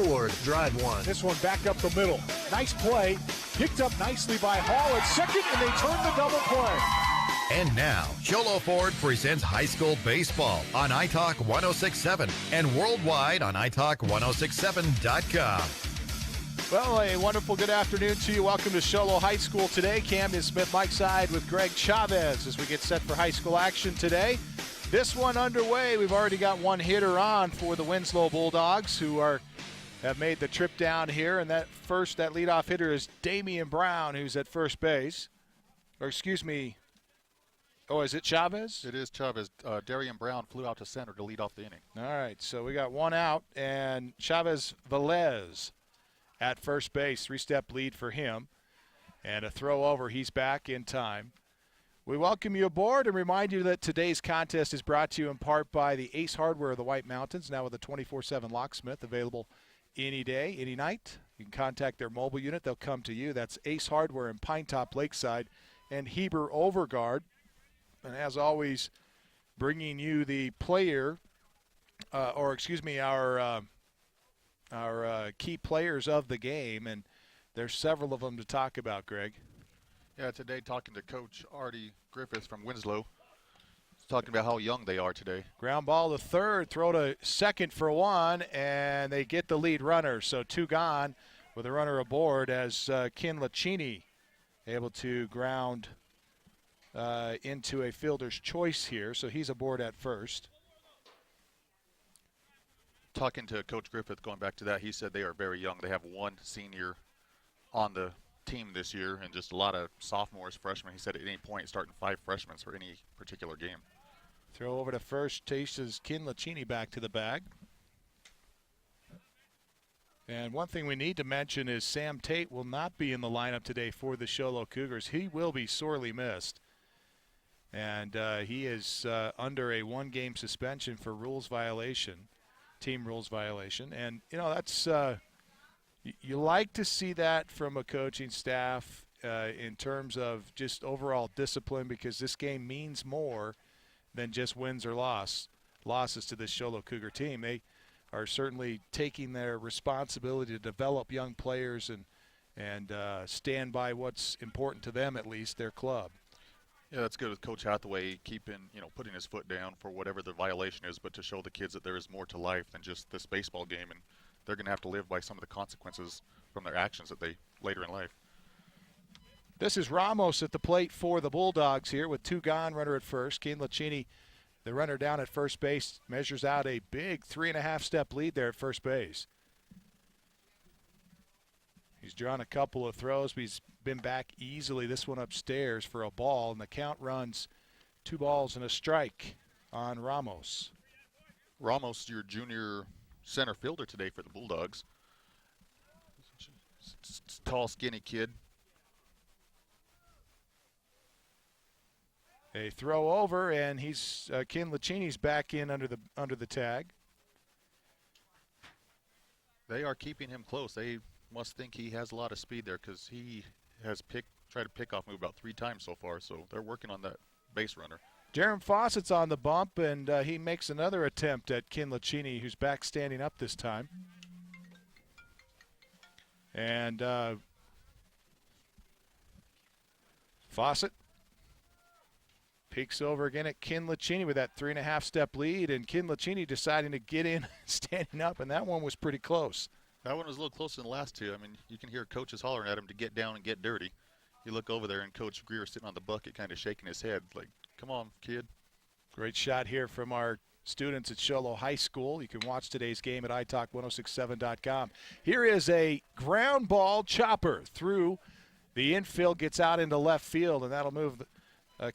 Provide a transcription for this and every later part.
Ford, drive one. This one back up the middle. Nice play. Picked up nicely by Hall at second, and they turn the double play. And now, Sholo Ford presents high school baseball on iTalk 106.7 and worldwide on iTalk1067.com. Well, a wonderful good afternoon to you. Welcome to Sholo High School today. Camden Smith, Mike Side with Greg Chavez as we get set for high school action today. This one underway. We've already got one hitter on for the Winslow Bulldogs who have made the trip down here. And that leadoff hitter is Damian Brown, who's at first base. Or excuse me. Oh, is it Chavez? It is Chavez. Darian Brown flew out to center to lead off the inning. All right, so we got one out, and Chavez Velez at first base. Three-step lead for him. And a throw over. He's back in time. We welcome you aboard and remind you that today's contest is brought to you in part by the Ace Hardware of the White Mountains, now with a 24/7 locksmith available any day, any night. You can contact their mobile unit. They'll come to you. That's Ace Hardware in Pinetop Lakeside and Heber Overguard. And as always, bringing you the player, our key players of the game, and there's several of them to talk about, Greg. Yeah, today talking to Coach Artie Griffiths from Winslow. Talking about how young they are today. Ground ball to third, throw to second for one, and they get the lead runner. So two gone with a runner aboard as Ken Lacini able to ground into a fielder's choice here. So he's aboard at first. Talking to Coach Griffith, going back to that, he said they are very young. They have one senior on the team this year and just a lot of sophomores, freshmen. He said at any point starting 5 freshmen for any particular game. Throw over to first, chases Ken Lacini back to the bag. And one thing we need to mention is Sam Tate will not be in the lineup today for the Sholo Cougars. He will be sorely missed. And he is under a 1-game suspension for rules violation, team rules violation. And, you know, that's you like to see that from a coaching staff in terms of just overall discipline, because this game means more than just wins or losses to this Sholo Cougar team. They are certainly taking their responsibility to develop young players and stand by what's important to them, at least their club. Yeah, that's good with Coach Hathaway putting his foot down for whatever the violation is, but to show the kids that there is more to life than just this baseball game, and they're going to have to live by some of the consequences from their actions that they later in life. This is Ramos at the plate for the Bulldogs here with 2 gone, runner at first. Ken Lacini, the runner down at first base, measures out a big 3.5-step lead there at first base. He's drawn a couple of throws, but he's been back easily. This one upstairs for a ball, and the count runs 2 balls and a strike on Ramos. Ramos, your junior center fielder today for the Bulldogs. Tall, skinny kid. A throw over, and he's Ken Lacini's back in under the tag. They are keeping him close. They must think he has a lot of speed there, because he has tried to pick off move about 3 times so far. So they're working on that base runner. Jerem Fawcett's on the bump, and he makes another attempt at Ken Lacini, who's back standing up this time. And Fawcett peeks over again at Ken Lacini with that 3.5-step lead, and Ken Lacini deciding to get in, standing up, and that one was pretty close. That one was a little closer than the last 2. I mean, you can hear coaches hollering at him to get down and get dirty. You look over there, and Coach Greer sitting on the bucket kind of shaking his head like, come on, kid. Great shot here from our students at Sholo High School. You can watch today's game at iTalk1067.com. Here is a ground ball chopper through the infield, gets out into left field, and that'll move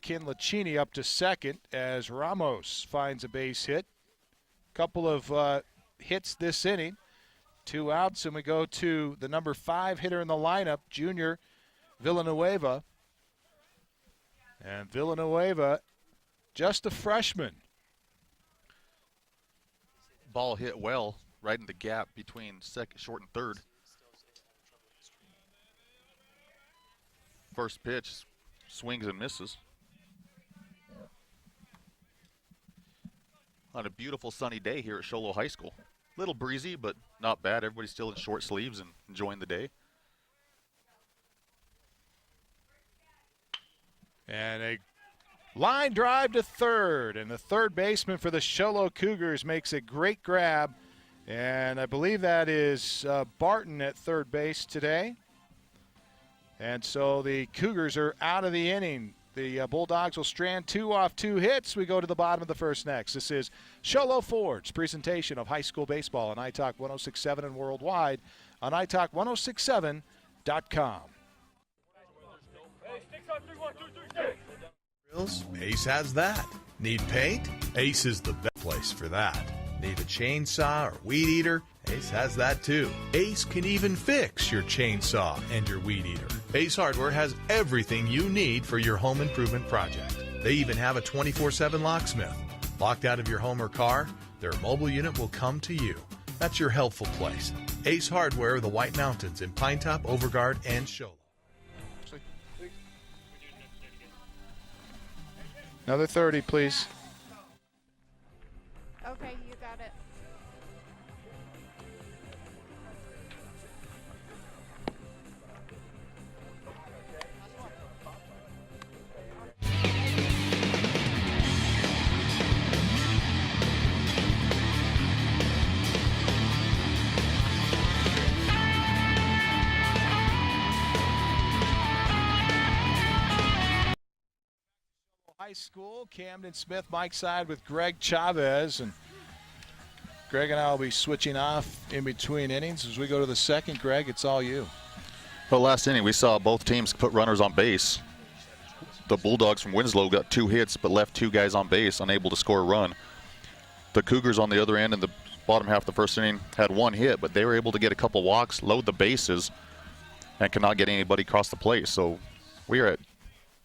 Ken Lacini up to second as Ramos finds a base hit. Couple of hits this inning. 2 outs, and we go to the number 5 hitter in the lineup, Junior Villanueva. And Villanueva, just a freshman. Ball hit well right in the gap between short and third. First pitch, swings and misses. On a beautiful sunny day here at Sholo High School. Little breezy, but not bad. Everybody's still in short sleeves and enjoying the day. And a line drive to third, and the third baseman for the Show Low Cougars makes a great grab, and I believe that is Barton at third base today. And so the Cougars are out of the inning. The Bulldogs will strand 2 off 2 hits. We go to the bottom of the first next. This is Show Low Ford's presentation of high school baseball on iTalk 106.7 and worldwide on iTalk1067.com. Ace has that. Need paint? Ace is the best place for that. Need a chainsaw or weed eater? Ace has that too. Ace can even fix your chainsaw and your weed eater. Ace Hardware has everything you need for your home improvement project. They even have a 24/7 locksmith. Locked out of your home or car, their mobile unit will come to you. That's your helpful place. Ace Hardware of the White Mountains in Pine Top, Overguard, and Show Low. Another 30, please. Okay, you got it. High School, Camden Smith, Mike side with Greg Chavez, and Greg and I will be switching off in between innings. As we go to the second, Greg, it's all you. Well, last inning we saw both teams put runners on base. The Bulldogs from Winslow got 2 hits but left 2 guys on base, unable to score a run. The Cougars on the other end in the bottom half of the first inning had 1 hit, but they were able to get a couple walks, load the bases, and could not get anybody across the plate. So we are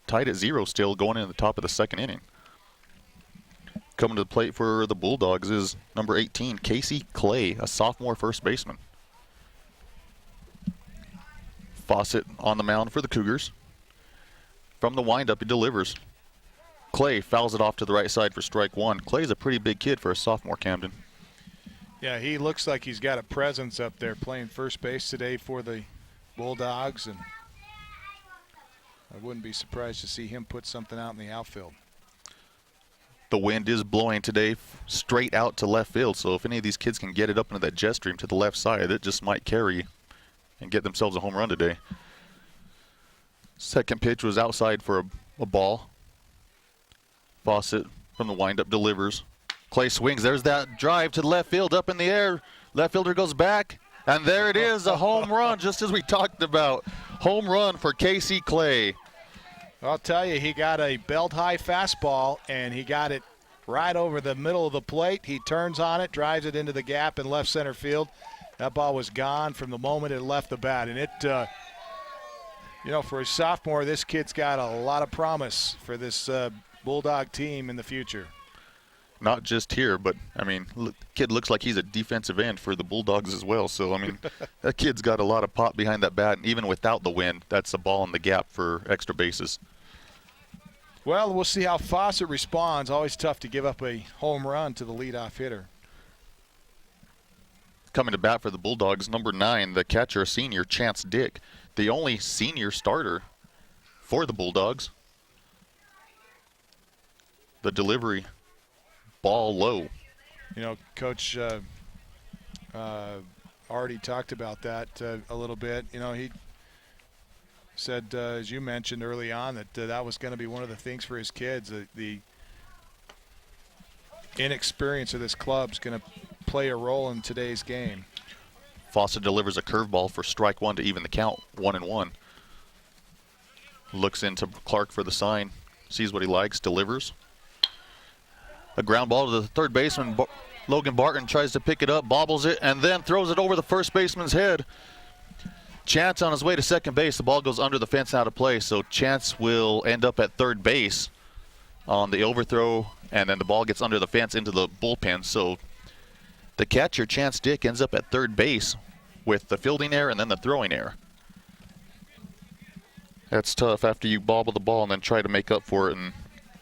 tied at 0 still going into the top of the second inning. Coming to the plate for the Bulldogs is number 18, Casey Clay, a sophomore first baseman. Fawcett on the mound for the Cougars. From the windup, he delivers. Clay fouls it off to the right side for strike 1. Clay's a pretty big kid for a sophomore, Camden. Yeah, he looks like he's got a presence up there playing first base today for the Bulldogs, and I wouldn't be surprised to see him put something out in the outfield. The wind is blowing today straight out to left field, so if any of these kids can get it up into that jet stream to the left side, it just might carry and get themselves a home run today. Second pitch was outside for a ball. Fawcett from the windup delivers. Clay swings. There's that drive to the left field, up in the air. Left fielder goes back, and there it is, a home run, just as we talked about. Home run for Casey Clay. I'll tell you, he got a belt-high fastball, and he got it right over the middle of the plate. He turns on it, drives it into the gap in left center field. That ball was gone from the moment it left the bat. And it, for a sophomore, this kid's got a lot of promise for this Bulldog team in the future. Not just here, but, kid looks like he's a defensive end for the Bulldogs as well. So, that kid's got a lot of pop behind that bat. And even without the wind, that's a ball in the gap for extra bases. Well, we'll see how Fawcett responds. Always tough to give up a home run to the leadoff hitter. Coming to bat for the Bulldogs, number 9, the catcher, a senior, Chance Dick, the only senior starter for the Bulldogs. The delivery, ball low. Coach already talked about that a little bit. He said, as you mentioned early on, that that was going to be one of the things for his kids. The inexperience of this club is going to play a role in today's game. Fawcett delivers a curveball for strike 1 to even the count, 1-1. Looks into Clark for the sign, sees what he likes, delivers. A ground ball to the third baseman. Logan Barton tries to pick it up, bobbles it, and then throws it over the first baseman's head. Chance on his way to second base. The ball goes under the fence out of play, so Chance will end up at third base on the overthrow, and then the ball gets under the fence into the bullpen. So the catcher, Chance Dick, ends up at third base with the fielding error and then the throwing error. That's tough after you bobble the ball and then try to make up for it, and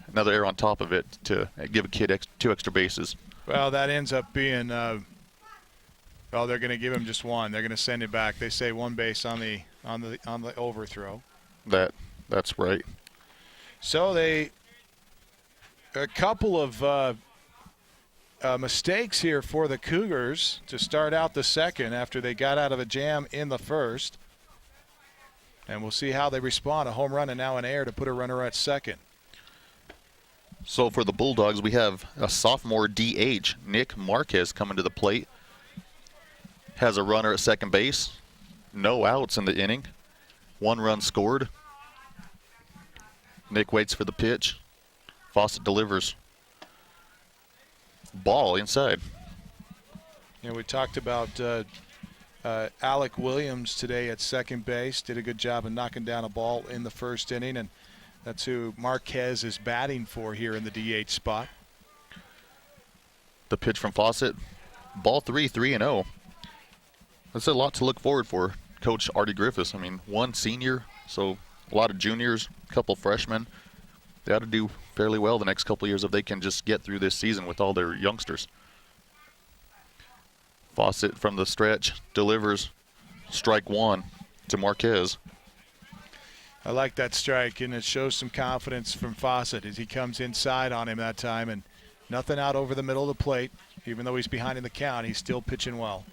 another error on top of it to give a kid 2 extra bases. Well, that ends up being Oh, they're going to give him just one. They're going to send it back. They say one base on the overthrow. That's right. So a couple of mistakes here for the Cougars to start out the second after they got out of a jam in the first. And we'll see how they respond. A home run and now an error to put a runner at second. So for the Bulldogs, we have a sophomore DH, Nick Marquez, coming to the plate. Has a runner at second base. No outs in the inning. 1 run scored. Nick waits for the pitch. Fawcett delivers. Ball inside. We talked about Alec Williams today at second base. Did a good job of knocking down a ball in the first inning, and that's who Marquez is batting for here in the DH spot. The pitch from Fawcett. Ball 3-0. That's a lot to look forward for Coach Artie Griffiths. I mean, 1 senior, so a lot of juniors, a couple freshmen. They ought to do fairly well the next couple of years if they can just get through this season with all their youngsters. Fawcett from the stretch delivers strike 1 to Marquez. I like that strike, and it shows some confidence from Fawcett as he comes inside on him that time, and nothing out over the middle of the plate. Even though he's behind in the count, he's still pitching well.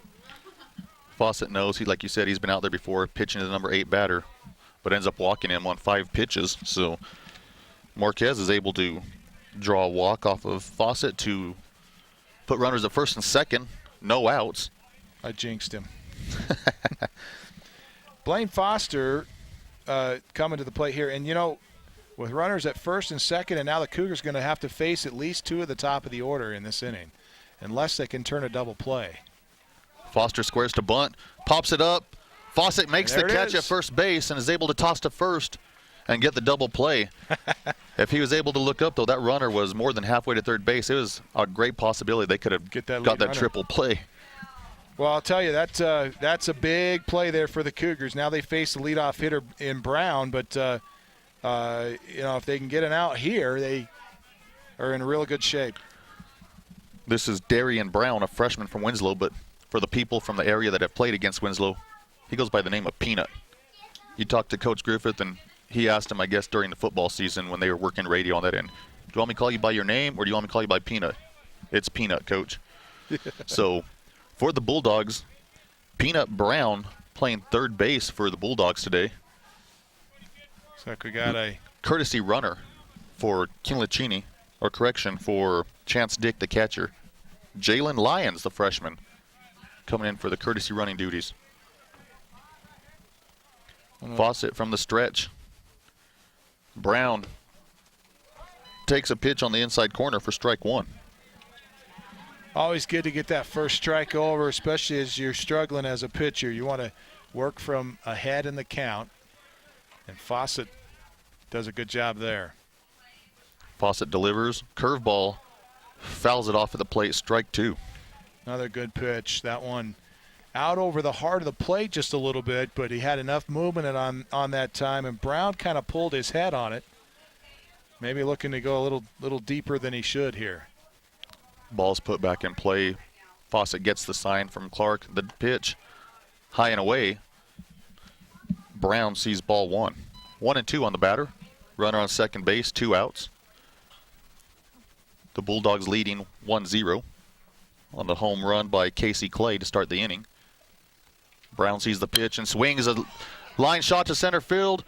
Fawcett knows, like you said, he's been out there before pitching to the number 8 batter, but ends up walking him on 5 pitches. So Marquez is able to draw a walk off of Fawcett to put runners at first and second. No outs. I jinxed him. Blaine Foster coming to the plate here. And, with runners at first and second, and now the Cougars going to have to face at least 2 at the top of the order in this inning, unless they can turn a double play. Foster squares to bunt, pops it up. Fawcett makes the catch at first base and is able to toss to first and get the double play. If he was able to look up, though, that runner was more than halfway to third base. It was a great possibility they could have got that triple play. Well, I'll tell you, that's a big play there for the Cougars. Now they face the leadoff hitter in Brown, but if they can get an out here, they are in real good shape. This is Darian Brown, a freshman from Winslow, but for the people from the area that have played against Winslow, he goes by the name of Peanut. You talked to Coach Griffith, and he asked him, I guess, during the football season when they were working radio on that end, do you want me to call you by your name or do you want me to call you by Peanut? It's Peanut, Coach. So for the Bulldogs, Peanut Brown playing third base for the Bulldogs today. Looks like we got a courtesy runner for Kinlachini, or correction, for Chance Dick, the catcher. Jalen Lyons, the freshman, coming in for the courtesy running duties. Fawcett from the stretch. Brown takes a pitch on the inside corner for strike 1. Always good to get that first strike over, especially as you're struggling as a pitcher. You want to work from ahead in the count, and Fawcett does a good job there. Fawcett delivers. Curveball. Fouls it off at the plate. Strike 2. Another good pitch. That one out over the heart of the plate just a little bit, but he had enough movement on that time, and Brown kind of pulled his head on it. Maybe looking to go a little deeper than he should here. Ball's put back in play. Fawcett gets the sign from Clark. The pitch high and away. Brown sees ball 1. 1-2 on the batter. Runner on second base, 2 outs. The Bulldogs leading 1-0 on the home run by Casey Clay to start the inning. Brown sees the pitch and swings a line shot to center field.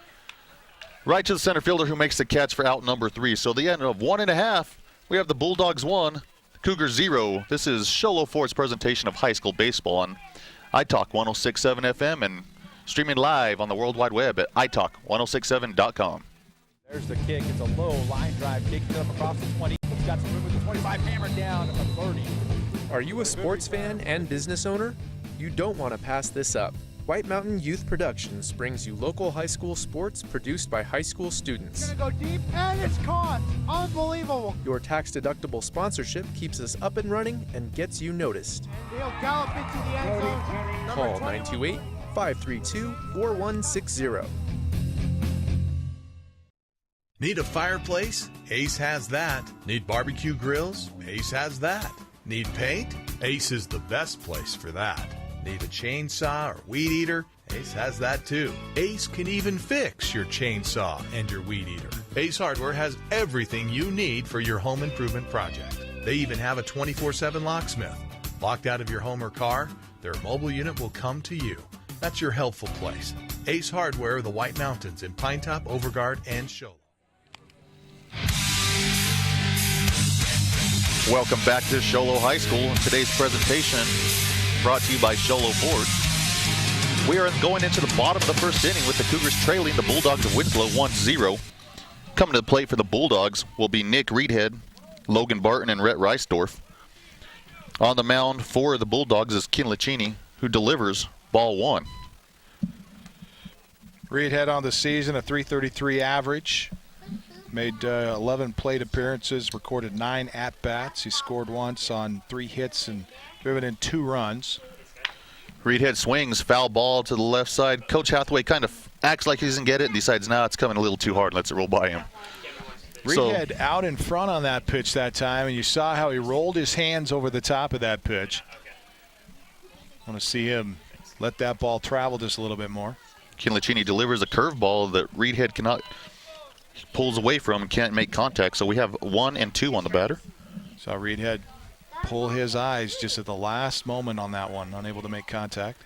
Right to the center fielder who makes the catch for out number 3. So the end of 1.5. We have the Bulldogs 1, Cougars 0. This is Sholo Ford's presentation of high school baseball on iTalk 106.7 FM and streaming live on the World Wide Web at italk1067.com. There's the kick. It's a low line drive. Kicked it up across the 20. He's got some room with the 25. Hammered down a 30. Are you a sports fan and business owner? You don't want to pass this up. White Mountain Youth Productions brings you local high school sports produced by high school students. It's gonna go deep, and it's caught. Unbelievable. Your tax-deductible sponsorship keeps us up and running and gets you noticed. And they'll gallop into the end zone. Call 928-532-4160. Need a fireplace? Ace has that. Need barbecue grills? Ace has that. Need paint? Ace is the best place for that. Need a chainsaw or weed eater? Ace has that too. Ace can even fix your chainsaw and your weed eater. Ace Hardware has everything you need for your home improvement project. They even have a 24/7 locksmith. Locked out of your home or car, their mobile unit will come to you. That's your helpful place. Ace Hardware of the White Mountains in Pinetop, Overguard, and Show. Welcome back to Sholo High School. Today's presentation brought to you by Sholo Ford. We are going into the bottom of the first inning with the Cougars trailing the Bulldogs of Winslow 1-0. Coming to the plate for the Bulldogs will be Nick Reedhead, Logan Barton, and Rhett Reisdorf. On the mound for the Bulldogs is Ken Licini, who delivers ball one. Reedhead on the season, a .333 average. Made 11 plate appearances, recorded 9 at-bats. He scored once on 3 hits and driven in 2 runs. Reedhead swings, foul ball to the left side. Coach Hathaway kind of acts like he doesn't get it and decides, now it's coming a little too hard and lets it roll by him. Reedhead out in front on that pitch that time, and you saw how he rolled his hands over the top of that pitch. I want to see him let that ball travel just a little bit more. Ken Licini delivers a curveball that Reedhead cannot, pulls away from and can't make contact. So we have 1 and 2 on the batter. Saw Reedhead pull his eyes just at the last moment on that one, unable to make contact.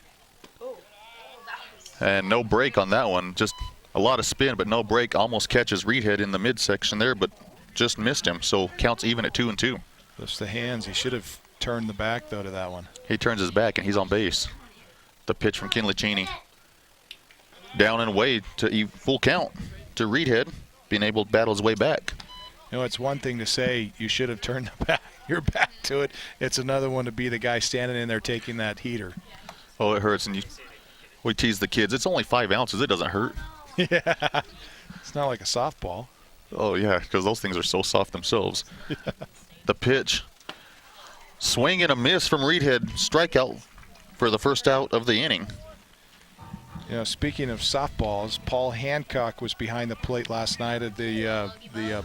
And no break on that one. Just a lot of spin, but no break. Almost catches Reedhead in the midsection there, but just missed him. So counts even at 2 and 2. Just the hands. He should have turned the back, though, to that one. He turns his back, and he's on base. The pitch from Ken Licini. Down and away to full count to Reedhead, being able to battle his way back. You know, it's one thing to say you should have turned your back to it. It's another one to be the guy standing in there taking that heater. Oh, it hurts. And we tease the kids. It's only 5 ounces. It doesn't hurt. Yeah. It's not like a softball. Oh, yeah, because those things are so soft themselves. Yeah. The pitch. Swing and a miss from Reedhead. Strikeout for the first out of the inning. You know, speaking of softballs, Paul Hancock was behind the plate last night at the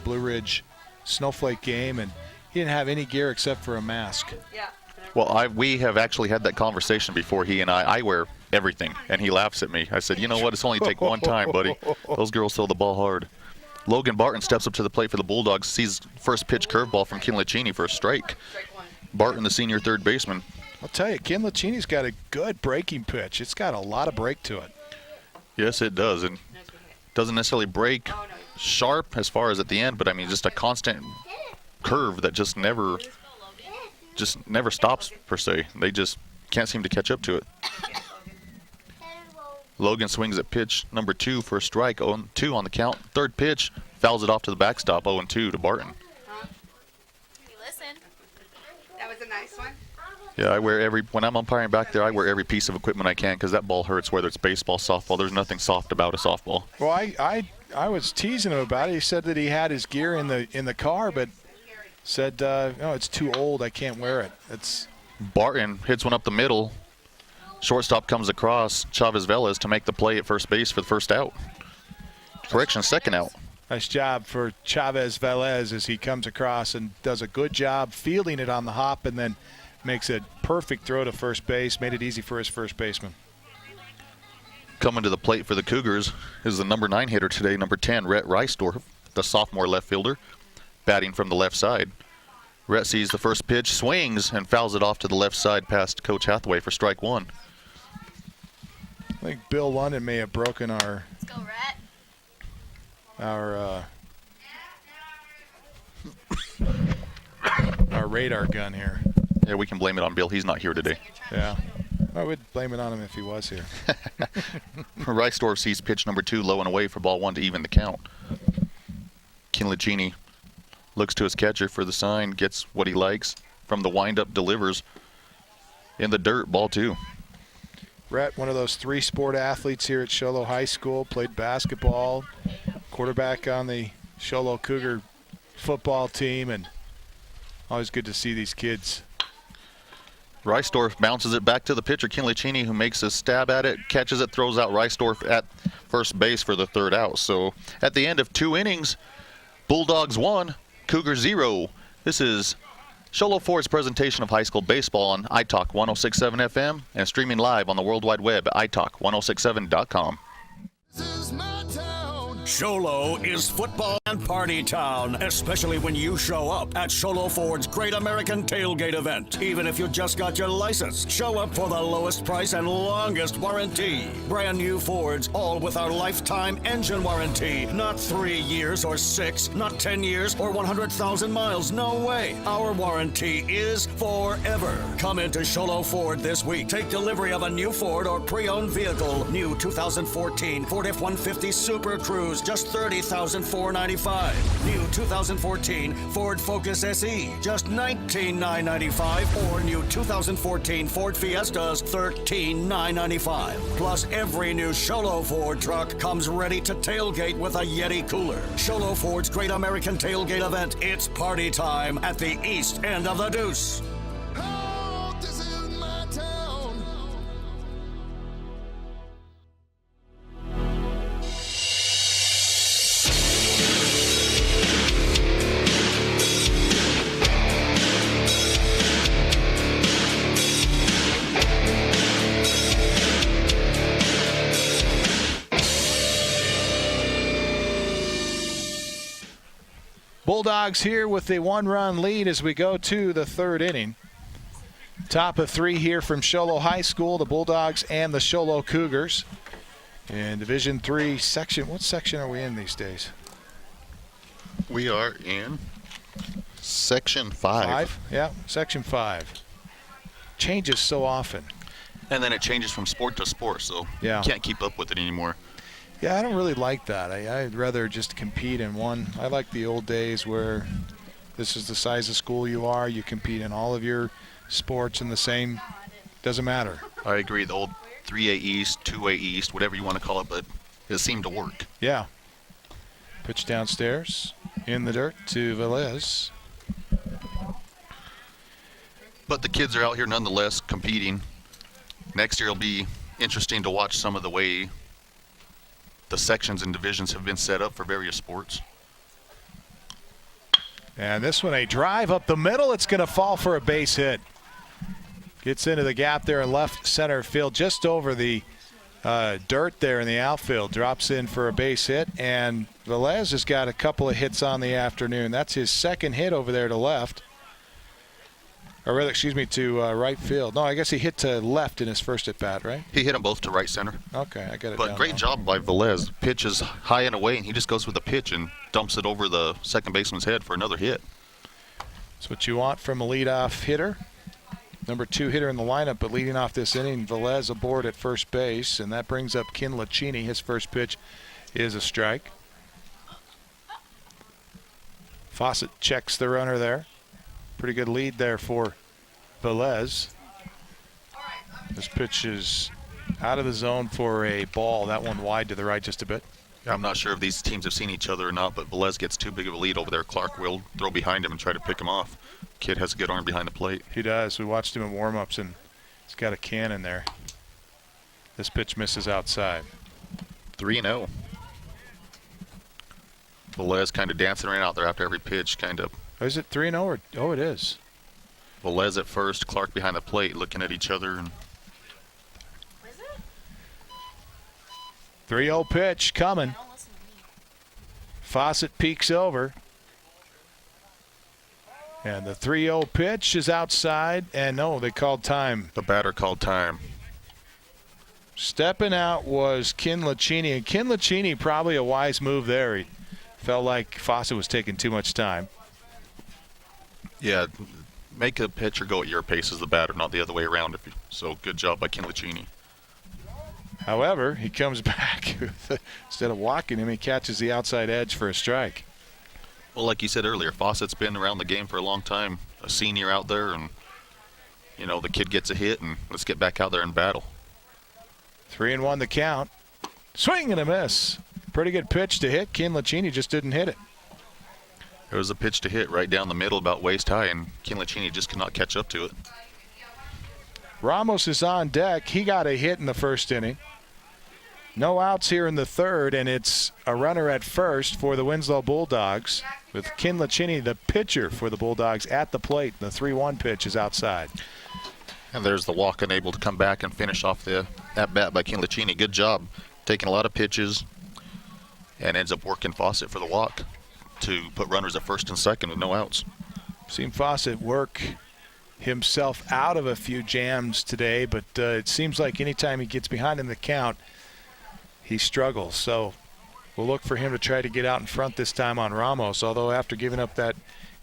Blue Ridge Snowflake game, and he didn't have any gear except for a mask. Yeah. Well, we have actually had that conversation before. He and I wear everything, and he laughs at me. I said, you know what, it's only take one time, buddy. Those girls throw the ball hard. Logan Barton steps up to the plate for the Bulldogs, sees first pitch curveball from Ken Licini for a strike. Barton, the senior third baseman. I'll tell you, Ken Licini's got a good breaking pitch. It's got a lot of break to it. Yes, it does, and doesn't necessarily break sharp as far as at the end, but I mean just a constant curve that just never stops per se. They just can't seem to catch up to it. Logan swings at pitch number 2 for a strike, 0-2 on the count. Third pitch, fouls it off to the backstop, 0-2 to Barton. Listen, that was a nice one. Yeah, when I'm umpiring back there, I wear every piece of equipment I can because that ball hurts, whether it's baseball, softball. There's nothing soft about a softball. Well, I was teasing him about it. He said that he had his gear in the car, but said, no, it's too old. I can't wear it. Barton hits one up the middle. Shortstop comes across Chavez Velez to make the play at first base for the first out. Correction, second out. Nice job for Chavez Velez as he comes across and does a good job fielding it on the hop and then makes a perfect throw to first base, made it easy for his first baseman. Coming to the plate for the Cougars is the number 9 hitter today, number 10, Rhett Reisdorf, the sophomore left fielder, batting from the left side. Rhett sees the first pitch, swings, and fouls it off to the left side past Coach Hathaway for strike 1. I think Bill London may have broken our Let's go, Rhett. our radar gun here. Yeah, we can blame it on Bill. He's not here today. Yeah. I would blame it on him if he was here. Reisdorf sees pitch number 2 low and away for ball 1 to even the count. Ken Licini looks to his catcher for the sign, gets what he likes from the windup, delivers in the dirt, ball 2. Rhett, one of those 3 sport athletes here at Sholo High School, played basketball, quarterback on the Sholo Cougar football team, and always good to see these kids. Reisdorf bounces it back to the pitcher, Ken Licini, who makes a stab at it, catches it, throws out Reisdorf at first base for the third out. So at the end of 2 innings, Bulldogs 1, Cougars 0. This is Sholo Ford's presentation of high school baseball on iTalk 106.7 FM and streaming live on the World Wide Web at iTalk1067.com. Sholo is football and party town, especially when you show up at Sholo Ford's Great American Tailgate event. Even if you just got your license, show up for the lowest price and longest warranty. Brand new Fords, all with our lifetime engine warranty. Not 3 years or 6, not 10 years or 100,000 miles. No way. Our warranty is forever. Come into Sholo Ford this week. Take delivery of a new Ford or pre-owned vehicle. New 2014 Ford F-150 Super Cruise, just $30,495. New 2014 Ford Focus SE, just $19,995. Or new 2014 Ford Fiestas, $13,995. Plus, every new Sholo Ford truck comes ready to tailgate with a Yeti cooler. Sholo Ford's Great American Tailgate event. It's party time at the east end of the Deuce. Oh, this is my town. Bulldogs here with a 1-run lead as we go to the third inning. Top of 3 here from Sholo High School, the Bulldogs and the Sholo Cougars. In Division 3 section, what section are we in these days? We are in Section 5. Yeah, Section 5. Changes so often. And then it changes from sport to sport, so Yeah. you can't keep up with it anymore. Yeah, I don't really like that. I'd rather just compete in one. I like the old days where this is the size of school you are. You compete in all of your sports in the same, doesn't matter. I agree. The old 3A East, 2A East, whatever you want to call it, but it seemed to work. Yeah. Pitch downstairs in the dirt to Velez. But the kids are out here nonetheless competing. Next year will be interesting to watch some of the way the sections and divisions have been set up for various sports. And this one, a drive up the middle. It's going to fall for a base hit. Gets into the gap there in left center field, just over the dirt there in the outfield. Drops in for a base hit, and Velez has got a couple of hits on the afternoon. That's his second hit over there to left. Or rather, excuse me, to right field. No, I guess he hit to left in his first at bat, right? He hit them both to right center. Okay, I got it. But great job by Velez. Pitch is high and away, and he just goes with the pitch and dumps it over the second baseman's head for another hit. That's what you want from a leadoff hitter. Number 2 hitter in the lineup, but leading off this inning, Velez aboard at first base, and that brings up Ken Lacini. His first pitch is a strike. Fawcett checks the runner there. Pretty good lead there for Velez. This pitch is out of the zone for a ball. That one wide to the right just a bit. I'm not sure if these teams have seen each other or not, but Velez gets too big of a lead over there. Clark will throw behind him and try to pick him off. Kid has a good arm behind the plate. He does. We watched him in warm-ups, and he's got a cannon there. This pitch misses outside. 3-0. Velez kind of dancing around out there after every pitch, kind of. Is it 3-0 or? Oh, it is. Velez at first, Clark behind the plate, looking at each other. And 3-0 pitch coming. Fawcett peeks over. And the 3-0 pitch is outside. And no, they called time. The batter called time. Stepping out was Ken Lacini. And Ken Lacini, probably a wise move there. He felt like Fawcett was taking too much time. Yeah, make a pitcher go at your pace as the batter, not the other way around. So good job by Ken Lacini. However, he comes back. Instead of walking him, he catches the outside edge for a strike. Well, like you said earlier, Fawcett's been around the game for a long time, a senior out there, and, you know, the kid gets a hit, and let's get back out there and battle. 3-1 the count. Swing and a miss. Pretty good pitch to hit. Ken Lacini just didn't hit it. There was a pitch to hit right down the middle, about waist high, and Ken Lacini just could not catch up to it. Ramos is on deck. He got a hit in the first inning. No outs here in the third, and it's a runner at first for the Winslow Bulldogs with Ken Lacini, the pitcher for the Bulldogs, at the plate. The 3-1 pitch is outside. And there's the walk, unable to come back and finish off the at-bat by Ken Lacini. Good job taking a lot of pitches and ends up working Fawcett for the walk to put runners at first and second with no outs. Seen Fawcett work himself out of a few jams today, but it seems like anytime he gets behind in the count, he struggles. So we'll look for him to try to get out in front this time on Ramos, although after giving up that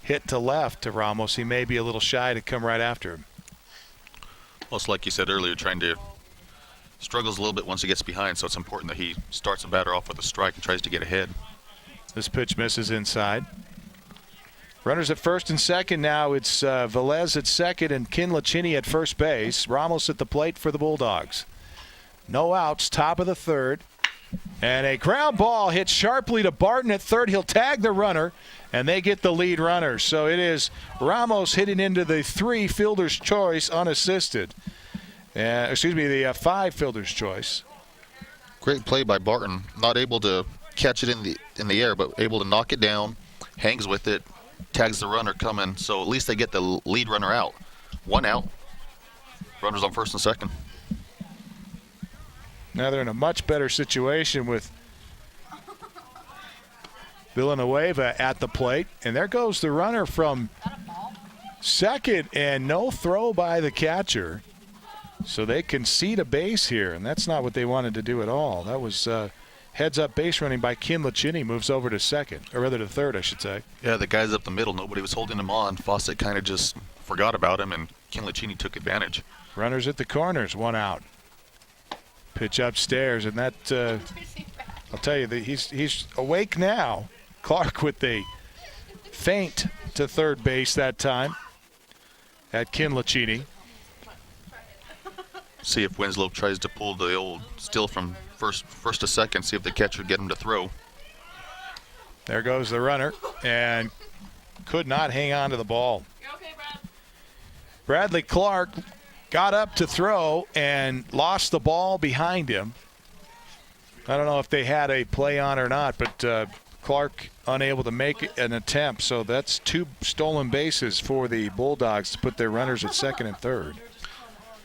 hit to left to Ramos, he may be a little shy to come right after him. Well, it's like you said earlier, struggles a little bit once he gets behind, so it's important that he starts a batter off with a strike and tries to get ahead. This pitch misses inside. Runners at first and second now. It's Velez at second and Ken Lacini at first base. Ramos at the plate for the Bulldogs. No outs, top of the third. And a ground ball hit sharply to Barton at third. He'll tag the runner, and they get the lead runner. So it is Ramos hitting into the 3 fielder's choice unassisted. The 5 fielder's choice. Great play by Barton. Not able to catch it in the air, but able to knock it down, hangs with it, tags the runner coming. So at least they get the lead runner out. 1 out. Runners on first and second. Now they're in a much better situation with Villanueva at the plate. And there goes the runner from second, and no throw by the catcher. So they concede a base here, and that's not what they wanted to do at all. That was heads-up base running by Ken Lacini, moves over to second, or rather to third, I should say. Yeah, the guy's up the middle. Nobody was holding him on. Fawcett kind of just forgot about him, and Ken Lacini took advantage. Runners at the corners, 1 out. Pitch upstairs, and that I'll tell you that he's awake now. Clark with the feint to third base that time at Ken Lacini. See if Winslow tries to pull the old still from first to second, see if the catcher get him to throw. There goes the runner, and could not hang on to the ball. You're okay, Brad? Bradley Clark got up to throw and lost the ball behind him. I don't know if they had a play on or not, but Clark unable to make an attempt. So that's 2 stolen bases for the Bulldogs to put their runners at second and third.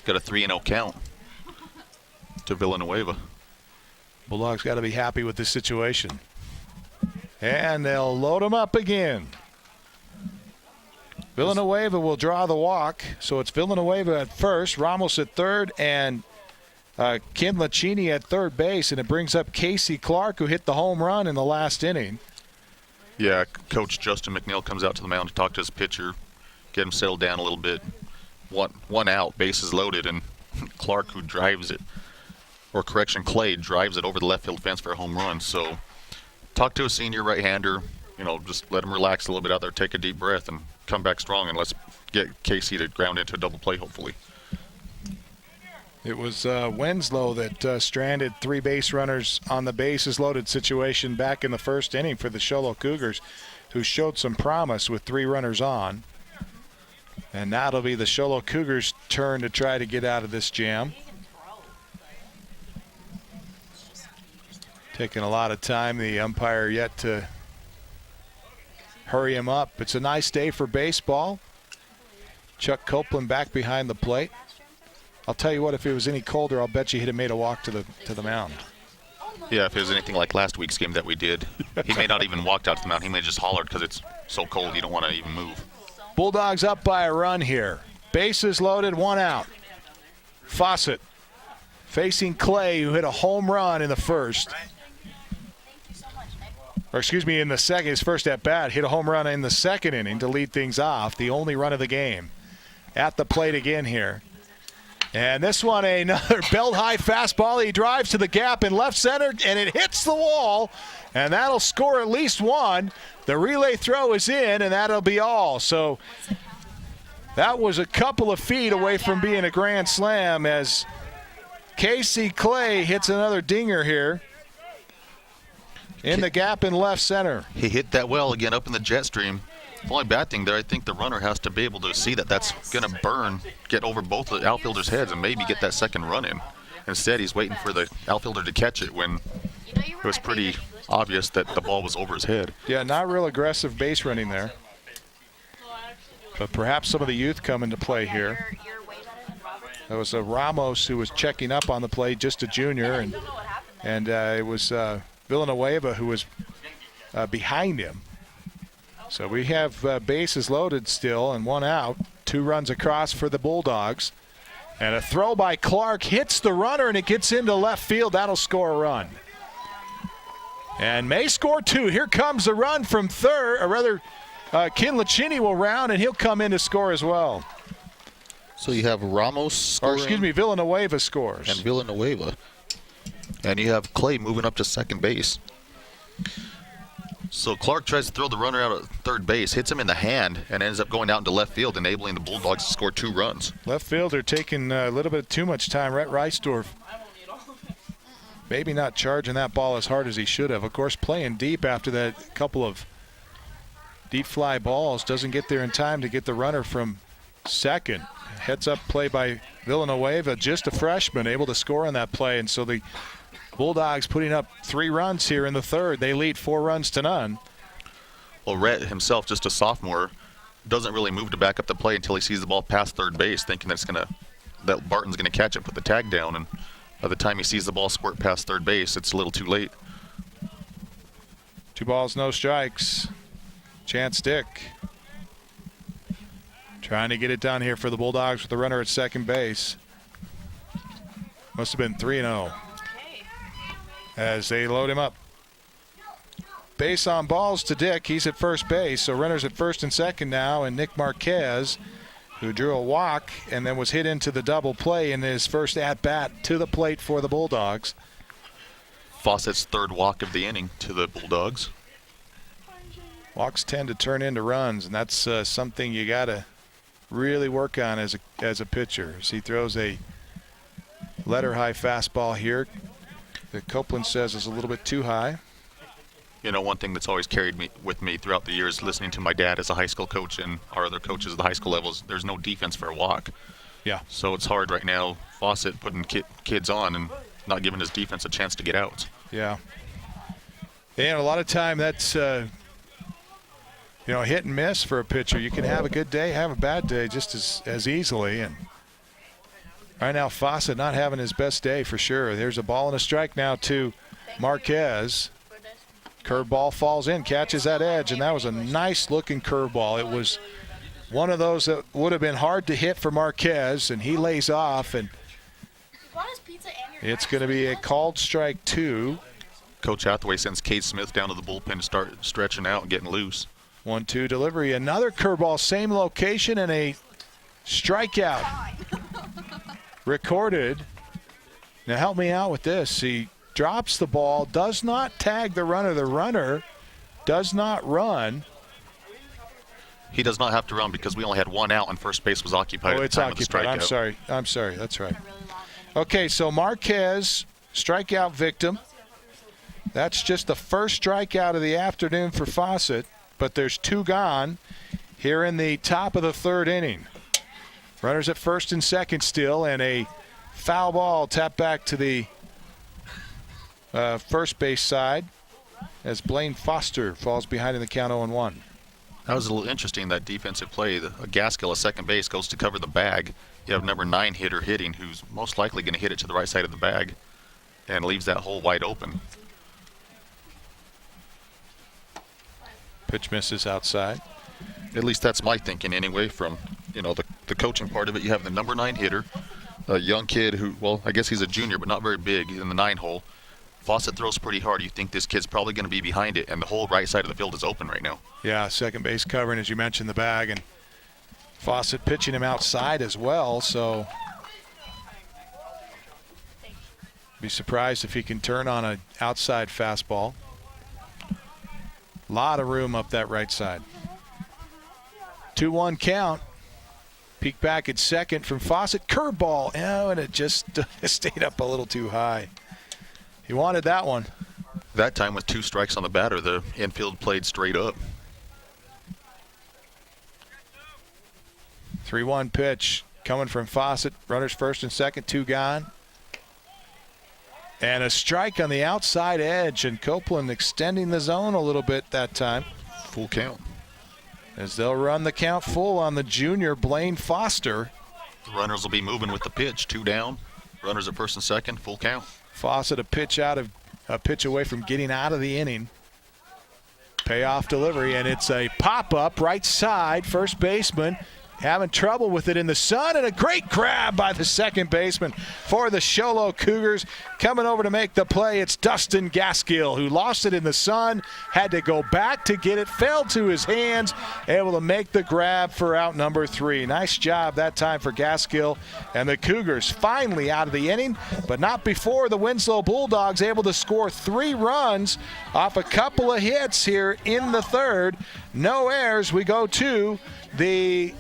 Got a 3-0 count to Villanueva. Bulldogs got to be happy with this situation. And they'll load him up again. Villanueva will draw the walk. So it's Villanueva at first, Ramos at third, and Ken Lacini at third base. And it brings up Casey Clark, who hit the home run in the last inning. Yeah, Coach Justin McNeil comes out to the mound to talk to his pitcher, get him settled down a little bit. One out, bases loaded, and Clark, who drives it, or correction, Clay drives it over the left field fence for a home run. So talk to a senior right-hander, just let him relax a little bit out there, take a deep breath, and come back strong, and let's get Casey to ground into a double play, hopefully. It was Winslow that stranded 3 base runners on the bases loaded situation back in the first inning for the Show Cougars, who showed some promise with 3 runners on. And now it'll be the Show Cougars' turn to try to get out of this jam. Taking a lot of time, the umpire yet to hurry him up. It's a nice day for baseball. Chuck Copeland back behind the plate. I'll tell you what, if it was any colder, I'll bet you he'd have made a walk to the mound. Yeah, if it was anything like last week's game that we did, he may not even walked out to the mound. He may have just hollered because it's so cold you don't want to even move. Bulldogs up by a run here. Bases loaded, 1 out. Fawcett facing Clay, who hit a home run in the first. In the second. His first at bat, hit a home run in the second inning to lead things off. The only run of the game. At the plate again here. And this one, another belt-high fastball. He drives to the gap in left center, and it hits the wall. And that'll score at least 1. The relay throw is in, and that'll be all. So that was a couple of feet away from being a grand slam as Casey Clay hits another dinger here in the gap in left center. He hit that well again up in the jet stream. The only bad thing there, I think the runner has to be able to see that that's going to burn, get over both the outfielders' heads, and maybe get that second run in. Instead, he's waiting for the outfielder to catch it when it was pretty obvious that the ball was over his head. Yeah, not real aggressive base running there. But perhaps some of the youth come into play here. There was a Ramos who was checking up on the plate, just a junior, and it was Villanueva who was behind him. So we have bases loaded still and 1 out. 2 runs across for the Bulldogs. And a throw by Clark hits the runner, and it gets into left field. That'll score a run. And may score 2. Here comes a run from third, or rather, Kinlachini will round, and he'll come in to score as well. So you have Ramos scoring. Or excuse me, Villanueva scores. And Villanueva. And you have Clay moving up to second base. So Clark tries to throw the runner out at third base, hits him in the hand, and ends up going out into left field, enabling the Bulldogs to score 2 runs. Left fielder taking a little bit too much time. Rhett Reisdorf maybe not charging that ball as hard as he should have. Of course, playing deep after that couple of deep fly balls. Doesn't get there in time to get the runner from second. Heads up play by Villanueva, just a freshman, able to score on that play. And so the Bulldogs putting up 3 runs here in the third. They lead 4 runs to none. Well, Rhett himself, just a sophomore, doesn't really move to back up the play until he sees the ball past third base, thinking that Barton's gonna catch it, put the tag down, and by the time he sees the ball squirt past third base, it's a little too late. 2 balls, no strikes. Chance Dick trying to get it done here for the Bulldogs with the runner at second base. Must have been 3-0 as they load him up. Base on balls to Dick. He's at first base, so runners at first and second now, and Nick Marquez, who drew a walk and then was hit into the double play in his first at-bat to the plate for the Bulldogs. Fawcett's 3rd walk of the inning to the Bulldogs. Walks tend to turn into runs, and that's something you got to really work on as a pitcher. As he throws a letter-high fastball here that Copeland says is a little bit too high. You know, one thing that's always carried me with me throughout the years, listening to my dad as a high school coach and our other coaches at the high school levels, there's no defense for a walk. Yeah. So it's hard right now, Fawcett putting kids on and not giving his defense a chance to get out. Yeah. And a lot of time that's, hit and miss for a pitcher. You can have a good day, have a bad day just as easily. And right now, Fawcett not having his best day for sure. There's a ball and a strike now to Marquez. Curveball falls in, catches that edge, and that was a nice-looking curveball. It was one of those that would have been hard to hit for Marquez, and he lays off, and it's going to be a called strike 2. Coach Hathaway sends Cade Smith down to the bullpen to start stretching out and getting loose. 1-2 delivery. Another curveball, same location, and a strikeout recorded. Now help me out with this. He drops the ball, does not tag the runner. The runner does not run. He does not have to run because we only had 1 out and first base was occupied. Oh, at it's the time occupied. Of the strikeout. I'm sorry. That's right. Okay, so Marquez, strikeout victim. That's just the first strikeout of the afternoon for Fawcett, but there's 2 gone here in the top of the 3rd inning. Runners at first and second still, and a foul ball tapped back to the first base side as Blaine Foster falls behind in the count 0-1. That was a little interesting, that defensive play. Gaskill at second base goes to cover the bag. You have number 9 hitter hitting, who's most likely going to hit it to the right side of the bag and leaves that hole wide open. Pitch misses outside. At least that's my thinking anyway from, the coaching part of it. You have the number 9 hitter, a young kid who, well, I guess he's a junior, but not very big in the 9 hole. Fawcett throws pretty hard. You think this kid's probably going to be behind it, and the whole right side of the field is open right now. Yeah, second base covering, as you mentioned, the bag, and Fawcett pitching him outside as well, so be surprised if he can turn on an outside fastball. Lot of room up that right side. 2-1 count. Peek back at second from Fawcett. Curveball. Oh, and it just stayed up a little too high. He wanted that one. That time with 2 strikes on the batter, the infield played straight up. 3-1 pitch coming from Fawcett. Runners first and second, 2 gone. And a strike on the outside edge, and Copeland extending the zone a little bit that time. Full count. As they'll run the count full on the junior, Blaine Foster. The runners will be moving with the pitch. 2 down. Runners at first and second. Full count. Fawcett a pitch away from getting out of the inning. Payoff delivery, and it's a pop-up right side. First baseman having trouble with it in the sun, and a great grab by the second baseman for the Show Low Cougars. Coming over to make the play, it's Dustin Gaskill, who lost it in the sun, had to go back to get it, fell to his hands, able to make the grab for out number 3. Nice job that time for Gaskill, and the Cougars finally out of the inning, but not before the Winslow Bulldogs able to score 3 runs off a couple of hits here in the third. No errors. We go to the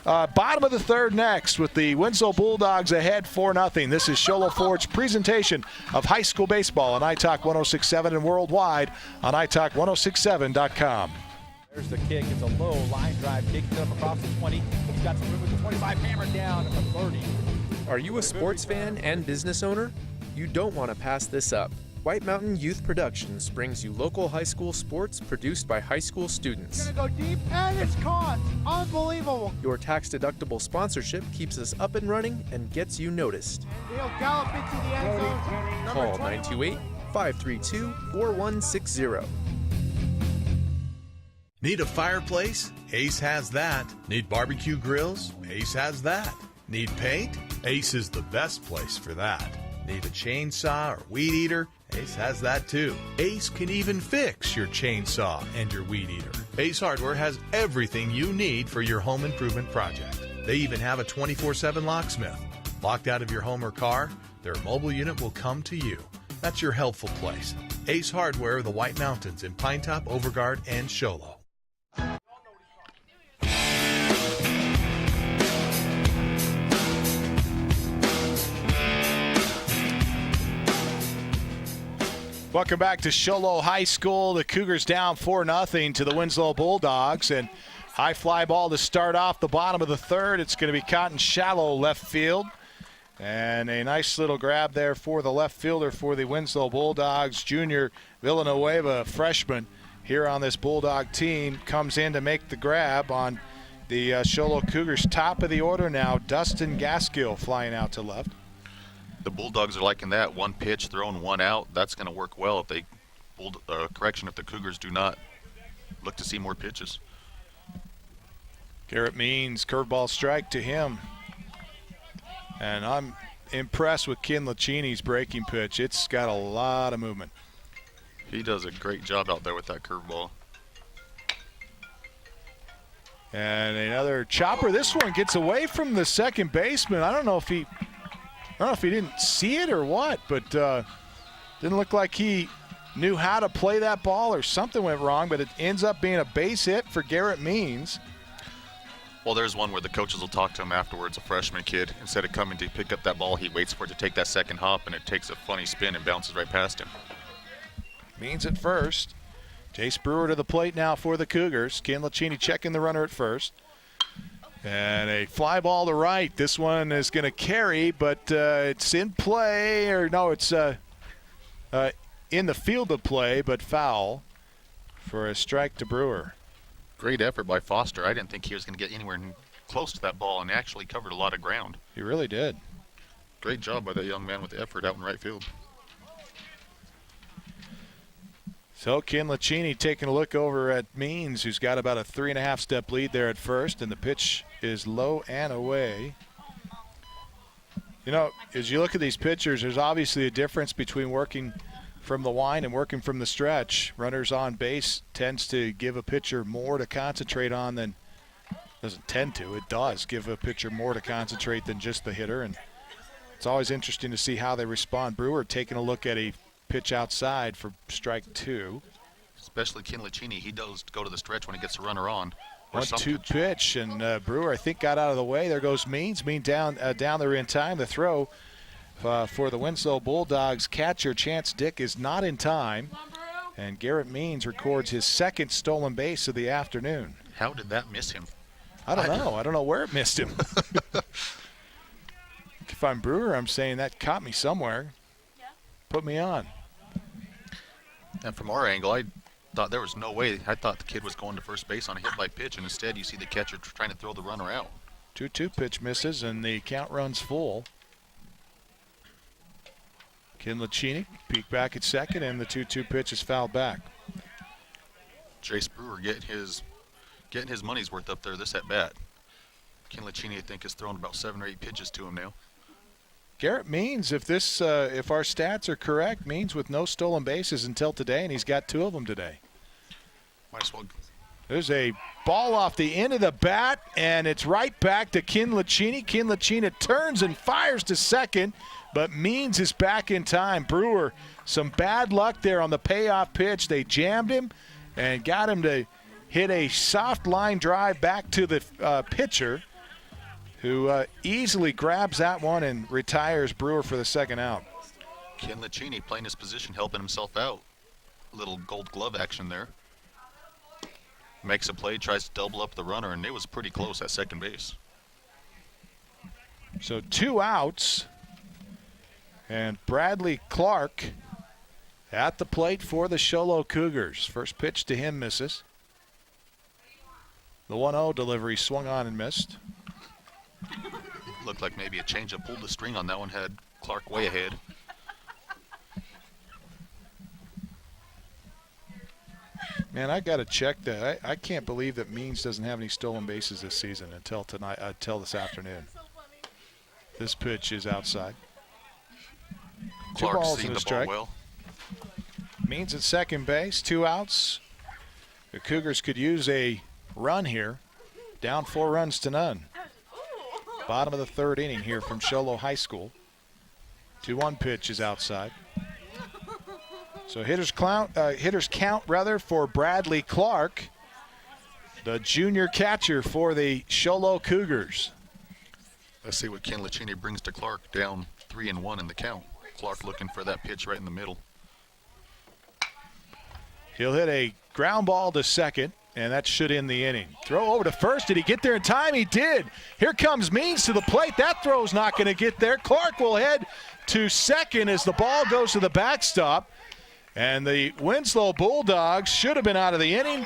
bottom of the third next with the Winslow Bulldogs ahead 4-0. This is Show Low Ford's presentation of high school baseball on iTalk 106.7 and worldwide on iTalk1067.com. There's the kick. It's a low line drive. Kicks it up across the 20. He's got some room with the 25. Hammered down at the 30. Are you a sports fan and business owner? You don't want to pass this up. White Mountain Youth Productions brings you local high school sports produced by high school students. Gonna go deep, and it's caught. Unbelievable. Your tax-deductible sponsorship keeps us up and running and gets you noticed. And he'll gallop into the end zone. Call 928-532-4160. Need a fireplace? Ace has that. Need barbecue grills? Ace has that. Need paint? Ace is the best place for that. Need a chainsaw or weed eater? Ace has that too. Ace can even fix your chainsaw and your weed eater. Ace Hardware has everything you need for your home improvement project. They even have a 24/7 locksmith. Locked out of your home or car? Their mobile unit will come to you. That's your helpful place. Ace Hardware of the White Mountains in Pine Top, Overguard, and Show Low. Welcome back to Show Low High School. The Cougars down 4-0 to the Winslow Bulldogs. And high fly ball to start off the bottom of the third. It's going to be caught in shallow left field. And a nice little grab there for the left fielder for the Winslow Bulldogs. Junior Villanueva, freshman here on this Bulldog team, comes in to make the grab on the Show Low Cougars. Top of the order now, Dustin Gaskill flying out to left. The Bulldogs are liking that. 1 pitch thrown, 1 out. That's going to work well if they if the Cougars do not look to see more pitches. Garrett Means, curveball strike to him. And I'm impressed with Ken Lacini's breaking pitch. It's got a lot of movement. He does a great job out there with that curveball. And another chopper. This one gets away from the second baseman. I don't know if he didn't see it or what, but didn't look like he knew how to play that ball or something went wrong, but it ends up being a base hit for Garrett Means. Well, there's one where the coaches will talk to him afterwards, a freshman kid. Instead of coming to pick up that ball, he waits for it to take that second hop, and it takes a funny spin and bounces right past him. Means at first. Jace Brewer to the plate now for the Cougars. Ken Lacini checking the runner at first. And a fly ball to right. This one is going to carry, but it's in play. Or no, it's in the field of play, but foul for a strike to Brewer. Great effort by Foster. I didn't think he was going to get anywhere close to that ball, and he actually covered a lot of ground. He really did. Great job by that young man with the effort out in right field. So Ken Lacini taking a look over at Means, who's got about a 3.5 step lead there at first, and the pitch is low and away. You know, as you look at these pitchers, there's obviously a difference between working from the line and working from the stretch. Runners on base tends to give a pitcher more to concentrate on than, doesn't tend to, it does give a pitcher more to concentrate than just the hitter, and it's always interesting to see how they respond. Brewer taking a look at a pitch outside for strike 2. Especially Ken Lacini, he does go to the stretch when he gets a runner on. 1-2 pitch, and Brewer, I think, got out of the way. There goes Means. Means down there in time. The throw for the Winslow Bulldogs catcher, Chance Dick, is not in time. And Garrett Means records his second stolen base of the afternoon. How did that miss him? I don't know. I don't know where it missed him. If I'm Brewer, I'm saying that caught me somewhere. Put me on. And from our angle, I thought there was no way. I thought the kid was going to first base on a hit by pitch, and instead you see the catcher trying to throw the runner out. 2-2 pitch misses, and the count runs full. Kinlachini peek back at second, and the 2-2 pitch is fouled back. Jace Brewer getting his money's worth up there this at bat. Kinlachini, I think, has thrown about 7 or 8 pitches to him now. Garrett Means, if our stats are correct, Means with no stolen bases until today, and he's got 2 of them today. Might as well. There's a ball off the end of the bat, and it's right back to Kinlachini. Kinlachini turns and fires to second, but Means is back in time. Brewer, some bad luck there on the payoff pitch. They jammed him and got him to hit a soft line drive back to the pitcher, who easily grabs that one and retires Brewer for the second out. Kinlachini playing his position, helping himself out. A little gold glove action there. Makes a play, tries to double up the runner, and it was pretty close at second base. So 2 outs, and Bradley Clark at the plate for the Show Low Cougars. First pitch to him misses. The 1-0 delivery swung on and missed. Looked like maybe a changeup pulled the string on that one, had Clark way ahead. Man, I got to check that. I can't believe that Means doesn't have any stolen bases this season until this afternoon. This pitch is outside. Clark 2 balls seen and a the strike. ball well. Means at second base, 2 outs. The Cougars could use a run here. Down 4 runs to none. Bottom of the 3rd inning here from Show Low High School. 2-1 pitch is outside. So hitters count for Bradley Clark, the junior catcher for the Show Low Cougars. Let's see what Kinlachini brings to Clark, down 3-1 in the count. Clark looking for that pitch right in the middle. He'll hit a ground ball to second, and that should end the inning. Throw over to first. Did he get there in time? He did. Here comes Means to the plate. That throw's not going to get there. Clark will head to second as the ball goes to the backstop. And the Winslow Bulldogs should have been out of the inning,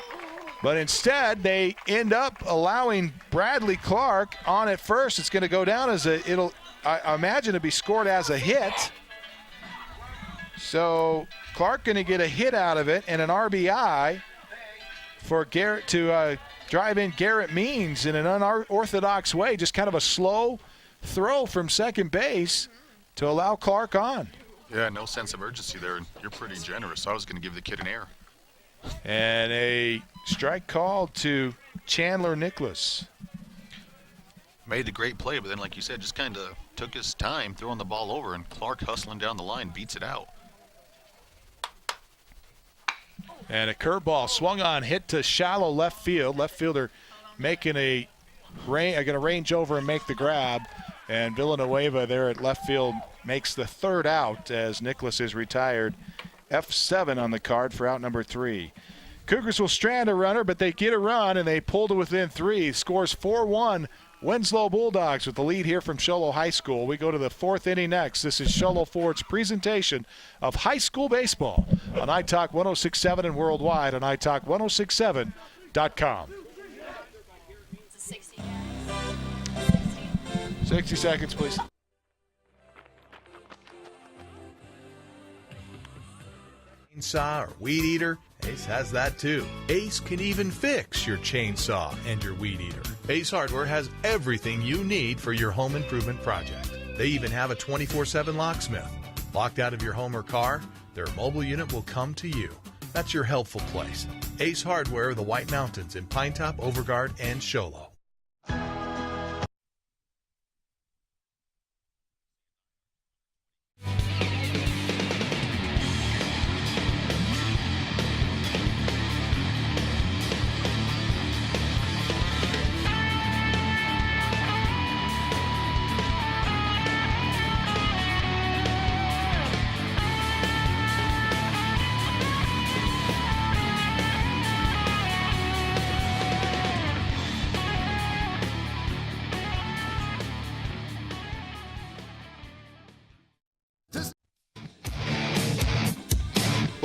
but instead they end up allowing Bradley Clark on at first. It's going to go down as I imagine it'll be scored as a hit. So Clark going to get a hit out of it and an RBI for Garrett to drive in Garrett Means in an unorthodox way, just kind of a slow throw from second base to allow Clark on. Yeah, no sense of urgency there, and you're pretty generous. I was going to give the kid an error. And a strike call to Chandler Nicholas. Made the great play, but then, like you said, just kind of took his time throwing the ball over, and Clark hustling down the line beats it out. And a curveball swung on, hit to shallow left field. Left fielder making going to range over and make the grab. And Villanueva there at left field makes the 3rd out as Nicholas is retired. F7 on the card for out number 3. Cougars will strand a runner, but they get a run, and they pull to within 3. Scores 4-1. Winslow Bulldogs with the lead here from Show Low High School. We go to the 4th inning next. This is Show Low Ford's presentation of high school baseball on iTalk 106.7 and worldwide on iTalk1067.com. 60 seconds, please. Chainsaw or weed eater? Ace has that too. Ace can even fix your chainsaw and your weed eater. Ace Hardware has everything you need for your home improvement project. They even have a 24/7 locksmith. Locked out of your home or car, their mobile unit will come to you. That's your helpful place. Ace Hardware, the White Mountains in Pinetop, Overguard, and Show Low.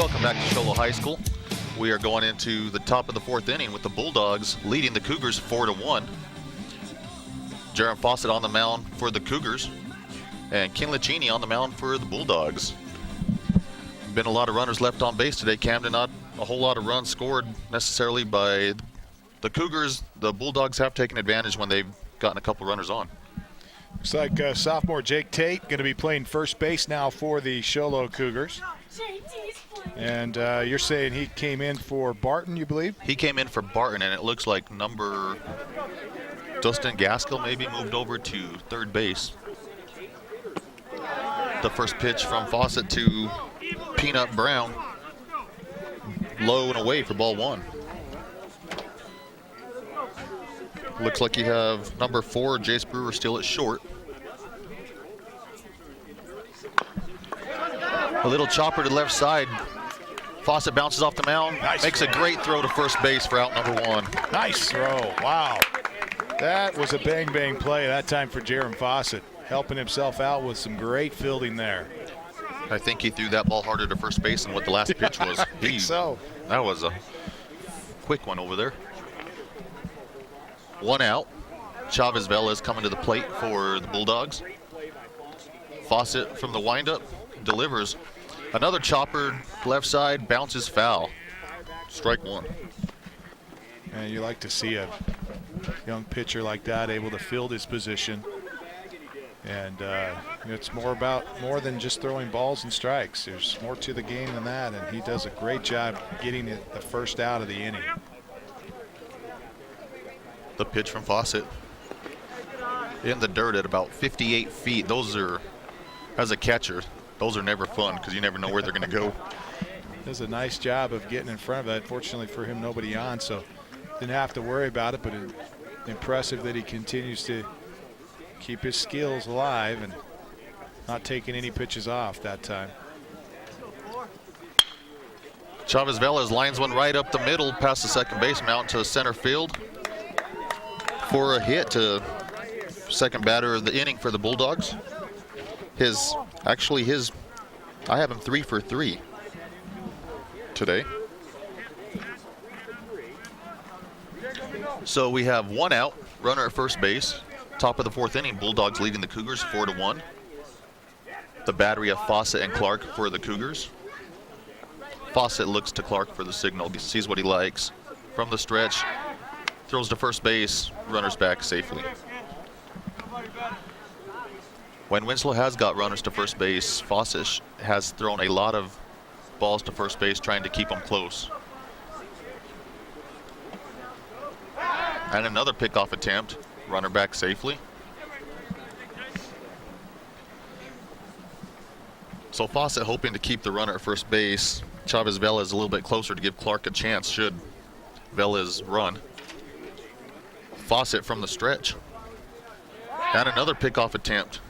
Welcome back to Shoalo High School. We are going into the top of the 4th inning with the Bulldogs leading the Cougars 4-1. Jaron Fawcett on the mound for the Cougars and Ken Licini on the mound for the Bulldogs. Been a lot of runners left on base today, Camden. Not a whole lot of runs scored necessarily by the Cougars. The Bulldogs have taken advantage when they've gotten a couple runners on. Looks like sophomore Jake Tate going to be playing first base now for the Shoalo Cougars. And you're saying he came in for Barton, you believe? He came in for Barton, and it looks like number Dustin Gaskell maybe moved over to third base. The first pitch from Fawcett to Peanut Brown. Low and away for ball 1. Looks like you have number 4, Jace Brewer, still at short. A little chopper to the left side. Fawcett bounces off the mound, makes a great throw to first base for out number 1. Nice throw, wow. That was a bang play that time for Jaron Fawcett, helping himself out with some great fielding there. I think he threw that ball harder to first base than what the last pitch was. I think so. That was a quick one over there. 1 out. Chavez Velez coming to the plate for the Bulldogs. Fawcett from the windup delivers. Another chopper left side, bounces foul. Strike 1. And you like to see a young pitcher like that able to field his position. And it's more than just throwing balls and strikes. There's more to the game than that, and he does a great job getting the first out of the inning. The pitch from Fawcett in the dirt at about 58 feet. Those are, as a catcher, those are never fun because you never know where they're going to go. Does a nice job of getting in front of it. Fortunately for him, nobody on, so didn't have to worry about it, but impressive that he continues to keep his skills alive and not taking any pitches off that time. Chavez Velez lines one right up the middle past the second baseman out to center field for a hit to second batter of the inning for the Bulldogs. I have him 3 for 3 today. So we have 1 out, runner at first base. Top of the 4th inning, Bulldogs leading the Cougars 4-1. The battery of Fawcett and Clark for the Cougars. Fawcett looks to Clark for the signal, sees what he likes. From the stretch, throws to first base, runners back safely. When Winslow has got runners to first base, Fawcett has thrown a lot of balls to first base trying to keep them close. And another pickoff attempt, runner back safely. So Fawcett hoping to keep the runner at first base. Chavez Velez a little bit closer to give Clark a chance should Velez run. Fawcett from the stretch. And another pickoff attempt.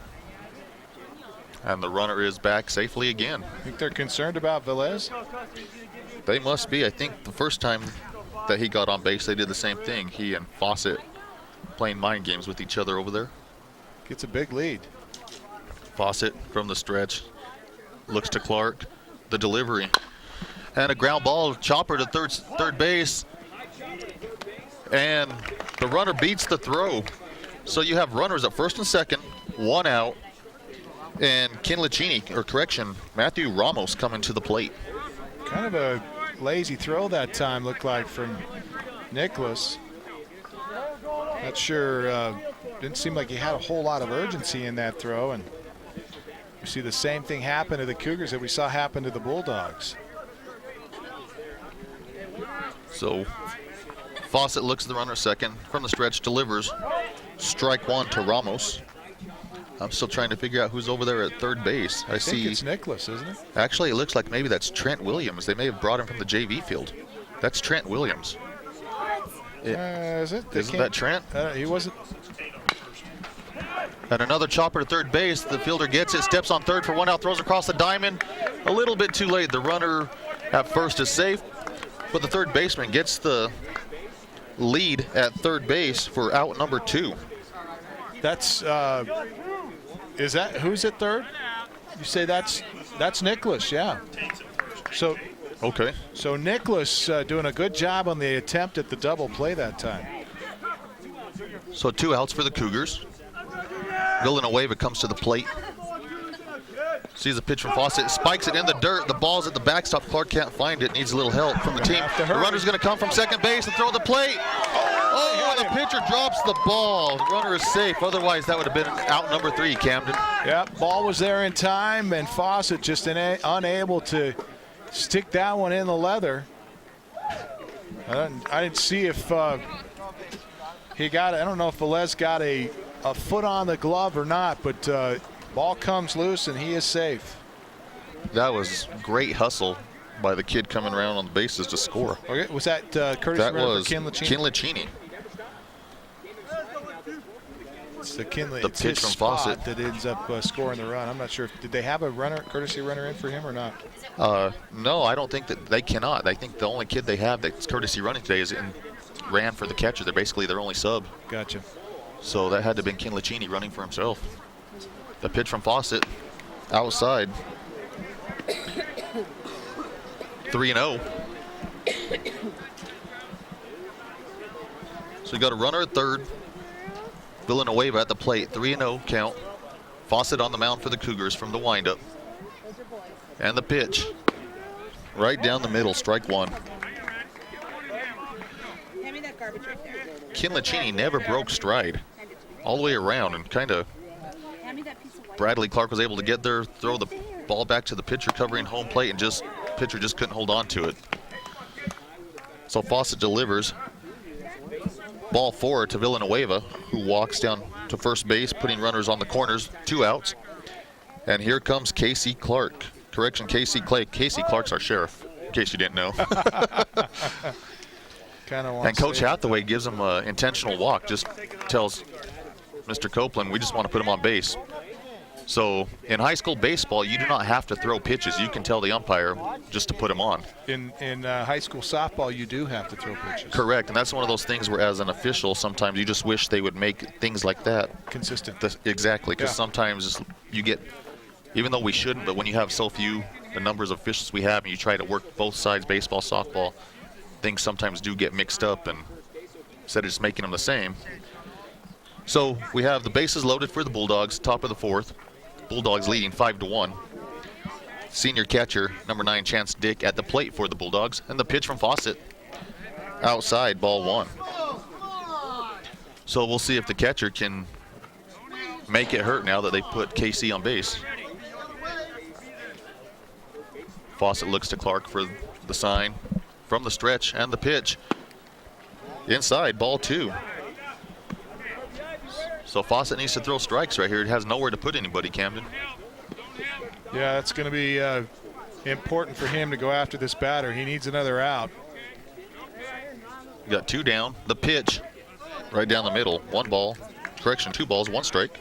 And the runner is back safely again. Think they're concerned about Velez? They must be. I think the first time that he got on base, they did the same thing. He and Fawcett playing mind games with each other over there. Gets a big lead. Fawcett from the stretch. Looks to Clark. The delivery. And a ground ball, chopper to third base. And the runner beats the throw. So you have runners at first and second, 1 out. And Ken Licini, or correction, Matthew Ramos coming to the plate. Kind of a lazy throw that time, looked like, from Nicholas. Not sure, didn't seem like he had a whole lot of urgency in that throw. And we see the same thing happen to the Cougars that we saw happen to the Bulldogs. So Fawcett looks at the runner second. From the stretch, delivers. Strike 1 to Ramos. I'm still trying to figure out who's over there at third base. I think it's Nicholas, isn't it? Actually, it looks like maybe that's Trent Williams. They may have brought him from the JV field. That's Trent Williams. Is it? Isn't that Trent? He wasn't. And another chopper to third base. The fielder gets it, steps on third for 1 out, throws across the diamond. A little bit too late. The runner at first is safe, but the third baseman gets the lead at third base for out number 2. That's who's at third? You say that's Nicholas, yeah. So Okay. So Nicholas doing a good job on the attempt at the double play that time. So 2 outs for the Cougars. Villanueva comes to the plate. Sees a pitch from Fawcett, spikes it in the dirt. The ball's at the backstop. Clark can't find it. Needs a little help from the team. The runner's going to come from second base and throw the plate. Oh, the pitcher drops the ball. The runner is safe. Otherwise, that would have been out number 3, Camden. Yep, ball was there in time, and Fawcett just unable to stick that one in the leather. I didn't see if he got it. I don't know if Velez got a foot on the glove or not, but ball comes loose and he is safe. That was great hustle by the kid coming around on the bases to score. Okay, was that Curtis? That was Kinlachini? It's the Kinley. The it's pitch his from Fawcett that ends up scoring the run. I'm not sure. Did they have a courtesy runner in for him or not? No, I don't think that they cannot. I think the only kid they have that's courtesy running today ran for the catcher. They're basically their only sub. Gotcha. So that had to have been Kinlachini running for himself. The pitch from Fawcett, outside. 3-0. So you got a runner at third. Villanueva at the plate, 3-0 count. Fawcett on the mound for the Cougars from the windup. And the pitch, right down the middle, strike 1. Kinlachini never broke stride all the way around, and kind of Bradley Clark was able to get there, throw the ball back to the pitcher covering home plate, and pitcher just couldn't hold on to it. So Fawcett delivers. Ball 4 to Villanueva, who walks down to first base, putting runners on the corners, 2 outs. And here comes Casey Clark. Correction, Casey Clay. Casey Clark's our sheriff, in case you didn't know. And Coach Hathaway gives him an intentional walk, just tells Mr. Copeland, we just want to put him on base. So in high school baseball, you do not have to throw pitches. You can tell the umpire just to put him on. In high school softball, you do have to throw pitches. Correct, and that's one of those things where as an official, sometimes you just wish they would make things like that consistent. Exactly, because sometimes you get, even though we shouldn't, but when you have so few, the numbers of officials we have, and you try to work both sides, baseball, softball, things sometimes do get mixed up, and instead of just making them the same. So we have the bases loaded for the Bulldogs, top of the 4th. Bulldogs leading 5-1. Senior catcher, number 9, Chance Dick, at the plate for the Bulldogs. And the pitch from Fawcett, outside, ball 1. So we'll see if the catcher can make it hurt now that they put KC on base. Fawcett looks to Clark for the sign from the stretch, and the pitch. Inside, ball 2. So Fawcett needs to throw strikes right here. It has nowhere to put anybody, Camden. Yeah, that's going to be important for him to go after this batter. He needs another out. You got 2 down. The pitch, right down the middle. 1 ball. Correction, 2 balls, 1 strike.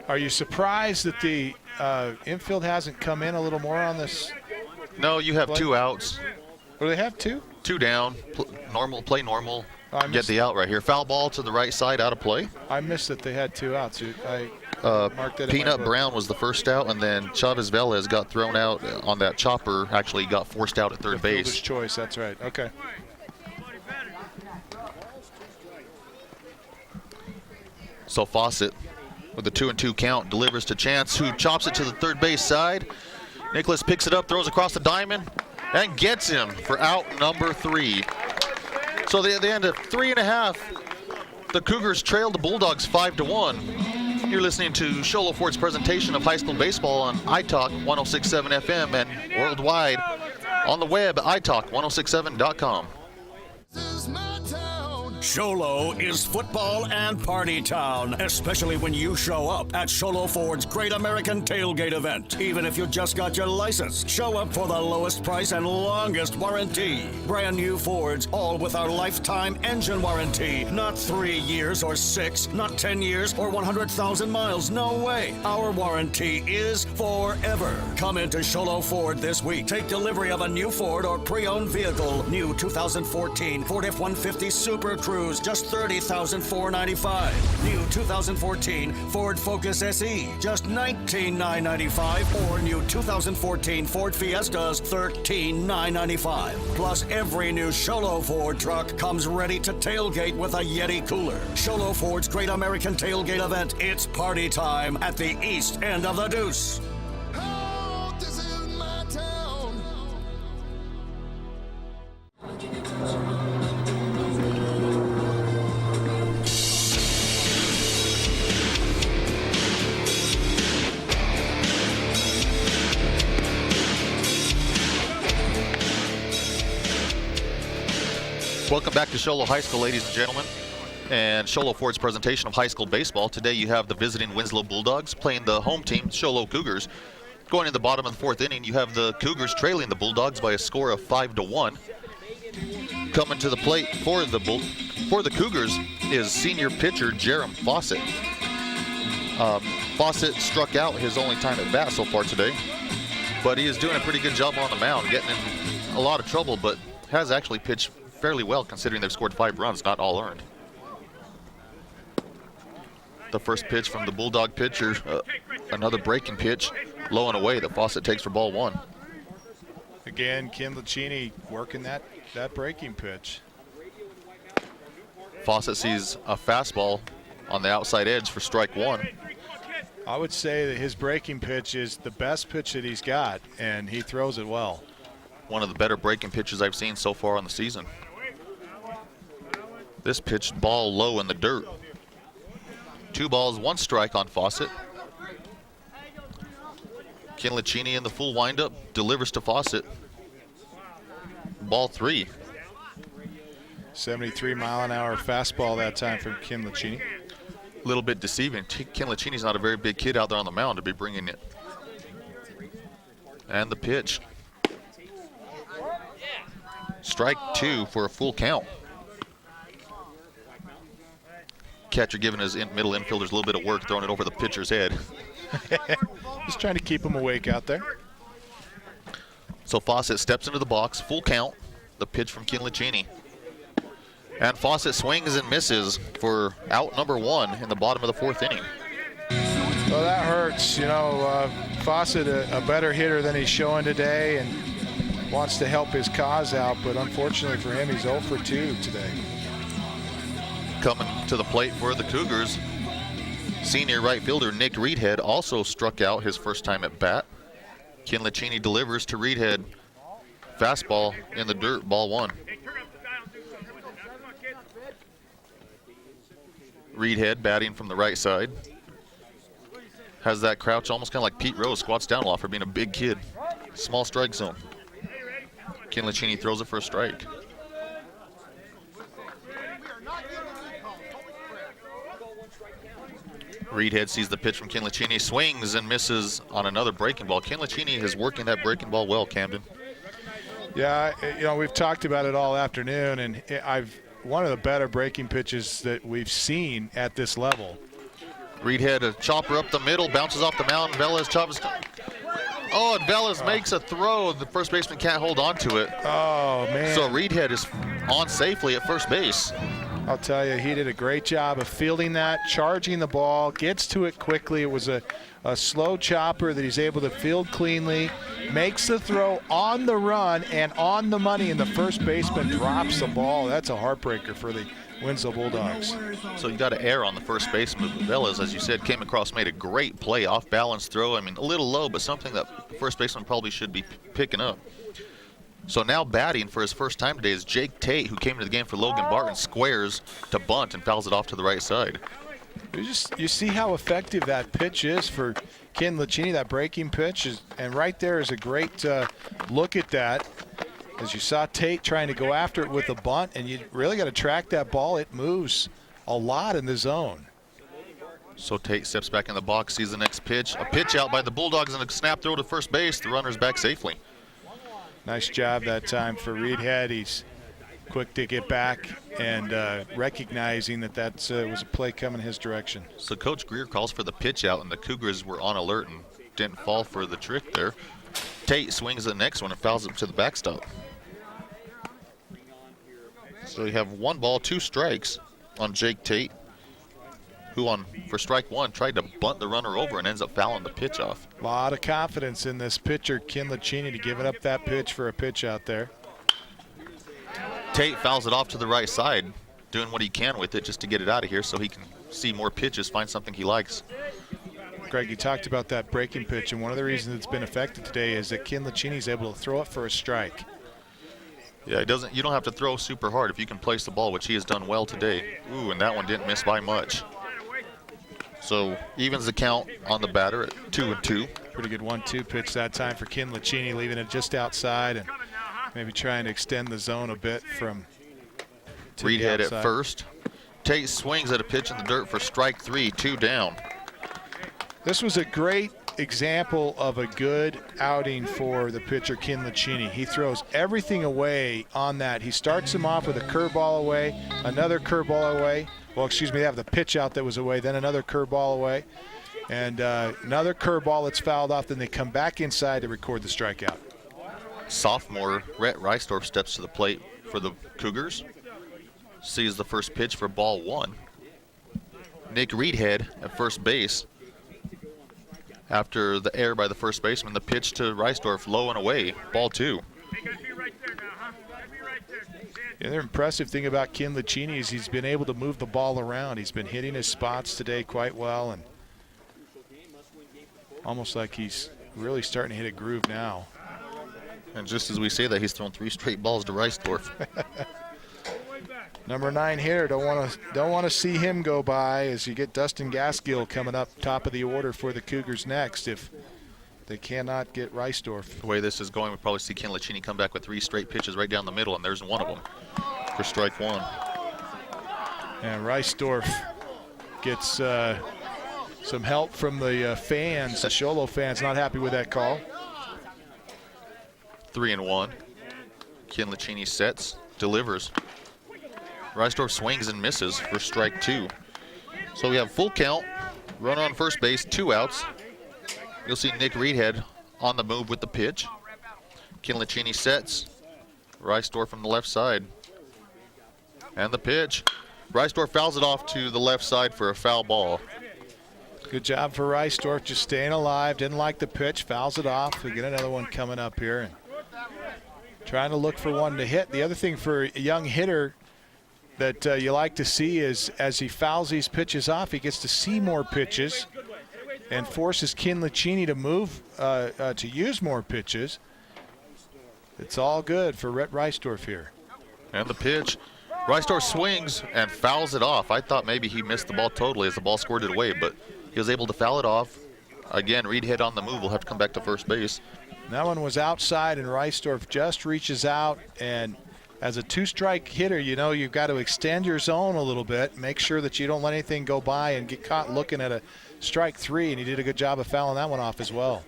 Are you surprised that the infield hasn't come in a little more on this? No, you have 2 outs. Do they have 2? 2 down. Play normal. Get the out right here. Foul ball to the right side, out of play. I missed that they had 2 outs. I marked that. Peanut Brown was the first out, and then Chavez Velez got thrown out on that chopper. Actually got forced out at third base. Fielder's choice, that's right. Okay. So Fawcett, with the 2-2 count, delivers to Chance, who chops it to the third base side. Nicholas picks it up, throws across the diamond, and gets him for out number 3. So at the end of 3.5, the Cougars trailed the Bulldogs 5-1. You're listening to Sholo Ford's presentation of high school baseball on iTalk 106.7 FM and worldwide on the web at italk1067.com. Sholo is football and party town, especially when you show up at Sholo Ford's Great American Tailgate event. Even if you just got your license, show up for the lowest price and longest warranty. Brand new Fords, all with our lifetime engine warranty. Not 3 years or 6, not 10 years or 100,000 miles. No way. Our warranty is forever. Come into Sholo Ford this week. Take delivery of a new Ford or pre-owned vehicle. New 2014 Ford F-150 Super Trooper Cruise, just $30,495. New 2014 Ford Focus SE, just $19,995. Or new 2014 Ford Fiestas, $13,995. Plus, every new Sholo Ford truck comes ready to tailgate with a Yeti cooler. Sholo Ford's Great American Tailgate Event. It's party time at the east end of the Deuce. Oh, this is my town. Welcome back to Sholo High School, ladies and gentlemen, and Sholo Ford's presentation of high school baseball. Today you have the visiting Winslow Bulldogs playing the home team, Sholo Cougars. Going in the bottom of the fourth inning, you have the Cougars trailing the Bulldogs by a score of 5-1. Coming to the plate for the Cougars is senior pitcher Jerem Fawcett. Fawcett struck out his only time at bat so far today, but he is doing a pretty good job on the mound, getting in a lot of trouble, but has actually pitched fairly well considering they've scored 5 runs, not all earned. The first pitch from the Bulldog pitcher, another breaking pitch, low and away that Fawcett takes for ball 1. Again, Ken Lucchini working that breaking pitch. Fawcett sees a fastball on the outside edge for strike 1. I would say that his breaking pitch is the best pitch that he's got, and he throws it well. One of the better breaking pitches I've seen so far on the season. This pitch, ball low in the dirt. 2 balls, 1 strike on Fawcett. Ken Lucchini in the full windup, delivers to Fawcett. Ball 3. 73-mile-an-hour fastball that time from Ken Lucchini. A little bit deceiving. Ken Lucchini's not a very big kid out there on the mound to be bringing it. And the pitch. Strike 2 for a full count. Catcher giving his middle infielders a little bit of work, throwing it over the pitcher's head. Just trying to keep him awake out there. So Fawcett steps into the box, full count. The pitch from Ken Lucchini. And Fawcett swings and misses for out number 1 in the bottom of the 4th inning. Well, that hurts. You know, Fawcett, a better hitter than he's showing today, and wants to help his cause out, but unfortunately for him, he's 0 for 2 today. Coming to the plate for the Cougars, senior right fielder Nick Reedhead also struck out his first time at bat. Ken Lucchini delivers to Reedhead. Fastball in the dirt, ball 1. Reedhead batting from the right side. Has that crouch almost kind of like Pete Rose, squats down a lot for being a big kid. Small strike zone. Ken Lucchini throws it for a strike. Reedhead sees the pitch from Ken Lucchini, swings and misses on another breaking ball. Ken Lucchini is working that breaking ball well, Camden. Yeah, you know, we've talked about it all afternoon, and one of the better breaking pitches that we've seen at this level. Reedhead, a chopper up the middle, bounces off the mound. Velez chops. Oh, and Velez makes a throw. The first baseman can't hold on to it. Oh, man. So Reedhead is on safely at first base. I'll tell you, he did a great job of fielding that, charging the ball, gets to it quickly. It was a slow chopper that he's able to field cleanly, makes the throw on the run and on the money, and the first baseman drops the ball. That's a heartbreaker for the Winslow Bulldogs. So you got to err on the first baseman. Velez, as you said, came across, made a great play, off-balance throw. I mean, a little low, but something that the first baseman probably should be picking up. So now batting for his first time today is Jake Tate, who came into the game for Logan Barton, squares to bunt and fouls it off to the right side. You see how effective that pitch is for Ken Lucchini, that breaking pitch. And right there is a great look at that. As you saw Tate trying to go after it with a bunt, and you really got to track that ball. It moves a lot in the zone. So Tate steps back in the box, sees the next pitch. A pitch out by the Bulldogs and a snap throw to first base. The runner's back safely. Nice job that time for Reedhead. He's quick to get back and recognizing that was a play coming his direction. So Coach Greer calls for the pitch out, and the Cougars were on alert and didn't fall for the trick there. Tate swings the next one and fouls it to the backstop. So you have 1 ball, 2 strikes on Jake Tate, who for strike 1 tried to bunt the runner over and ends up fouling the pitch off. A lot of confidence in this pitcher, Ken Lacini, to give it up that pitch for a pitch out there. Tate fouls it off to the right side, doing what he can with it just to get it out of here so he can see more pitches, find something he likes. Greg, you talked about that breaking pitch, and one of the reasons it's been affected today is that Ken Lacini is able to throw it for a strike. Yeah, you don't have to throw super hard if you can place the ball, which he has done well today. Ooh, and that one didn't miss by much. So evens the count on the batter at 2-2. Pretty good 1-2 pitch that time for Ken Lacini, leaving it just outside and maybe trying to extend the zone a bit from Reedhead at first. Tate swings at a pitch in the dirt for strike 3, 2 down. This was a great example of a good outing for the pitcher, Ken Lacini. He throws everything away on that. He starts him off with a curveball away, another curveball away. Well, excuse me, they have the pitch out that was away, then another curveball away, and another curveball that's fouled off. Then they come back inside to record the strikeout. Sophomore Rhett Reisdorf steps to the plate for the Cougars. Sees the first pitch for ball 1. Nick Reedhead at first base. After the error by the first baseman, the pitch to Reisdorf low and away, ball 2. The other impressive thing about Ken Lacini is he's been able to move the ball around. He's been hitting his spots today quite well, and almost like he's really starting to hit a groove now. And just as we say that, he's thrown 3 straight balls to Reisdorf. Number 9 hitter, don't want to see him go by as you get Dustin Gaskill coming up top of the order for the Cougars next if they cannot get Reisdorf. The way this is going, we'll probably see Ken Lacini come back with 3 straight pitches right down the middle, and there's one of them for strike 1. And Reisdorf gets some help from the fans. The Sholo fans not happy with that call. 3-1. Ken Lacini sets, delivers. Reisdorf swings and misses for strike 2. So we have full count, run on first base, 2 outs. You'll see Nick Reedhead on the move with the pitch. Ken Lacini sets. Reisdorf from the left side. And the pitch. Reisdorf fouls it off to the left side for a foul ball. Good job for Reisdorf, just staying alive. Didn't like the pitch, fouls it off. We get another one coming up here. And trying to look for one to hit. The other thing for a young hitter that you like to see is as he fouls these pitches off, he gets to see more pitches and forces Ken Lacini to move to use more pitches. It's all good for Rhett Reisdorf here. And the pitch. Reisdorf swings and fouls it off. I thought maybe he missed the ball totally as the ball squirted away, but he was able to foul it off. Again, Reedhead on the move will have to come back to first base. That one was outside, and Reisdorf just reaches out, and as a 2-strike hitter, you know you've got to extend your zone a little bit, make sure that you don't let anything go by and get caught looking at a strike 3, and he did a good job of fouling that one off as well.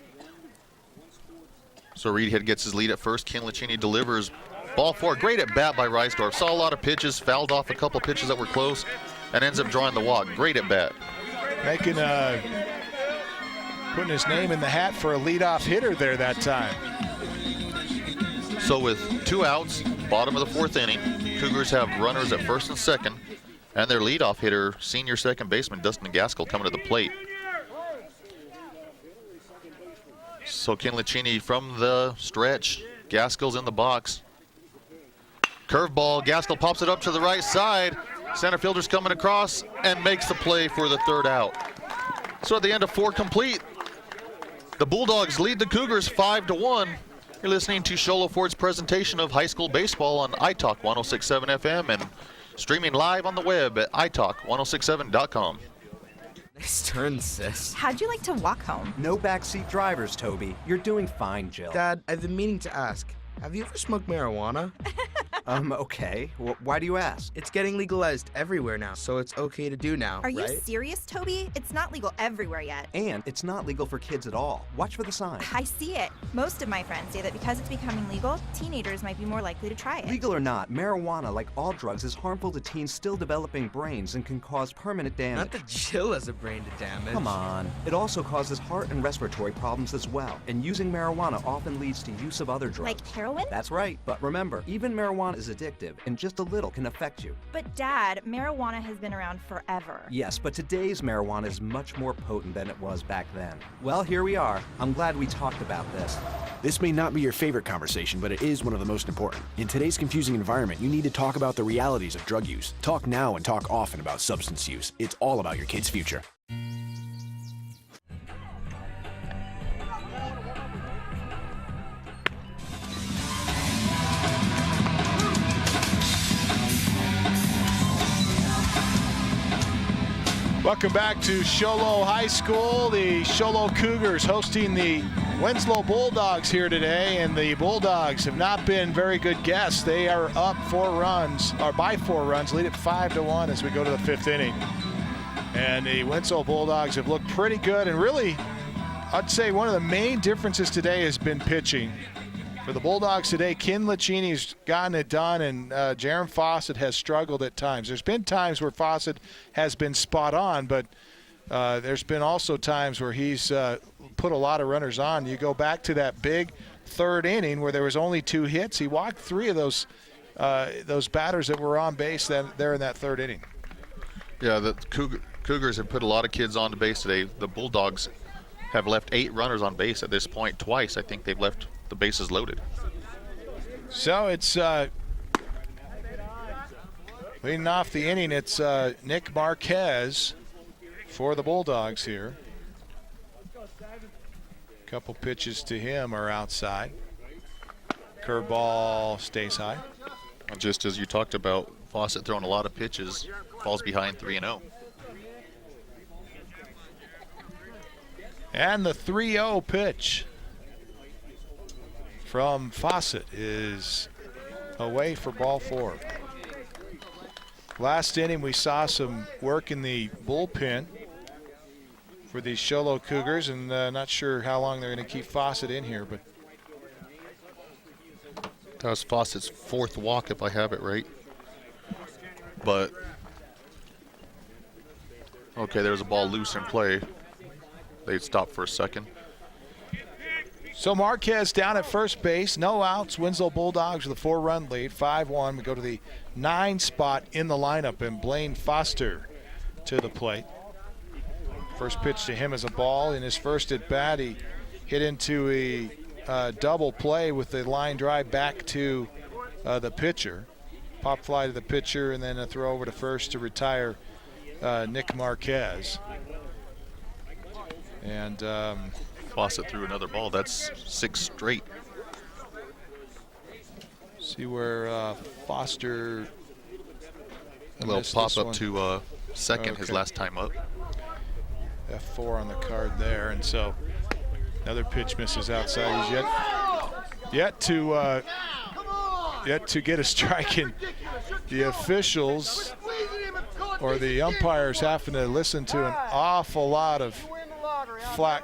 So Reedhead gets his lead at first. Ken Lacini delivers ball 4. Great at bat by Reisdorf. Saw a lot of pitches, fouled off a couple pitches that were close, and ends up drawing the walk. Great at bat. Making putting his name in the hat for a leadoff hitter there that time. So with 2 outs, bottom of the 4th inning, Cougars have runners at first and second, and their leadoff hitter, senior second baseman Dustin Gaskill, coming to the plate. So Ken Lacini from the stretch. Gaskill's in the box. Curveball. Gaskill pops it up to the right side. Center fielder's coming across and makes the play for the 3rd out. So at the end of 4 complete, the Bulldogs lead the Cougars 5-1. You're listening to Sholo Ford's presentation of high school baseball on iTalk 106.7 FM and streaming live on the web at iTalk1067.com. Nice turn, sis. How'd you like to walk home? No backseat drivers, Toby. You're doing fine, Jill. Dad, I've been meaning to ask. Have you ever smoked marijuana? Okay. Why do you ask? It's getting legalized everywhere now, so it's okay to do now, Are you right? serious, Toby? It's not legal everywhere yet. And it's not legal for kids at all. Watch for the sign. I see it. Most of my friends say that because it's becoming legal, teenagers might be more likely to try it. Legal or not, marijuana, like all drugs, is harmful to teens still developing brains and can cause permanent damage. Not that Jill has a brain to damage. Come on. It also causes heart and respiratory problems as well. And using marijuana often leads to use of other drugs. Like heroin? That's right. But remember, even marijuana marijuana is addictive, and just a little can affect you. But Dad, marijuana has been around forever. Yes, but today's marijuana is much more potent than it was back then. Well, here we are. I'm glad we talked about this. This may not be your favorite conversation, but it is one of the most important. In today's confusing environment, you need to talk about the realities of drug use. Talk now and talk often about substance use. It's all about your kid's future. Welcome back to Show Low High School. The Show Low Cougars hosting the Winslow Bulldogs here today, and the Bulldogs have not been very good guests. They are up by 4 runs, lead it 5-1 as we go to the 5th inning. And the Winslow Bulldogs have looked pretty good, and really, I'd say one of the main differences today has been pitching. For the Bulldogs today, Ken Lacini's gotten it done, and Jaron Fawcett has struggled at times. There's been times where Fawcett has been spot on, but there's been also times where he's put a lot of runners on. You go back to that big 3rd inning where there was only 2 hits. He walked 3 of those batters that were on base there in that 3rd inning. Yeah, the Cougars have put a lot of kids on to base today. The Bulldogs have left 8 runners on base at this point. Twice, I think they've left the bases loaded. So it's leading off the inning. It's Nick Marquez for the Bulldogs here. A couple pitches to him are outside. Curveball stays high. Just as you talked about, Fawcett throwing a lot of pitches, falls behind 3-0. And the 3-0 pitch from Fawcett is away for ball 4. Last inning, we saw some work in the bullpen for these Show Low Cougars, and not sure how long they're going to keep Fawcett in here, but that was Fawcett's 4th walk, if I have it right. But okay, there's a ball loose in play. They stopped for a second. So Marquez down at first base, no outs. Winslow Bulldogs with a 4-run lead, 5-1. We go to the 9 spot in the lineup, and Blaine Foster to the plate. First pitch to him is a ball. In his first at bat, he hit into a double play with the line drive back to the pitcher. Pop fly to the pitcher, and then a throw over to first to retire Nick Marquez. And Fawcett threw another ball. That's 6 straight. See where Foster. A little pop up to second, okay. His last time up. F4 on the card there, and so another pitch misses outside. He's yet to get a strike, and the officials or the umpires having to listen to an awful lot of flack.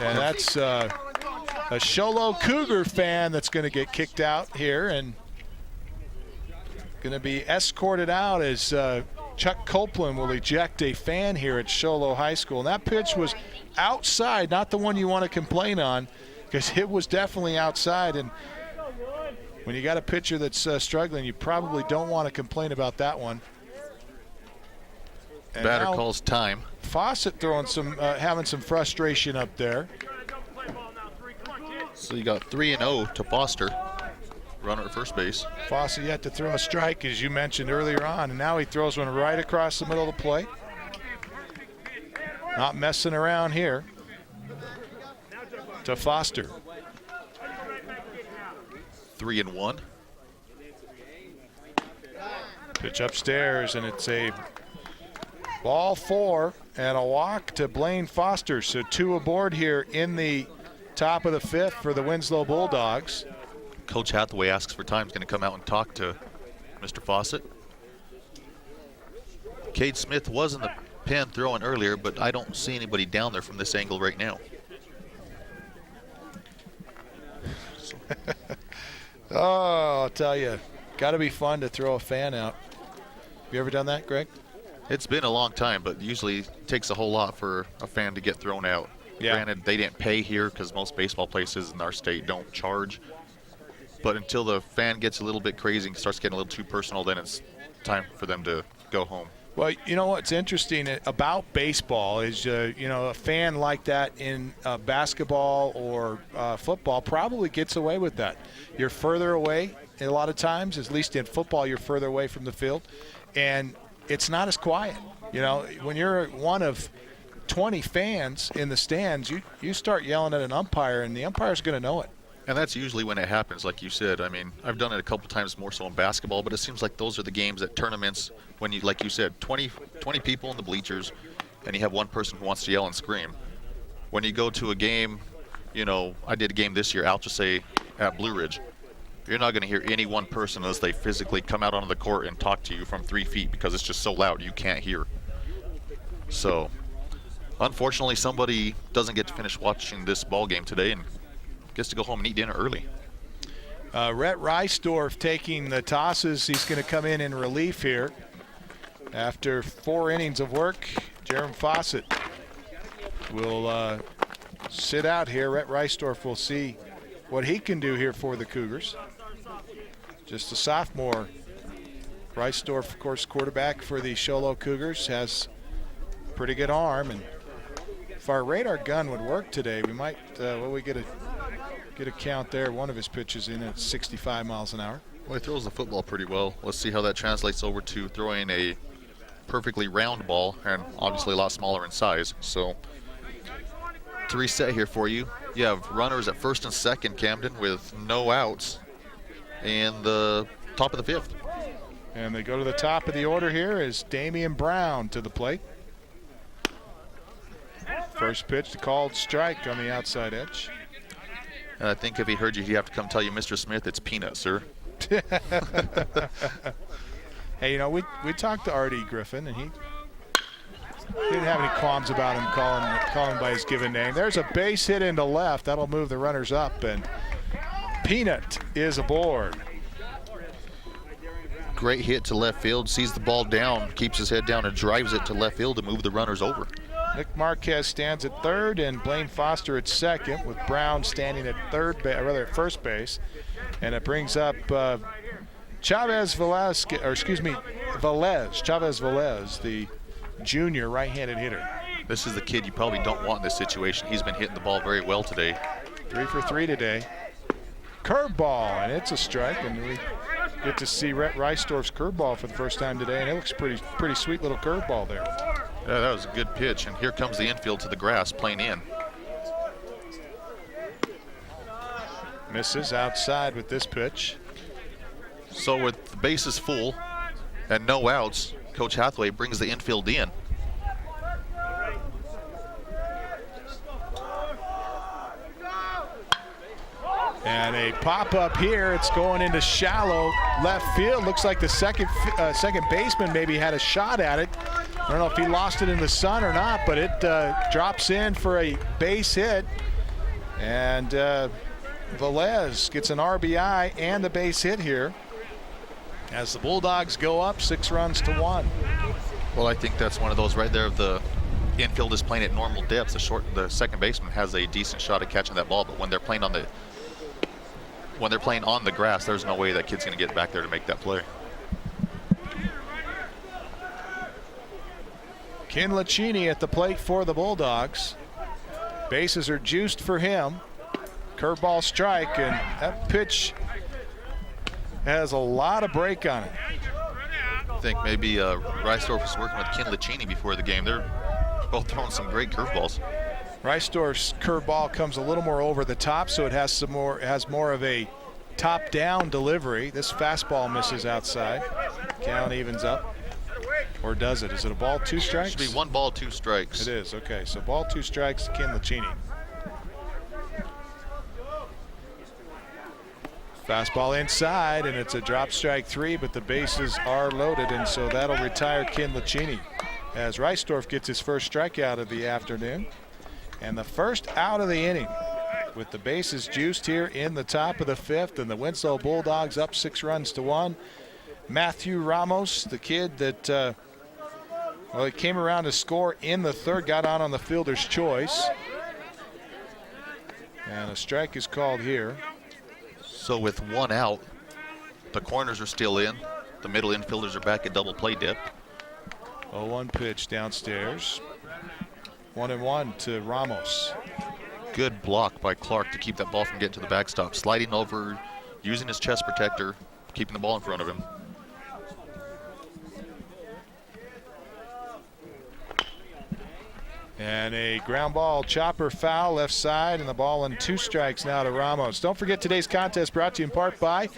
And that's a Show Low Cougar fan that's going to get kicked out here and going to be escorted out as Chuck Copeland will eject a fan here at Show Low High School. And that pitch was outside, not the one you want to complain on, because it was definitely outside. And when you got a pitcher that's struggling, you probably don't want to complain about that one. And batter calls time. Fawcett throwing some, having some frustration up there. So you got 3-0 to Foster, runner at first base. Fawcett yet to throw a strike, as you mentioned earlier on, and now he throws one right across the middle of the plate. Not messing around here. To Foster. 3-1. Pitch upstairs, and it's a ball 4 and a walk to Blaine Foster. So 2 aboard here in the top of the 5th for the Winslow Bulldogs. Coach Hathaway asks for time. He's going to come out and talk to Mr. Fawcett. Cade Smith was in the pen throwing earlier, but I don't see anybody down there from this angle right now. Oh, I'll tell you, got to be fun to throw a fan out. Have you ever done that, Greg? It's been a long time, but usually it takes a whole lot for a fan to get thrown out. Yeah. Granted, they didn't pay here because most baseball places in our state don't charge. But until the fan gets a little bit crazy and starts getting a little too personal, then it's time for them to go home. Well, you know what's interesting about baseball is, a fan like that in basketball or football probably gets away with that. You're further away a lot of times, at least in football, you're further away from the field, and it's not as quiet. When you're one of 20 fans in the stands, you start yelling at an umpire, and the umpire's going to know it. And that's usually when it happens, like you said. I mean, I've done it a couple times more so in basketball, but it seems like those are the games at tournaments when you, like you said, 20 people in the bleachers, and you have one person who wants to yell and scream. When you go to a game, I did a game this year, I'll just say at Blue Ridge, you're not going to hear any one person unless they physically come out onto the court and talk to you from 3 feet because it's just so loud you can't hear. So, unfortunately, somebody doesn't get to finish watching this ball game today and gets to go home and eat dinner early. Rhett Reisdorf taking the tosses. He's going to come in relief here. After 4 innings of work, Jerem Fawcett will sit out here. Rhett Reisdorf will see what he can do here for the Cougars. Just a sophomore. Reisdorf, of course, quarterback for the Show Low Cougars, has a pretty good arm. And if our radar gun would work today, we might, we get a count there. One of his pitches in at 65 miles an hour. Well, he throws the football pretty well. Let's see how that translates over to throwing a perfectly round ball, and obviously a lot smaller in size. So to reset here for you, you have runners at first and second, Camden, with no outs in the top of the 5th. And they go to the top of the order here is Damian Brown to the plate. First pitch, the called strike on the outside edge. And I think if he heard you, he'd have to come tell you, Mr. Smith, it's peanut, sir. Hey, we talked to Artie Griffin, and he didn't have any qualms about him calling by his given name. There's a base hit into left. That'll move the runners up, and Peanut is aboard. Great hit to left field, sees the ball down, keeps his head down and drives it to left field to move the runners over. Nick Marquez stands at third and Blaine Foster at second, with Brown standing at at first base. And it brings up Chavez Velez, the junior right-handed hitter. This is the kid you probably don't want in this situation. He's been hitting the ball very well today. 3 for 3 today. Curveball, and it's a strike, and we get to see Rhett Reisdorf's curveball for the first time today, and it looks pretty sweet little curveball there. Yeah, that was a good pitch, and here comes the infield to the grass, playing in. Misses outside with this pitch. So with the bases full and no outs, Coach Hathaway brings the infield in. And a pop-up here. It's going into shallow left field. Looks like the second baseman maybe had a shot at it. I don't know if he lost it in the sun or not, but it drops in for a base hit. And Velez gets an RBI and the base hit here as the Bulldogs go up 6 runs to 1. Well, I think that's one of those right there. The infield is playing at normal depths. The second baseman has a decent shot at catching that ball, but when they're playing on the grass, there's no way that kid's going to get back there to make that play. Ken Lacini at the plate for the Bulldogs. Bases are juiced for him. Curveball strike, and that pitch has a lot of break on it. I think maybe Reisdorf was working with Ken Lacini before the game. They're both throwing some great curveballs. Reisdorf's curveball comes a little more over the top, so it has more of a top-down delivery. This fastball misses outside. Count evens up. Or does it? Is it a ball, 2 strikes? Should be 1 ball, 2 strikes. It is, okay. So ball, 2 strikes, Ken Lacini. Fastball inside, and it's a drop strike 3, but the bases are loaded, and so that'll retire Ken Lacini as Reisdorf gets his first strikeout of the afternoon. And the first out of the inning, with the bases juiced here in the top of the 5th, and the Winslow Bulldogs up 6 runs to 1. Matthew Ramos, the kid that he came around to score in the 3rd, got on the fielder's choice. And a strike is called here. So with one out, the corners are still in. The middle infielders are back at double play dip. 0-1 pitch downstairs. 1-1 to Ramos. Good block by Clark to keep that ball from getting to the backstop. Sliding over, using his chest protector, keeping the ball in front of him. And a ground ball chopper foul left side, and the ball in 2 strikes now to Ramos. Don't forget today's contest brought to you in part by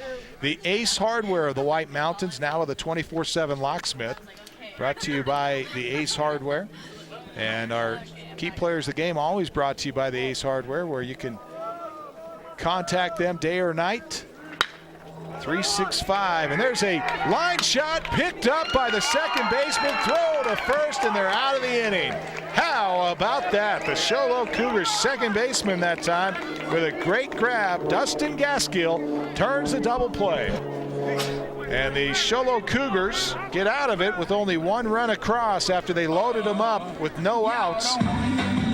the Ace Hardware of the White Mountains, now with a 24/7 locksmith. Brought to you by the Ace Hardware. And our key players of the game always brought to you by the Ace Hardware, where you can contact them day or night. 3-6-5, and there's a line shot picked up by the second baseman, throw to first, and they're out of the inning. How about that? The Show Low Cougars second baseman that time with a great grab. Dustin Gaskill turns the double play. And the Show Low Cougars get out of it with only 1 run across after they loaded them up with no outs.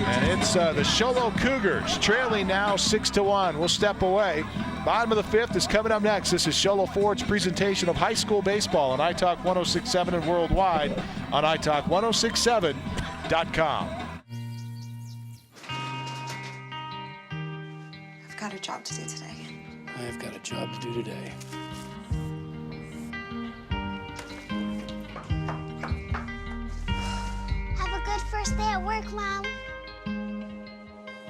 And it's the Show Low Cougars trailing now 6-1. We'll step away. Bottom of the 5th is coming up next. This is Show Low Ford's presentation of high school baseball on iTalk 106.7 and worldwide on iTalk1067.com. I've got a job to do today. I've got a job to do today. Have a good first day at work, Mom.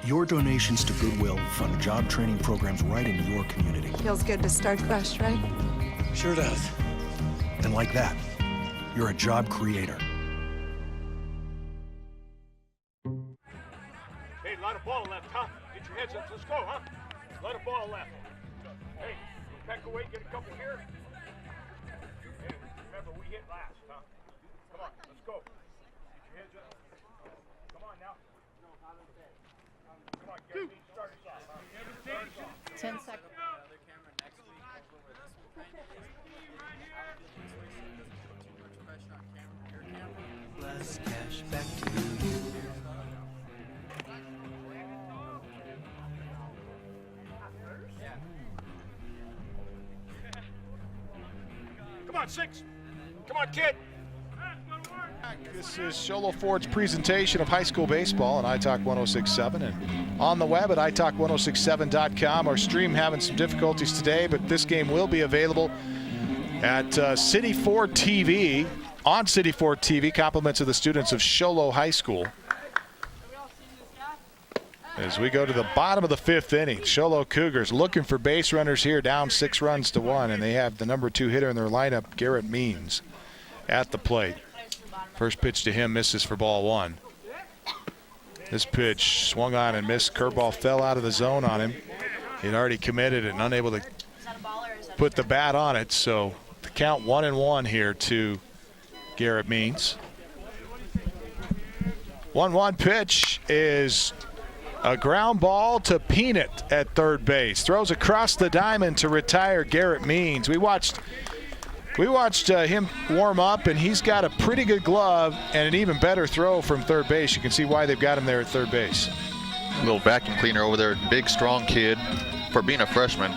Your donations to Goodwill fund job training programs right in your community. Feels good to start fresh, right? Sure does. And like that, you're a job creator. Hey, lot of ball left, huh? Get your heads up. Let's go, huh? Lot of ball left. Hey, peck away, get a couple here. Hey, remember, we hit last, huh? Come on, let's go. Get your heads up. Come on now. Come on, get me. Start us off, huh? 10 seconds. Less cash back to you. Come on, 6. Come on, kid. This is Show Low Ford's presentation of high school baseball on iTalk 106.7 and on the web at iTalk1067.com. Our stream having some difficulties today, but this game will be available at City Ford TV, on City Ford TV, compliments of the students of Show Low High School. As we go to the bottom of the 5th inning, Show Low Cougars looking for base runners here, down 6-1, and they have the number 2 hitter in their lineup, Garrett Means, at the plate. First pitch to him misses for ball 1. This pitch swung on and missed. Curveball fell out of the zone on him. He'd already committed and unable to put the bat on it. So the count 1-1 here to Garrett Means. 1-1 pitch is a ground ball to Peanut at third base. Throws across the diamond to retire Garrett Means. We watched him warm up, and he's got a pretty good glove and an even better throw from third base. You can see why they've got him there at third base. A little vacuum cleaner over there. Big, strong kid. For being a freshman,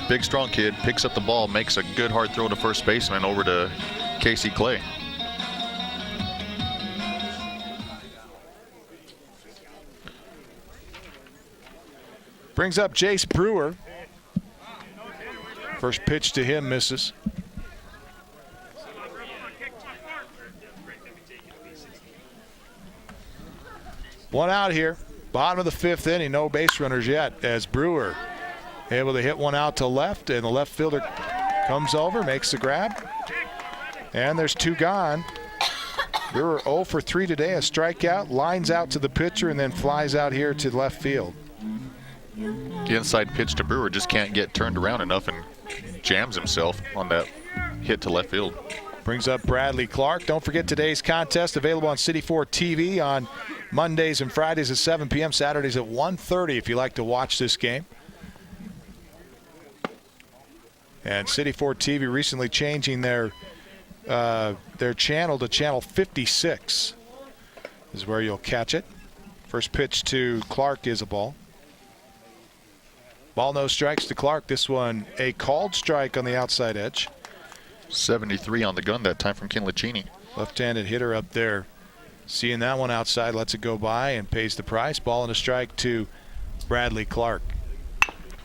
big, strong kid, picks up the ball, makes a good hard throw to first baseman over to Casey Clay. Brings up Jace Brewer. First pitch to him misses. One out here. Bottom of the 5th inning. No base runners yet as Brewer able to hit one out to left, and the left fielder comes over, makes the grab. And there's 2 gone. Brewer 0 for 3 today. A strikeout. Lines out to the pitcher and then flies out here to left field. The inside pitch to Brewer just can't get turned around enough and jams himself on that hit to left field. Brings up Bradley Clark. Don't forget today's contest available on City Ford TV on Mondays and Fridays at 7 p.m., Saturdays at 1:30 if you like to watch this game. And City Ford TV recently changing their channel to channel 56 is where you'll catch it. First pitch to Clark is a ball. Ball no strikes to Clark. This one a called strike on the outside edge. 73 on the gun that time from Kinlachini. Left-handed hitter up there. Seeing that one outside, lets it go by and pays the price. Ball and a strike to Bradley Clark.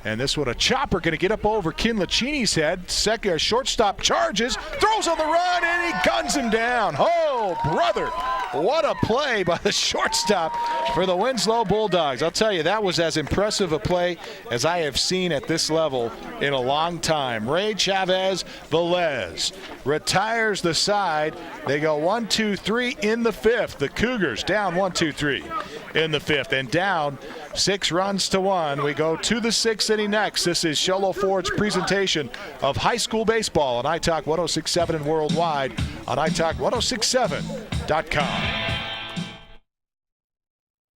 And this one, a chopper going to get up over Kinlachini's head. Second, shortstop charges, throws on the run, and he guns him down. Oh, brother, what a play by the shortstop for the Winslow Bulldogs. I'll tell you, that was as impressive a play as I have seen at this level in a long time. Ray Chavez Velez retires the side. They go 1-2-3 in the fifth. The Cougars down 1-2-3 in the fifth and down 6-1. We go to the sixth inning next. This is Show Low Ford's presentation of high school baseball on iTalk 106.7 and worldwide on iTalk1067.com.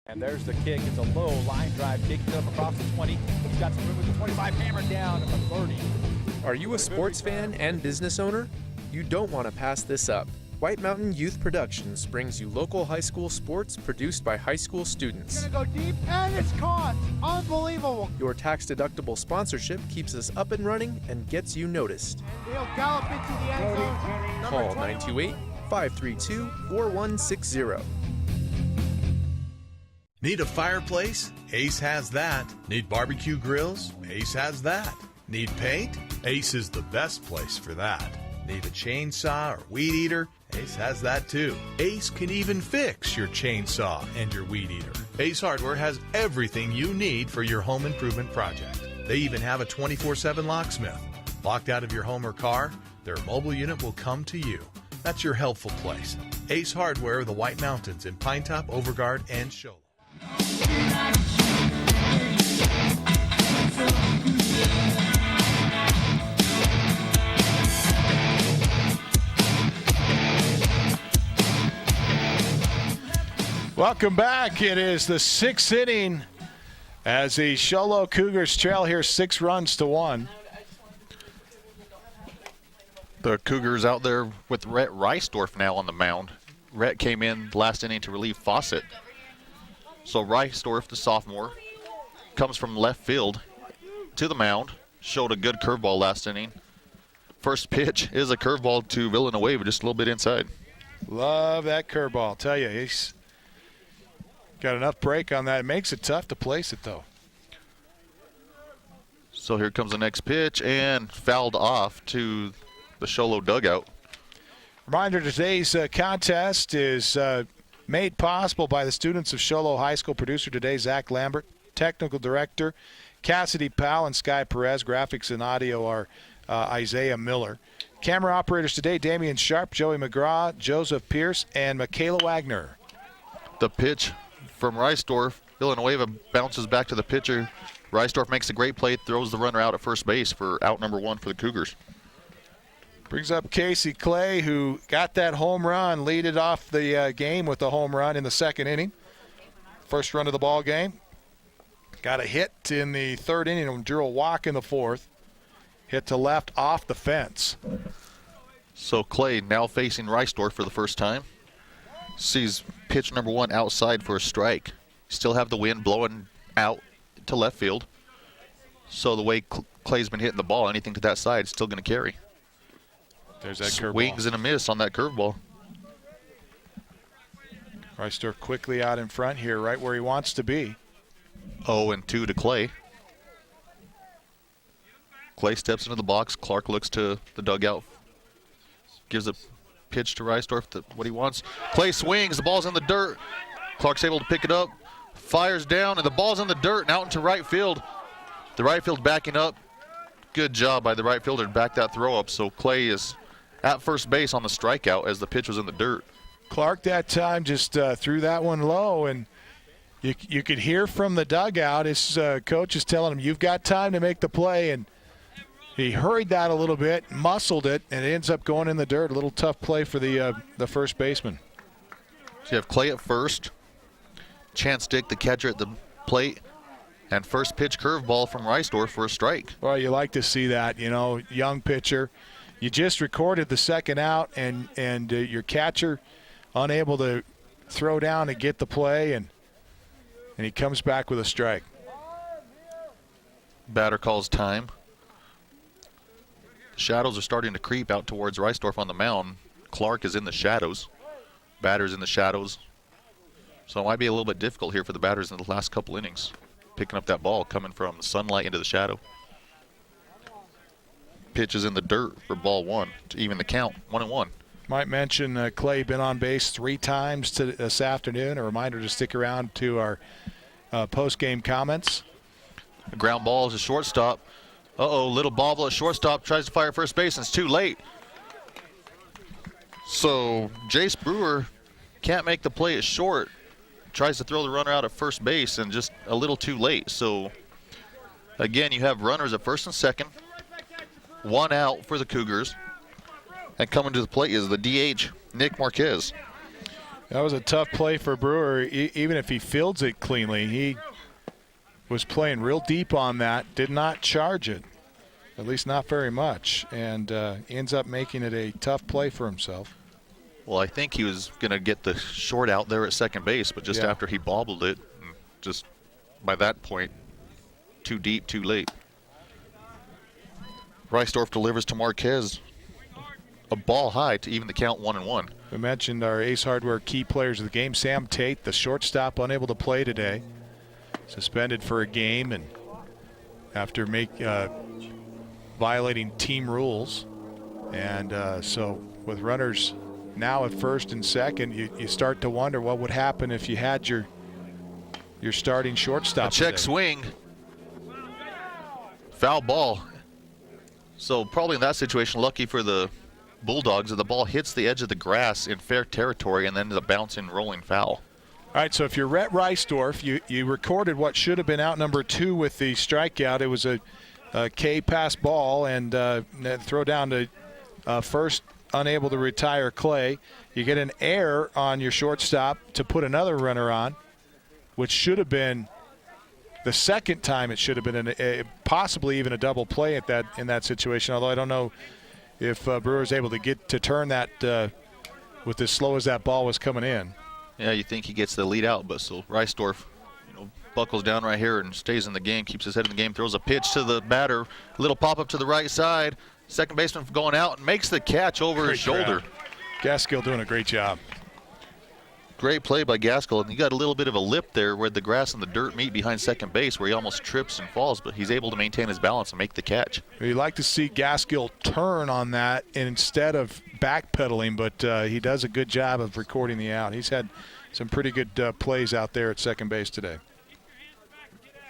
And there's the kick. It's a low line drive, kicked up across the 20. He's got some room with the 25, hammered down a 30. Are you a sports fan and business owner? You don't want to pass this up. White Mountain Youth Productions brings you local high school sports produced by high school students. Gonna go deep, and it's caught. Unbelievable. Your tax-deductible sponsorship keeps us up and running and gets you noticed. He'll gallop into the end zone. Call 928-532-4160. Need a fireplace? Ace has that. Need barbecue grills? Ace has that. Need paint? Ace is the best place for that. Need a chainsaw or weed eater? Ace has that too. Ace can even fix your chainsaw and your weed eater. Ace Hardware has everything you need for your home improvement project. They even have a 24/7 locksmith. Locked out of your home or car, their mobile unit will come to you. That's your helpful place. Ace Hardware of the White Mountains in Pinetop, Overguard, and Show. Welcome back. It is the sixth inning as the Show Low Cougars trail here 6-1. The Cougars out there with Rhett Reisdorf now on the mound. Rhett came in last inning to relieve Fawcett. So Reisdorf, the sophomore, comes from left field to the mound. Showed a good curveball last inning. First pitch is a curveball to Villanueva, just a little bit inside. Love that curveball. Tell you, he's got enough break on that. It makes it tough to place it, though. So here comes the next pitch, and fouled off to the Show Low dugout. Reminder, today's contest is made possible by the students of Show Low High School. Producer today, Zach Lambert. Technical director, Cassidy Powell and Sky Perez. Graphics and audio are Isaiah Miller. Camera operators today, Damian Sharp, Joey McGraw, Joseph Pierce, and Michaela Wagner. The pitch from Reisdorf. Villanueva bounces back to the pitcher. Reisdorf makes a great play, throws the runner out at first base for out number one for the Cougars. Brings up Casey Clay, who got that home run, leaded off the game with a home run in the second inning. First run of the ball game. Got a hit in the third inning and drew a walk in the fourth. Hit to left off the fence. So Clay now facing Reisdorf for the first time. Sees pitch number one outside for a strike. Still have the wind blowing out to left field. So the way Clay's been hitting the ball, anything to that side is still going to carry. There's that curveball. Swings and a miss on that curveball. Reisdorf quickly out in front here, right where he wants to be. 0-2 to Clay. Clay steps into the box. Clark looks to the dugout. Gives a pitch to Reisdorf, what he wants. Clay swings. The ball's in the dirt. Clark's able to pick it up. Fires down, and the ball's in the dirt and out into right field. The right field backing up. Good job by the right fielder to back that throw up. So Clay is at first base on the strikeout as the pitch was in the dirt. Clark that time just threw that one low, and you could hear from the dugout his coach is telling him, you've got time to make the play, and he hurried that a little bit, muscled it, and it ends up going in the dirt. A little tough play for the first baseman. So you have Clay at first, Chance Dick, the catcher, at the plate, and first pitch curveball from Reisdorf for a strike. Well, you like to see that, young pitcher. You just recorded the second out, and your catcher unable to throw down and get the play, and he comes back with a strike. Batter calls time. The shadows are starting to creep out towards Reisdorf on the mound. Clark is in the shadows. Batter's in the shadows. So it might be a little bit difficult here for the batters in the last couple innings. Picking up that ball coming from the sunlight into the shadow. Pitch is in the dirt for ball 1 to even the count, 1-1. Might mention Clay been on base 3 times this afternoon. A reminder to stick around to our post-game comments. A ground ball is a shortstop. Little bobble at shortstop, tries to fire first base, and it's too late. So Jace Brewer can't make the play at short. Tries to throw the runner out at first base, and just a little too late. So again, you have runners at first and second. 1 out for the Cougars. And coming to the plate is the DH, Nick Marquez. That was a tough play for Brewer. Even if he fields it cleanly, he was playing real deep on that, did not charge it, at least not very much, and ends up making it a tough play for himself. Well, I think he was going to get the short out there at second base, but just after he bobbled it, just by that point, too deep, too late. Reisdorf delivers to Marquez. A ball high to even the count, 1-1. We mentioned our Ace Hardware key players of the game. Sam Tate, the shortstop, unable to play today. Suspended for a game and after violating team rules. And so with runners now at first and second, you start to wonder what would happen if you had your starting shortstop. A check swing. Foul ball. So probably in that situation, lucky for the Bulldogs, that the ball hits the edge of the grass in fair territory and then the bouncing, rolling foul. All right, so if you're Rhett Reisdorf, you recorded what should have been out number 2 with the strikeout. It was a K pass ball and throw down to first, unable to retire Clay. You get an error on your shortstop to put another runner on, which should have been the second time. It should have been possibly even a double play in that situation, although I don't know if Brewer's able to get to turn that with as slow as that ball was coming in. Yeah, you think he gets the lead out, but so Reisdorf, buckles down right here and stays in the game, keeps his head in the game, throws a pitch to the batter, little pop up to the right side. Second baseman going out and makes the catch over his shoulder. Gaskill doing a great job. Great play by Gaskill. And you got a little bit of a lip there where the grass and the dirt meet behind second base where he almost trips and falls, but he's able to maintain his balance and make the catch. You'd like to see Gaskill turn on that instead of backpedaling, but he does a good job of recording the out. He's had some pretty good plays out there at second base today.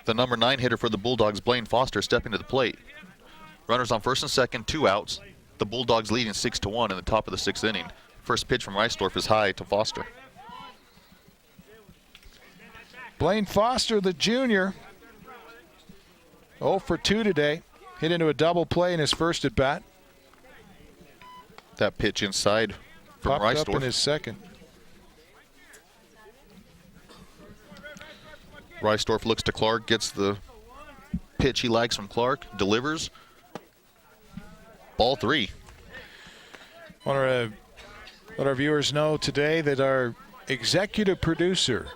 The number 9 hitter for the Bulldogs, Blaine Foster, stepping to the plate. Runners on first and second, 2 outs. The Bulldogs leading 6-1 in the top of the 6th inning. First pitch from Reisdorf is high to Foster. Blaine Foster, the junior, 0 for 2 today. Hit into a double play in his first at bat. That pitch inside from Popped Reisdorf. Up in his second. Reisdorf looks to Clark, gets the pitch he likes from Clark, delivers. Ball 3. I want to let our viewers know today that our executive producer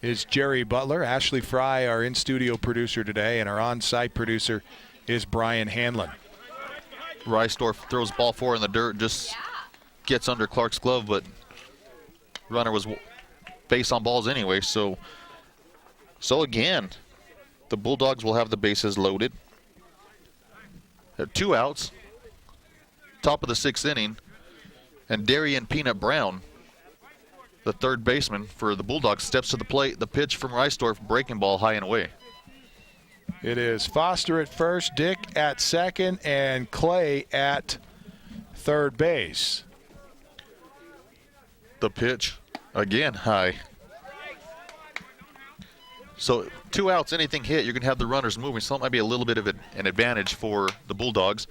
is Jerry Butler. Ashley Fry, our in-studio producer today, and our on-site producer is Brian Hanlon. Reisdorf throws ball 4 in the dirt, just gets under Clark's glove, but runner was base on balls anyway. So again, the Bulldogs will have the bases loaded. 2 outs, top of the 6th inning, and Darian Peanut Brown, the third baseman for the Bulldogs, steps to the plate. The pitch from Reisdorf, breaking ball high and away. It is Foster at first, Dick at second, and Clay at third base. The pitch, again, high. So 2 outs, anything hit, you're going to have the runners moving, so that might be a little bit of an advantage for the Bulldogs.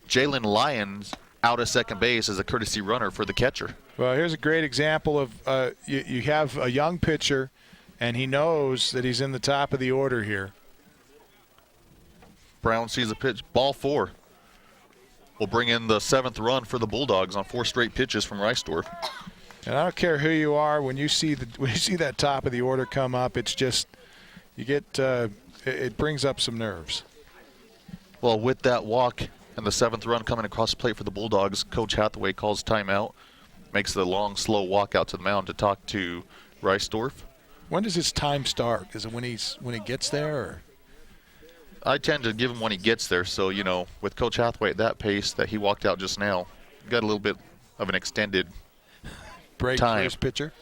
Jalen Lyons out of second base as a courtesy runner for the catcher. Well, here's a great example of you have a young pitcher, and he knows that he's in the top of the order here. Brown sees the pitch. Ball 4 will bring in the 7th run for the Bulldogs on 4 straight pitches from Reisdorf. And I don't care who you are, when you see that top of the order come up, it's just you get it brings up some nerves. Well, with that walk and the 7th run coming across the plate for the Bulldogs, Coach Hathaway calls timeout, makes the long, slow walk out to the mound to talk to Reisdorf. When does his time start? Is it when he gets there? Or? I tend to give him when he gets there. So, you know, with Coach Hathaway at that pace that he walked out just now, got a little bit of an extended break time. For his pitcher.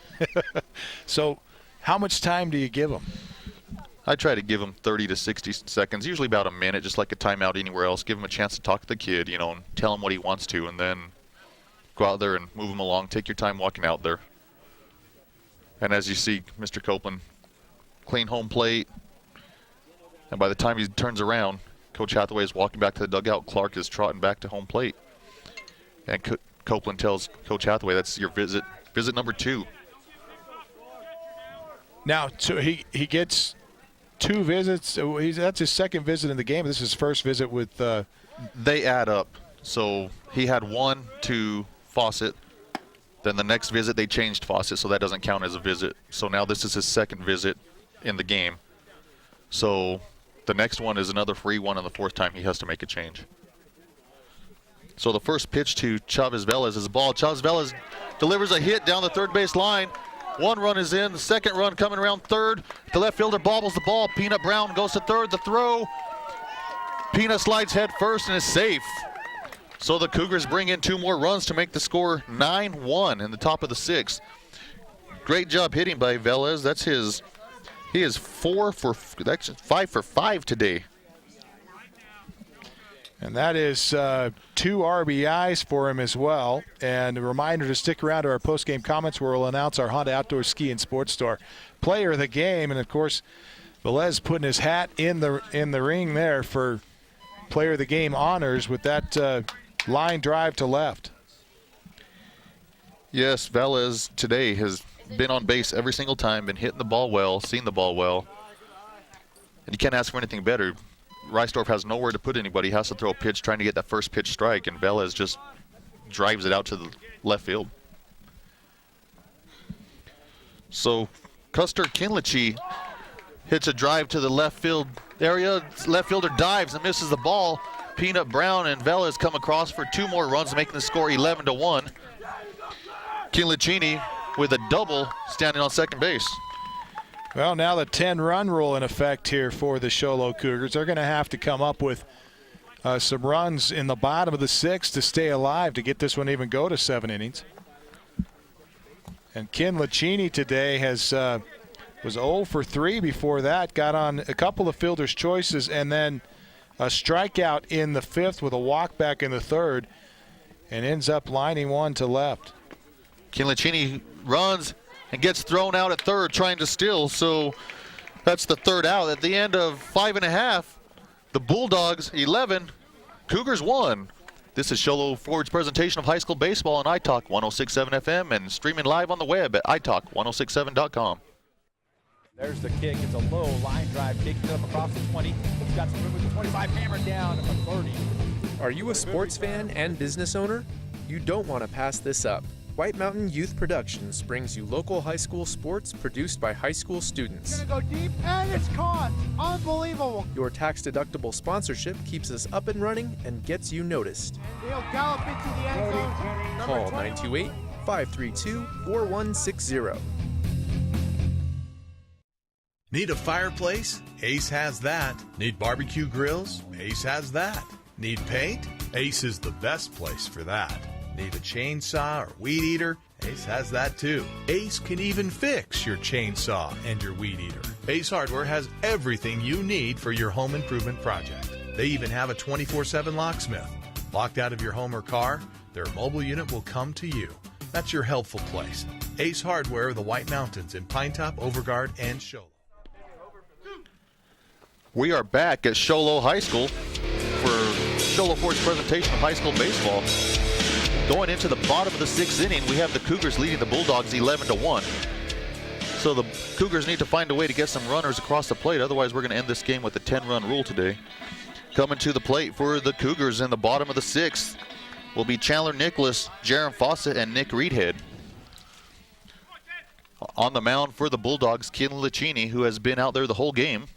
So how much time do you give him? I try to give him 30 to 60 seconds, usually about a minute, just like a timeout anywhere else. Give him a chance to talk to the kid, you know, and tell him what he wants to, and then go out there and move him along. Take your time walking out there. And as you see, Mr. Copeland, clean home plate. And by the time he turns around, Coach Hathaway is walking back to the dugout. Clark is trotting back to home plate. And Copeland tells Coach Hathaway, that's your visit number 2. Now, so he gets 2 visits. That's his 2nd visit in the game. This is his first visit with. They add up. So he had 1 to Fawcett. Then the next visit they changed Fawcett, so that doesn't count as a visit. So now this is his 2nd visit in the game. So the next one is another free one, and the 4th time he has to make a change. So the first pitch to Chavez Velez is a ball. Chavez Velez delivers a hit down the third base line. 1 run is in. The 2nd run coming around third. The left fielder bobbles the ball. Peanut Brown goes to third. The throw. Peanut slides head first and is safe. So the Cougars bring in 2 more runs to make the score 9-1 in the top of the 6th. Great job hitting by Velez. He is 5 for 5 today. And that is 2 RBIs for him as well. And a reminder to stick around to our post-game comments where we'll announce our Honda Outdoor Ski and Sports Store player of the game. And, of course, Velez putting his hat in the ring there for player of the game honors with that line drive to left. Yes, Velez today has been on base every single time, been hitting the ball well, seen the ball well. And you can't ask for anything better. Reisdorf has nowhere to put anybody. He has to throw a pitch trying to get that first pitch strike, and Velez just drives it out to the left field. So Custer Kinlichi hits a drive to the left field area. Left fielder dives and misses the ball. Peanut Brown and Velez come across for 2 more runs, making the score 11-1. Kinlichini with a double standing on second base. Well, now the 10-run rule in effect here for the Show Low Cougars. They're going to have to come up with some runs in the bottom of the 6th to stay alive to get this one even go to 7 innings. And Ken Lachini today was 0 for 3 before that. Got on a couple of fielder's choices and then a strikeout in the 5th with a walk back in the 3rd and ends up lining one to left. Ken Lachini runs and gets thrown out at 3rd trying to steal. So that's the 3rd out. At the end of 5.5, the Bulldogs 11, Cougars 1. This is Sholo Ford's presentation of high school baseball on iTalk 106.7 FM and streaming live on the web at iTalk1067.com. There's the kick. It's a low line drive. Takes it up across the 20. He's got some room with the 25. Hammered down at the 30. Are you a sports fan and business owner? You don't want to pass this up. White Mountain Youth Productions brings you local high school sports produced by high school students. Gonna go deep, and it's caught. Unbelievable. Your tax-deductible sponsorship keeps us up and running and gets you noticed. And he'll gallop into the end zone. Call 928-532-4160. Need a fireplace? Ace has that. Need barbecue grills? Ace has that. Need paint? Ace is the best place for that. Need a chainsaw or weed eater? Ace has that too. Ace can even fix your chainsaw and your weed eater. Ace Hardware has everything you need for your home improvement project. They even have a 24/7 locksmith. Locked out of your home or car, their mobile unit will come to you. That's your helpful place. Ace Hardware of the White Mountains in Pinetop, Overguard, and Sholo. We are back at Sholo High School for Sholo Ford's presentation of high school baseball. Going into the bottom of the 6th inning, we have the Cougars leading the Bulldogs 11-1. So the Cougars need to find a way to get some runners across the plate. Otherwise, we're going to end this game with a 10-run rule today. Coming to the plate for the Cougars in the bottom of the 6th will be Chandler Nicholas, Jaron Fawcett, and Nick Reedhead. On the mound for the Bulldogs, Ken Lachini, who has been out there the whole game.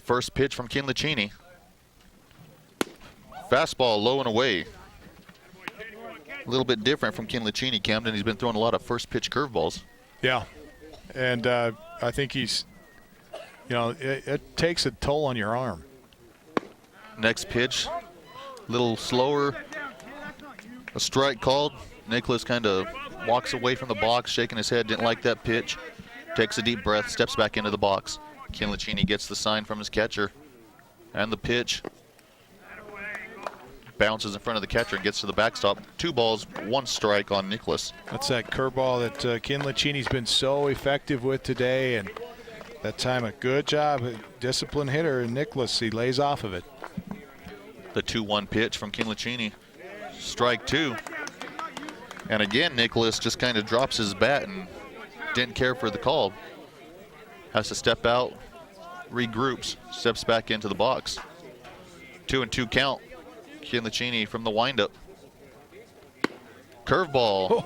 First pitch from Kinley-Cheney. Fastball low and away. A little bit different from Kinley-Cheney, Camden. He's been throwing a lot of first pitch curveballs. Yeah, and I think he's, it takes a toll on your arm. Next pitch, a little slower. A strike called. Nicholas kind of walks away from the box, shaking his head, didn't like that pitch. Takes a deep breath, steps back into the box. Kinley-Cheney gets the sign from his catcher. And the pitch bounces in front of the catcher and gets to the backstop. 2 balls, 1 strike on Nicholas. That's that curveball that Kinley-Cheney's been so effective with today. And that time, a good job, a disciplined hitter. And Nicholas, he lays off of it. The 2-1 pitch from Kinley-Cheney. Strike 2. And again, Nicholas just kind of drops his bat and didn't care for the call. Has to step out, regroups, steps back into the box. 2-2 count. Kinley-Cheney from the windup. Curveball.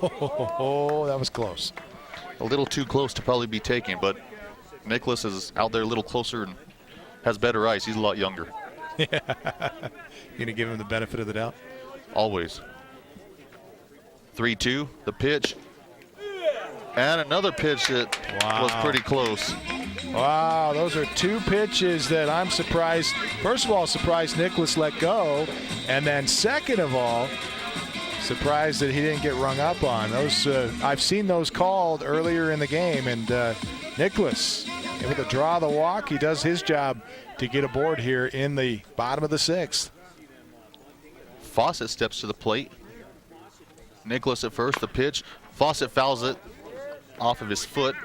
Oh, that was close. A little too close to probably be taken, but Nicholas is out there a little closer and has better eyes. He's a lot younger. Yeah. You gonna give him the benefit of the doubt? Always. 3-2, the pitch. And another pitch that was pretty close. Wow, those are 2 pitches that I'm surprised. First of all, surprised Nicholas let go. And then second of all, surprised that he didn't get rung up on. Those I've seen those called earlier in the game. And Nicholas, able to draw the walk. He does his job to get aboard here in the bottom of the 6th. Fawcett steps to the plate. Nicholas at first, the pitch. Fawcett fouls it off of his foot.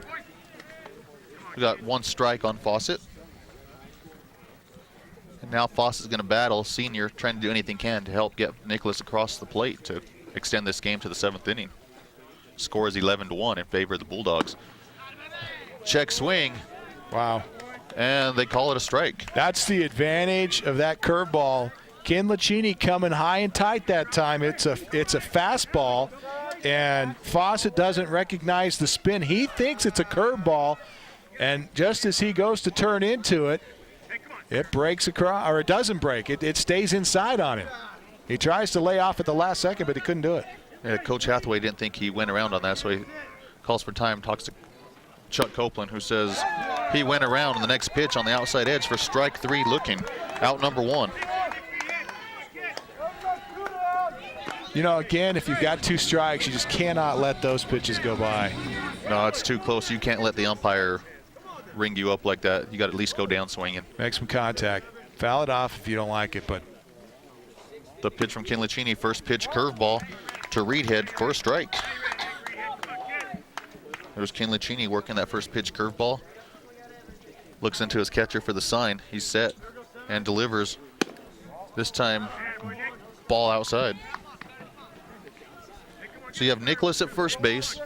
We got 1 strike on Fawcett. And now Fawcett's going to battle senior, trying to do anything he can to help get Nicholas across the plate to extend this game to the 7th inning. Score is 11-1 in favor of the Bulldogs. Check swing. Wow. And they call it a strike. That's the advantage of that curveball. Kinley-Cheney coming high and tight that time. It's a fastball, and Fawcett doesn't recognize the spin. He thinks it's a curveball, and just as he goes to turn into it, it breaks across, or it doesn't break. It stays inside on him. He tries to lay off at the last second, but he couldn't do it. Yeah, Coach Hathaway didn't think he went around on that, so he calls for time, talks to Chuck Copeland, who says he went around on the next pitch on the outside edge for strike 3 looking, out number 1. Again, if you've got 2 strikes, you just cannot let those pitches go by. No, it's too close. You can't let the umpire ring you up like that. You got to at least go down swinging. Make some contact. Foul it off if you don't like it, but. The pitch from Kinley-Cheney, first pitch curveball to Reedhead for a strike. There's Kinley-Cheney working that first pitch curveball. Looks into his catcher for the sign. He's set and delivers. This time, ball outside. So you have Nicholas at first base,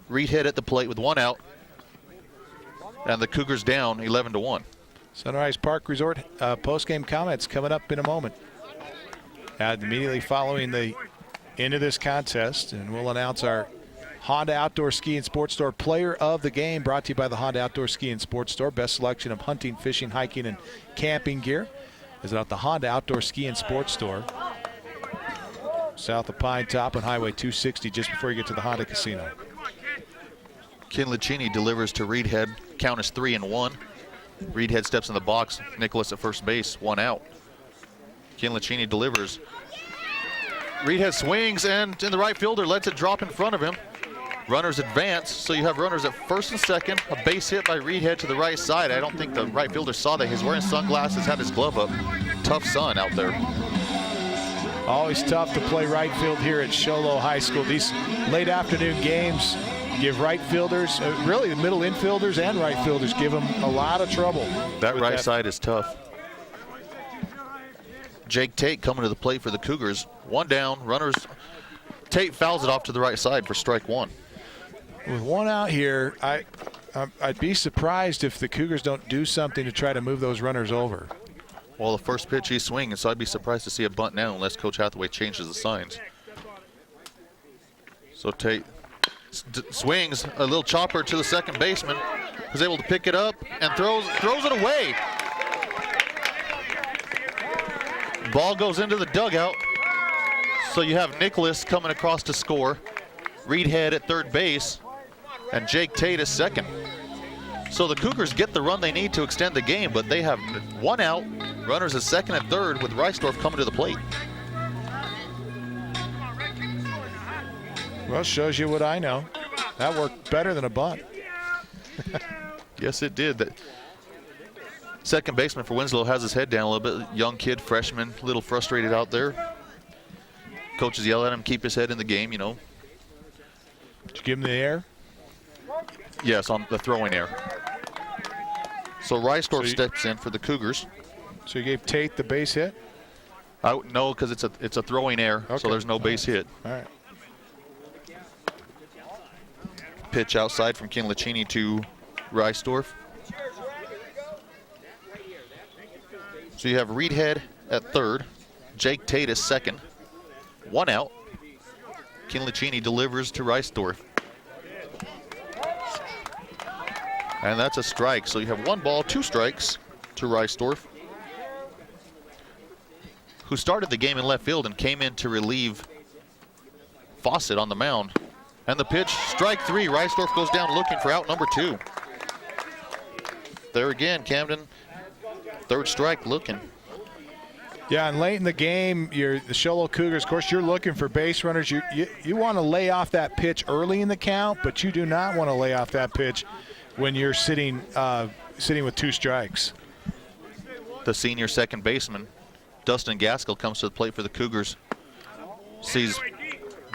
Reedhead at the plate with 1 out, and the Cougars down 11-1. Sunrise Park Resort post-game comments coming up in a moment. Immediately following the end of this contest, and we'll announce our Honda Outdoor Ski and Sports Store Player of the Game, brought to you by the Honda Outdoor Ski and Sports Store. Best selection of hunting, fishing, hiking, and camping gear. Visit out the Honda Outdoor Ski and Sports Store, south of Pine Top on Highway 260, just before you get to the Honda Casino. Kinley-Cheney delivers to Reedhead. Count is 3-1. Reedhead steps in the box. Nicholas at first base, 1 out. Kinley-Cheney delivers. Reedhead swings, and in the right fielder lets it drop in front of him. Runners advance, so you have runners at first and second. A base hit by Reedhead to the right side. I don't think the right fielder saw that. He's wearing sunglasses, had his glove up. Tough sun out there. Always tough to play right field here at Show Low High School. These late afternoon games give right fielders, really the middle infielders and right fielders, give them a lot of trouble. That right side is tough. Jake Tate coming to the plate for the Cougars. 1 down, runners. Tate fouls it off to the right side for strike 1. With 1 out here, I'd be surprised if the Cougars don't do something to try to move those runners over. Well, the first pitch he's swinging, so I'd be surprised to see a bunt now unless Coach Hathaway changes the signs. So Tate swings a little chopper to the second baseman, who's able to pick it up and throws it away. Ball goes into the dugout. So you have Nicholas coming across to score. Reed Head at third base. And Jake Tate is second. So the Cougars get the run they need to extend the game, but they have one out. Runners at second and third with Reisdorf coming to the plate. Well, shows you what I know. That worked better than a bunt. Yes, it did. That second baseman for Winslow has his head down a little bit. Young kid, freshman, a little frustrated out there. Coaches yell at him, keep his head in the game, you know. Did you give him the air? Yes, on the throwing air. So Reisdorf steps in for the Cougars. So you gave Tate the base hit? No, because it's a throwing air, so there's no base hit. All right. Pitch outside from Kinlachini to Reisdorf. So you have Reed Head at third. Jake Tate is second. One out. Kinlachini delivers to Reisdorf. And that's a strike. So you have 1 ball, 2 strikes to Reisdorf, who started the game in left field and came in to relieve Fawcett on the mound. And the pitch, strike 3. Reisdorf goes down looking for out number 2. There again, Camden, third strike looking. Yeah, and late in the game, the Show Low Cougars, of course, you're looking for base runners. You want to lay off that pitch early in the count, but you do not want to lay off that pitch when you're sitting with 2 strikes. The senior second baseman, Dustin Gaskell, comes to the plate for the Cougars. Sees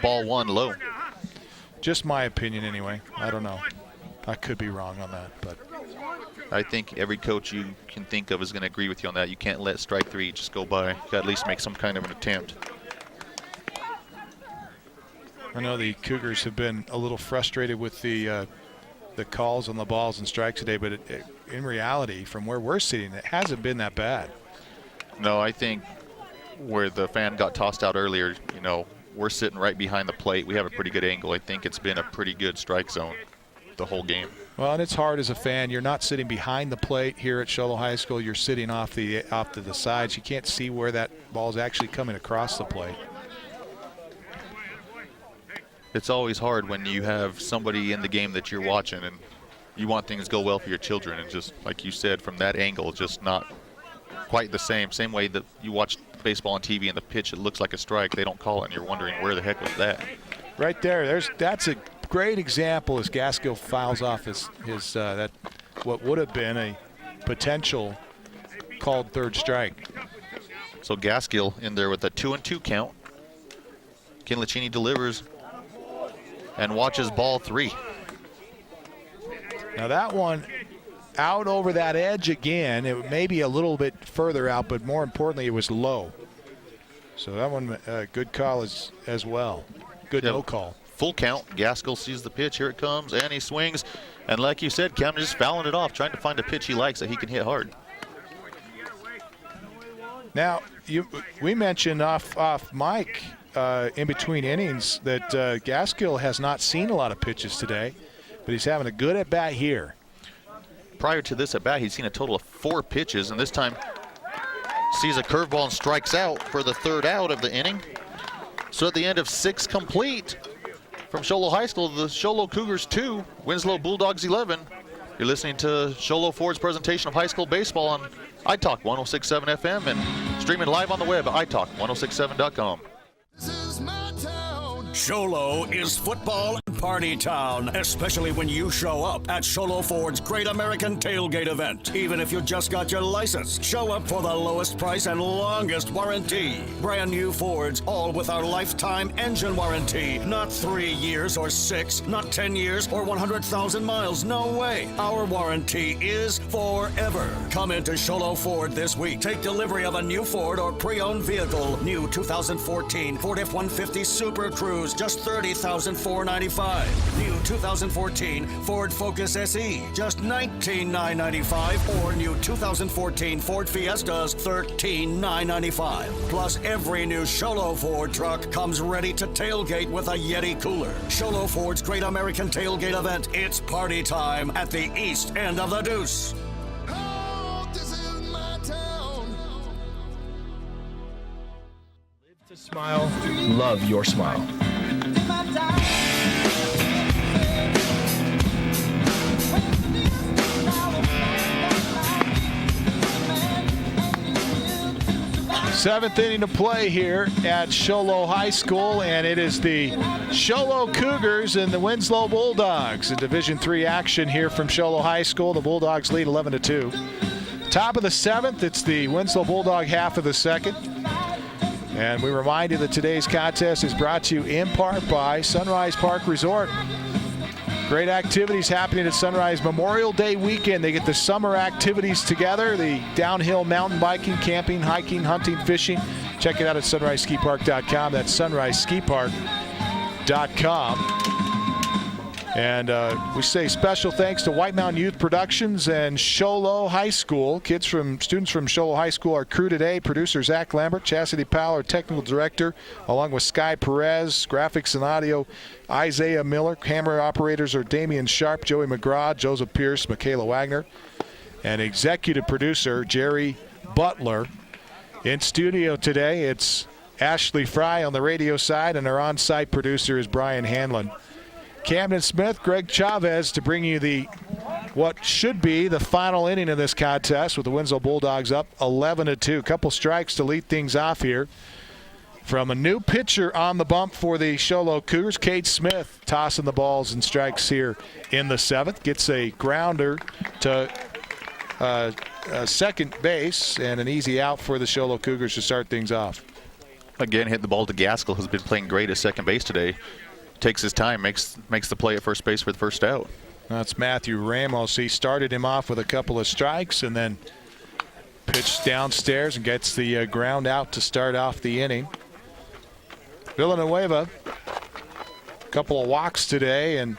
ball 1 low. Just my opinion anyway. I don't know. I could be wrong on that, but I think every coach you can think of is going to agree with you on that. You can't let strike 3 just go by. You got to at least make some kind of an attempt. I know the Cougars have been a little frustrated with the calls on the balls and strikes today, but in reality, from where we're sitting, it hasn't been that bad. No, I think where the fan got tossed out earlier, you know, we're sitting right behind the plate. We have a pretty good angle. I think it's been a pretty good strike zone the whole game. Well, and it's hard as a fan. You're not sitting behind the plate here at Show Low High School. You're sitting off to the sides. You can't see where that ball is actually coming across the plate. It's always hard when you have somebody in the game that you're watching and you want things to go well for your children, and just like you said, from that angle, just not quite the same way that you watch baseball on TV and the pitch, it looks like a strike, they don't call it, and you're wondering where the heck was that. Right there, that's a great example as Gaskell fouls off his that what would have been a potential called third strike. So Gaskell in there with a 2-2 count. Kinlachini delivers and watches ball 3. Now that one out over that edge again. It may be a little bit further out, but more importantly, it was low. So that one, good call as well. Good no call. Full count. Gaskell sees the pitch. Here it comes, and he swings. And like you said, Camden just fouling it off, trying to find a pitch he likes that he can hit hard. Now, we mentioned off mic in between innings that Gaskell has not seen a lot of pitches today, but he's having a good at-bat here. Prior to this at-bat, he's seen a total of 4 pitches, and this time sees a curveball and strikes out for the third out of the inning. So at the end of 6 complete from Show Low High School, the Show Low Cougars 2, Winslow Bulldogs 11. You're listening to Show Low Ford's presentation of high school baseball on iTalk 106.7 FM and streaming live on the web at iTalk1067.com. Show Low is football and party town, especially when you show up at Show Low Ford's Great American Tailgate event. Even if you just got your license, show up for the lowest price and longest warranty. Brand new Fords, all with our lifetime engine warranty. Not 3 years or 6, not 10 years or 100,000 miles. No way. Our warranty is forever. Come into Show Low Ford this week. Take delivery of a new Ford or pre-owned vehicle. New 2014 Ford F-150 Super Cruise, just $30,495. New 2014 Ford Focus SE, just $19,995. Or new 2014 Ford Fiestas, $13,995. Plus, every new Show Low Ford truck comes ready to tailgate with a Yeti cooler. Show Low Ford's Great American Tailgate event. It's party time at the east end of the Deuce. Smile, love your smile. Seventh inning to play here at Show Low High School, and it is the Show Low Cougars and the Winslow Bulldogs in Division III action here from Show Low High School. The Bulldogs lead 11-2. Top of the seventh, it's the Winslow Bulldog half of the second. And we remind you that today's contest is brought to you in part by Sunrise Park Resort. Great activities happening at Sunrise Memorial Day weekend. They get the summer activities together, the downhill mountain biking, camping, hiking, hunting, fishing. Check it out at sunriseskipark.com. That's sunriseskipark.com. And we say special thanks to White Mountain Youth Productions and Show Low High School. Students from Show Low High School are crew today. Producer Zach Lambert, Chastity Powell, our technical director, along with Sky Perez, graphics and audio, Isaiah Miller. Camera operators are Damian Sharp, Joey McGraw, Joseph Pierce, Michaela Wagner, and executive producer Jerry Butler. In studio today, it's Ashley Fry on the radio side, and our on-site producer is Brian Hanlon. Camden Smith, Greg Chavez to bring you what should be the final inning of this contest with the Winslow Bulldogs up 11-2. Couple strikes to lead things off here. From a new pitcher on the bump for the Show Low Cougars, Cade Smith tossing the balls and strikes here in the seventh. Gets a grounder to second base and an easy out for the Show Low Cougars to start things off. Again, hit the ball to Gaskell, who's been playing great at second base today. Takes his time, makes the play at first base for the first out. That's Matthew Ramos. He started him off with a couple of strikes and then pitched downstairs and gets the ground out to start off the inning. Villanueva, a couple of walks today and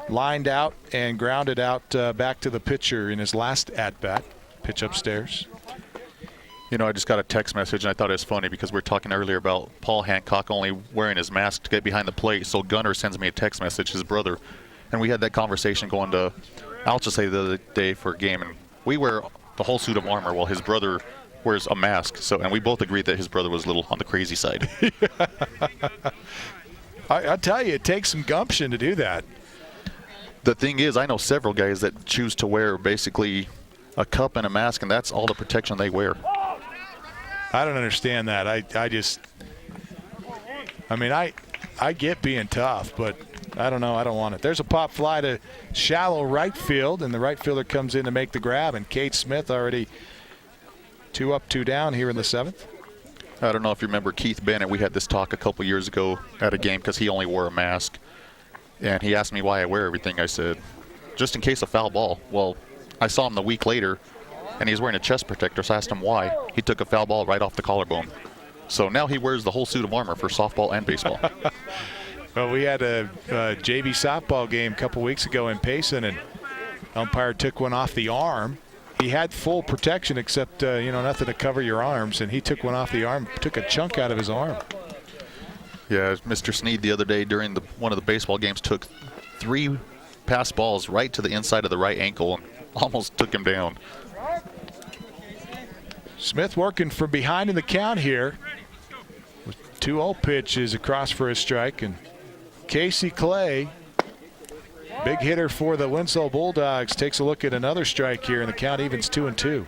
lined out and grounded out back to the pitcher in his last at-bat. Pitch upstairs. You know, I just got a text message, and I thought it was funny because we were talking earlier about Paul Hancock only wearing his mask to get behind the plate. So Gunner sends me a text message, his brother, and we had that conversation going to Altusay the other day for a game, and we wear the whole suit of armor while his brother wears a mask. So, and we both agreed that his brother was a little on the crazy side. I tell you, it takes some gumption to do that. The thing is, I know several guys that choose to wear basically a cup and a mask, and that's all the protection they wear. I don't understand that. I get being tough, but I don't know. I don't want it. There's a pop fly to shallow right field, and the right fielder comes in to make the grab, and Cade Smith already 2 up, 2 down here in the seventh. I don't know if you remember Keith Bennett. We had this talk a couple years ago at a game because he only wore a mask, and he asked me why I wear everything. I said, just in case of foul ball. Well, I saw him the week later, and he was wearing a chest protector, so I asked him why. He took a foul ball right off the collarbone. So now he wears the whole suit of armor for softball and baseball. Well, we had a JV softball game a couple weeks ago in Payson, and umpire took one off the arm. He had full protection except, nothing to cover your arms, and he took one off the arm, took a chunk out of his arm. Yeah, Mr. Sneed the other day during one of the baseball games took 3 pass balls right to the inside of the right ankle and almost took him down. Smith working from behind in the count here. With 2-0 pitches across for a strike. And Casey Clay, big hitter for the Winslow Bulldogs, takes a look at another strike here, and the count evens 2-2.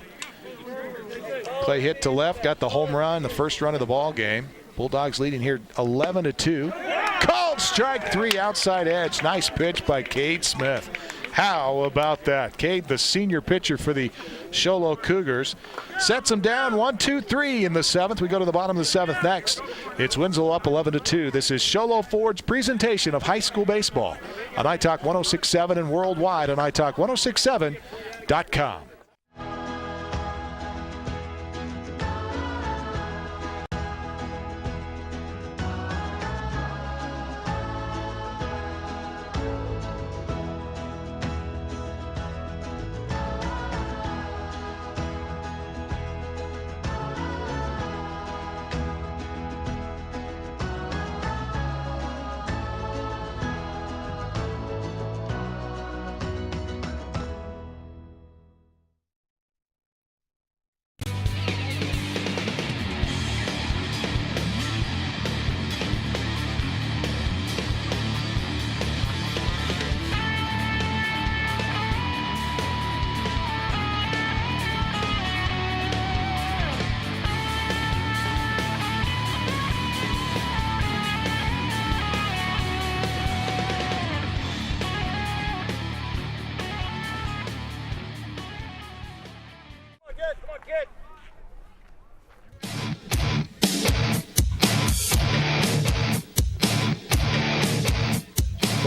Clay hit to left, got the home run, the first run of the ball game. Bulldogs leading here 11-2. Called strike 3, outside edge. Nice pitch by Cade Smith. How about that? Cade, the senior pitcher for the Show Low Cougars, sets them down 1-2-3 in the seventh. We go to the bottom of the seventh next. It's Winslow up 11-2. This is Show Low Ford's presentation of high school baseball on iTalk 106.7 and worldwide on iTalk1067.com.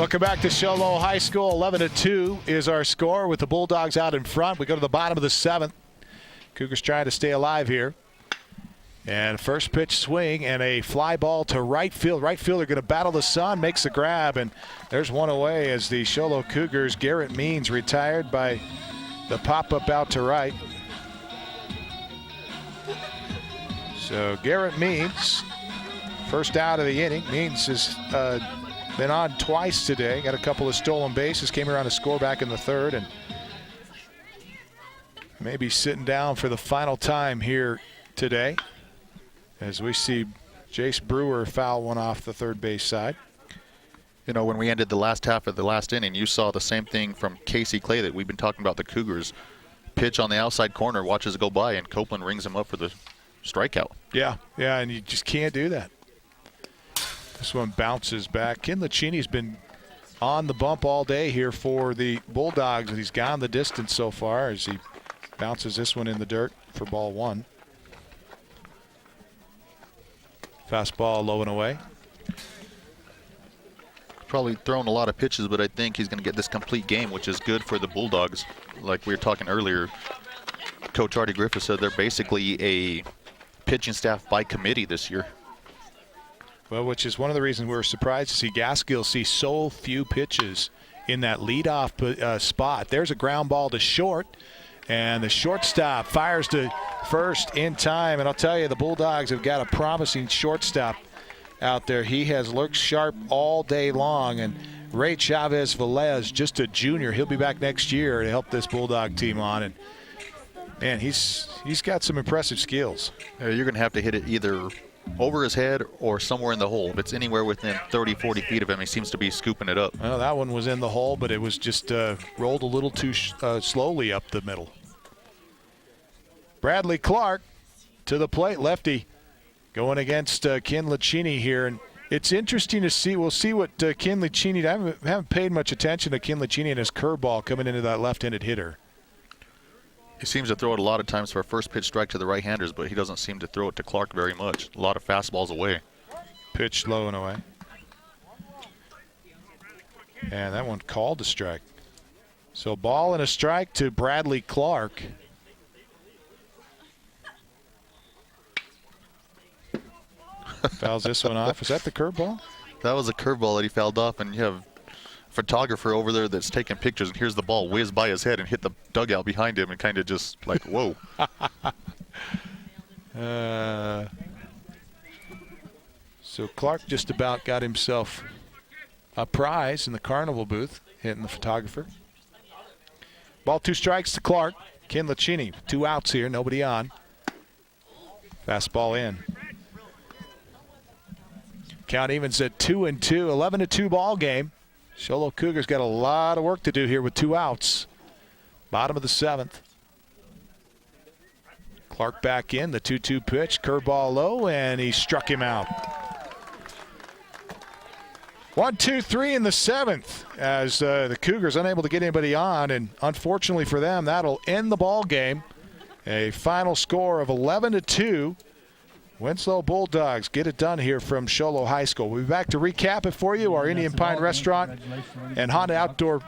Welcome back to Show High School. 11-2 is our score with the Bulldogs out in front. We go to the bottom of the 7th. Cougars trying to stay alive here. And first pitch swing and a fly ball to right field. Right fielder going to battle the sun, makes the grab, and there's one away as the Show Cougars. Garrett Means retired by the pop-up out to right. So Garrett Means, first out of the inning. Means has been on twice today. Got a couple of stolen bases. Came around to score back in the 3rd, and maybe sitting down for the final time here today, as we see Jace Brewer foul one off the third base side. You know, when we ended the last half of the last inning, you saw the same thing from Casey Clay that we've been talking about the Cougars. Pitch on the outside corner, watches it go by, and Copeland rings him up for the strikeout. Yeah, and you just can't do that. This one bounces back. Ken Lacini's been on the bump all day here for the Bulldogs, and he's gone the distance so far as he bounces this one in the dirt for ball 1. Fastball low and away. Probably thrown a lot of pitches, but I think he's going to get this complete game, which is good for the Bulldogs. Like we were talking earlier, Coach Artie Griffith said they're basically a pitching staff by committee this year. Well, which is one of the reasons we were surprised to see Gaskill see so few pitches in that leadoff spot. There's a ground ball to short, and the shortstop fires to first in time. And I'll tell you, the Bulldogs have got a promising shortstop out there. He has looked sharp all day long. And Ray Chavez Velez, just a junior, he'll be back next year to help this Bulldog team on. And man, he's got some impressive skills. You're going to have to hit it either over his head or somewhere in the hole. If it's anywhere within 30, 40 feet of him, he seems to be scooping it up. Well, that one was in the hole, but it was just rolled a little too slowly up the middle. Bradley Clark to the plate, lefty, going against Ken Lacini here. And it's interesting to see. We'll see what Ken Lacini, I haven't paid much attention to Ken Lacini and his curveball coming into that left-handed hitter. He seems to throw it a lot of times for a first pitch strike to the right-handers, but he doesn't seem to throw it to Clark very much. A lot of fastballs away. Pitch low and away. And that one called a strike. So ball and a strike to Bradley Clark. Fouls this one off. Is that the curveball? That was a curveball that he fouled off, and you have a photographer over there that's taking pictures, and here's the ball whiz by his head and hit the dugout behind him, and kind of just like, whoa. So Clark just about got himself a prize in the carnival booth, hitting the photographer. Ball 2 strikes to Clark. Ken Lacini, 2 outs here, nobody on. Fastball in. Count evens at 2-2, 11-2 ball game. Show Cougars got a lot of work to do here with 2 outs. Bottom of the 7th. Clark back in, the 2-2 pitch, curveball low, and he struck him out. 1-2-3 in the 7th as the Cougars unable to get anybody on, and unfortunately for them, that'll end the ball game. A final score of 11-2. Winslow Bulldogs get it done here from Show High School. We'll be back to recap it for you. Our Indian Pine Restaurant and Honda Outdoor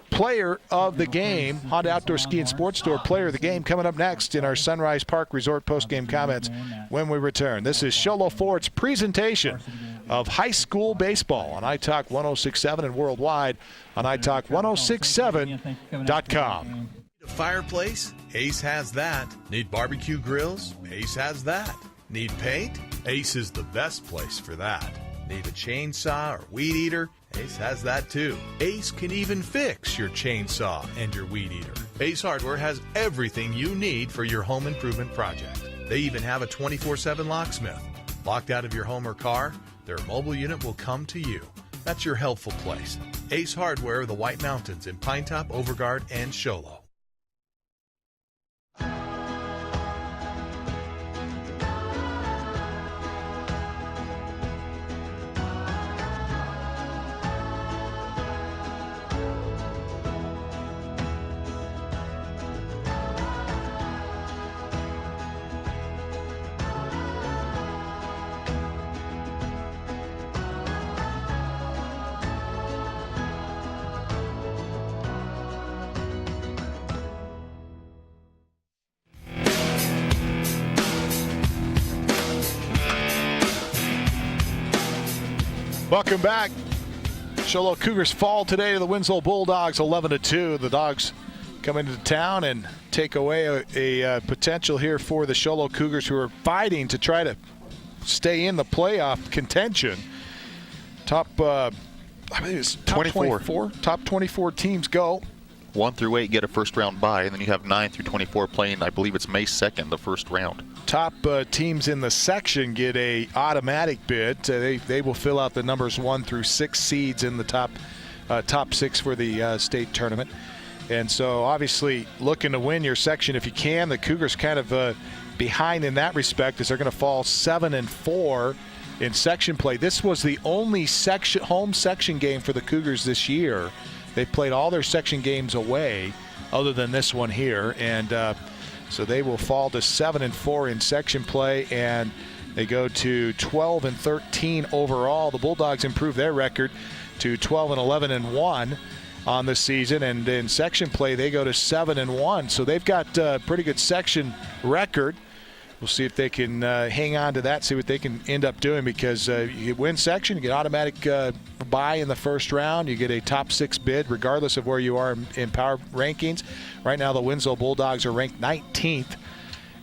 Player of the Game, Honda Outdoor Ski and Sports Store Player of the Game, coming up next in our Sunrise Park Resort postgame comments when we return. This is Show Ford's presentation of high school baseball on iTalk 106.7 and worldwide on iTalk1067.com. Need a fireplace? Ace has that. Need barbecue grills? Ace has that. Need paint? Ace is the best place for that. Need a chainsaw or weed eater? Ace has that too. Ace can even fix your chainsaw and your weed eater. Ace Hardware has everything you need for your home improvement project. They even have a 24/7 locksmith. Locked out of your home or car, their mobile unit will come to you. That's your helpful place. Ace Hardware of the White Mountains in Pinetop, Overgard, and Show. Welcome back. Show Low Cougars fall today to the Winslow Bulldogs 11-2. The Dogs come into town and take away a potential here for the Show Low Cougars, who are fighting to try to stay in the playoff contention. Top 24. Top 24 teams go. 1 through 8 get a first round bye, and then you have 9 through 24 playing, I believe it's May 2nd, the first round. Top teams in the section get a automatic bid. They will fill out the numbers 1 through 6 seeds in the top 6 for the state tournament. And so obviously looking to win your section if you can. The Cougars kind of behind in that respect, as they're going to fall 7-4 in section play. This was the only home section game for the Cougars this year. They played all their section games away other than this one here. And so they will fall to 7-4 in section play, and they go to 12-13 overall. The Bulldogs improve their record to 12-11-1 on the season, and in section play they go to 7-1. So they've got a pretty good section record. We'll see if they can hang on to that, see what they can end up doing, because you win section, you get automatic bye in the first round, you get a top 6 bid regardless of where you are in power rankings. Right now the Winslow Bulldogs are ranked 19th,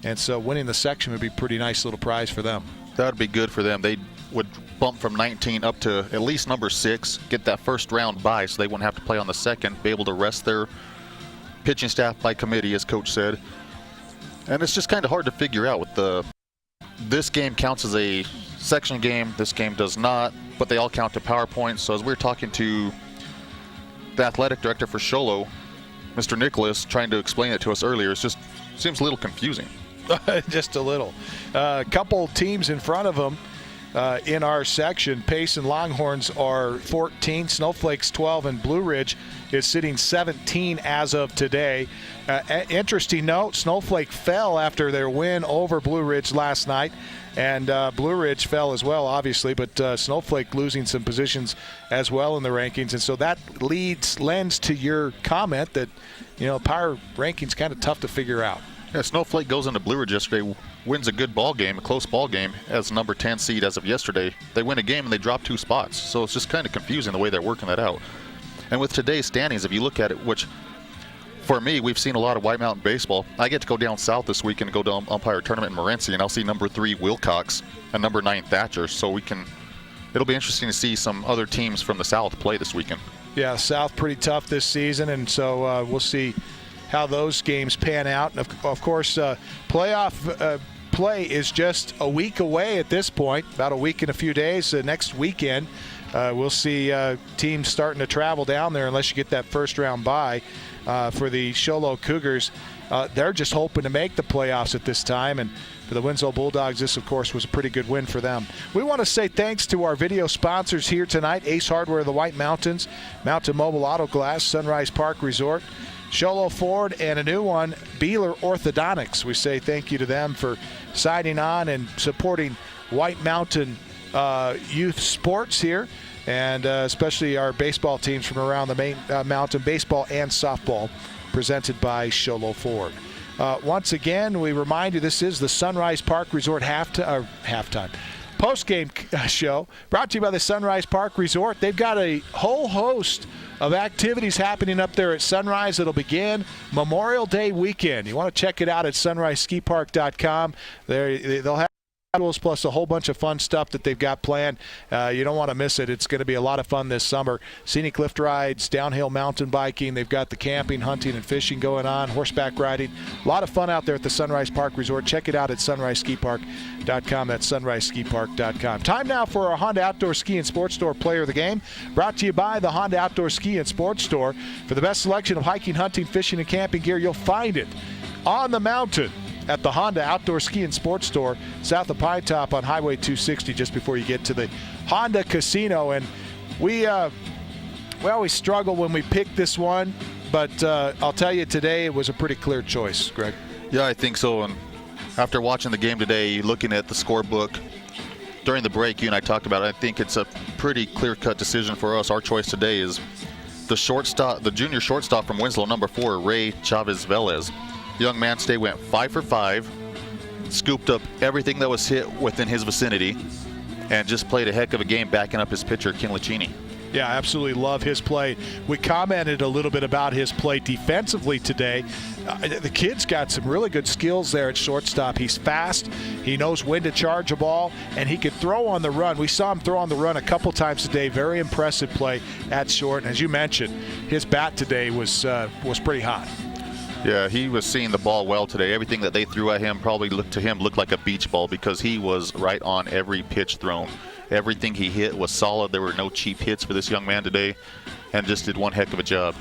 and so winning the section would be a pretty nice little prize for them. That would be good for them. They would bump from 19 up to at least number 6, get that first round bye so they wouldn't have to play on the second, be able to rest their pitching staff by committee, as Coach said. And it's just kind of hard to figure out with this game counts as a section game, this game does not, but they all count to power points. So as we were talking to the athletic director for Show Low, Mr. Nicholas, trying to explain it to us earlier, it just seems a little confusing. Just a little. A couple teams in front of them in our section. Pace and Longhorns are 14, Snowflake's 12, and Blue Ridge is sitting 17 as of today. Interesting note, Snowflake fell after their win over Blue Ridge last night, and Blue Ridge fell as well, obviously, but Snowflake losing some positions as well in the rankings. And so that lends to your comment that, power rankings kind of tough to figure out. Yeah, Snowflake goes into Blue Ridge yesterday, wins a good ball game, a close ball game, as number 10 seed as of yesterday. They win a game and they drop 2 spots. So it's just kind of confusing the way they're working that out. And with today's standings, if you look at it, which for me, we've seen a lot of White Mountain baseball. I get to go down south this week and go to umpire tournament in Morenci, and I'll see number 3 Wilcox and number 9 Thatcher. So it'll be interesting to see some other teams from the south play this weekend. Yeah, South pretty tough this season, and so we'll see how those games pan out. And of course, playoff play is just a week away at this point, about a week and a few days. Next weekend, we'll see teams starting to travel down there unless you get that first round bye. For the Show Low Cougars, they're just hoping to make the playoffs at this time. And for the Winslow Bulldogs, this, of course, was a pretty good win for them. We want to say thanks to our video sponsors here tonight: Ace Hardware of the White Mountains, Mountain Mobile Auto Glass, Sunrise Park Resort, Show Low Ford, and a new one, Beeler Orthodontics. We say thank you to them for signing on and supporting White Mountain youth sports here, and especially our baseball teams from around the mountain, baseball and softball, presented by Show Low Ford. Once again, we remind you this is the Sunrise Park Resort halftime. Post-game show brought to you by the Sunrise Park Resort. They've got a whole host of activities happening up there at Sunrise. It'll begin Memorial Day weekend. You want to check it out at sunriseskipark.com. They'll have plus a whole bunch of fun stuff that they've got planned. You don't want to miss it. It's going to be a lot of fun this summer. Scenic lift rides, downhill mountain biking. They've got the camping, hunting, and fishing going on, horseback riding. A lot of fun out there at the Sunrise Park Resort. Check it out at sunriseskipark.com. That's sunriseskipark.com. Time now for our Honda Outdoor Ski and Sports Store Player of the Game, brought to you by the Honda Outdoor Ski and Sports Store. For the best selection of hiking, hunting, fishing, and camping gear, you'll find it on the mountain at the Honda Outdoor Ski and Sports Store, south of Pine Top on Highway 260, just before you get to the Honda Casino. And we always struggle when we pick this one, but I'll tell you today it was a pretty clear choice, Greg. Yeah, I think so. And after watching the game today, looking at the scorebook, during the break, you and I talked about it, I think it's a pretty clear-cut decision for us. Our choice today is the shortstop, the junior shortstop from Winslow, number 4, Ray Chavez-Velez. Young man today went 5 for 5, scooped up everything that was hit within his vicinity. and just played a heck of a game backing up his pitcher, Kinlachini. Yeah, I absolutely love his play. We commented a little bit about his play defensively today. The kid's got some really good skills there at shortstop. He's fast. He knows when to charge a ball, and he can throw on the run. We saw him throw on the run a couple times today. Very impressive play at short. And as you mentioned, his bat today was pretty hot. Yeah, he was seeing the ball well today. Everything that they threw at him probably looked like a beach ball because he was right on every pitch thrown. Everything he hit was solid. There were no cheap hits for this young man today, and just did one heck of a job.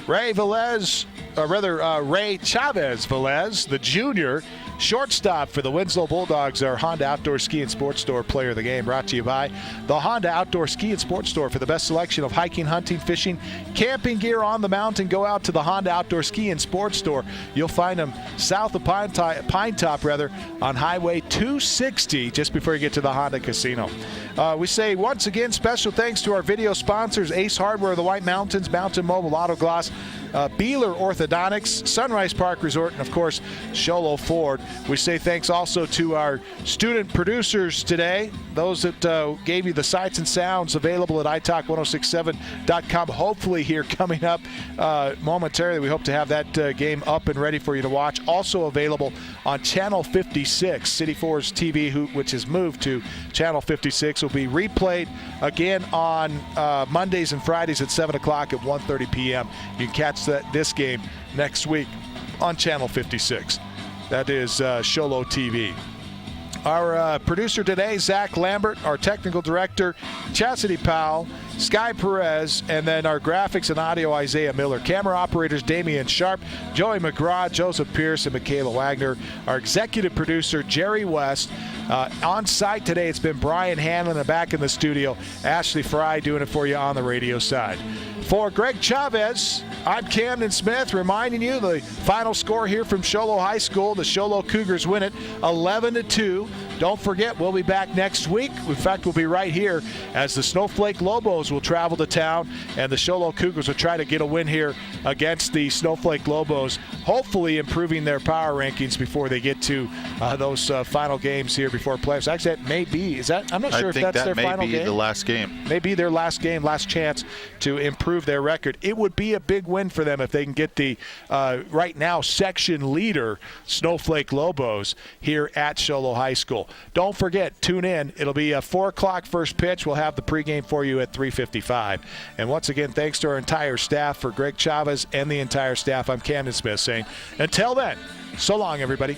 Ray Chavez Velez, the junior shortstop for the Winslow Bulldogs, our Honda Outdoor Ski and Sports Store player of the game, brought to you by the Honda Outdoor Ski and Sports Store. For the best selection of hiking, hunting, fishing, camping gear on the mountain, go out to the Honda Outdoor Ski and Sports Store. You'll find them south of Pine Top, on Highway 260, just before you get to the Honda Casino. We say once again, special thanks to our video sponsors, Ace Hardware of the White Mountains, Mountain Mobile Auto Gloss, Beeler Orthodontics, Sunrise Park Resort, and of course, Sholo Ford. We say thanks also to our student producers today, those that gave you the sights and sounds available at italk1067.com. Hopefully here coming up momentarily, we hope to have that game up and ready for you to watch. Also available on Channel 56, City Force TV, which has moved to Channel 56, will be replayed again on Mondays and Fridays at 7 o'clock at 1:30 p.m. You can catch this game next week on Channel 56. That is Sholo TV. Our producer today, Zach Lambert. Our technical director, Chastity Powell, Sky Perez, and then our graphics and audio, Isaiah Miller. Camera operators, Damian Sharp, Joey McGraw, Joseph Pierce, and Michaela Wagner. Our executive producer, Jerry West. On site today, it's been Brian Hanlon, and back in the studio, Ashley Fry doing it for you on the radio side. For Greg Chavez, I'm Camden Smith, reminding you the final score here from Sholo High School. The Sholo Cougars win it 11-2. Don't forget, we'll be back next week. In fact, we'll be right here as the Snowflake Lobos will travel to town, and the Sholo Cougars will try to get a win here against the Snowflake Lobos, hopefully improving their power rankings before they get to those final games here before playoffs. Actually, that may be. I'm not sure if that's their final game. I think that may be the last game. Maybe their last game, last chance to improve their record. It would be a big win for them if they can get the right now section leader Snowflake Lobos here at Sholo High School. Don't forget, tune in. It'll be a 4 o'clock first pitch. We'll have the pregame for you at 3:55. And once again, thanks to our entire staff. For Greg Chavez and the entire staff, I'm Camden Smith saying, until then, so long, everybody.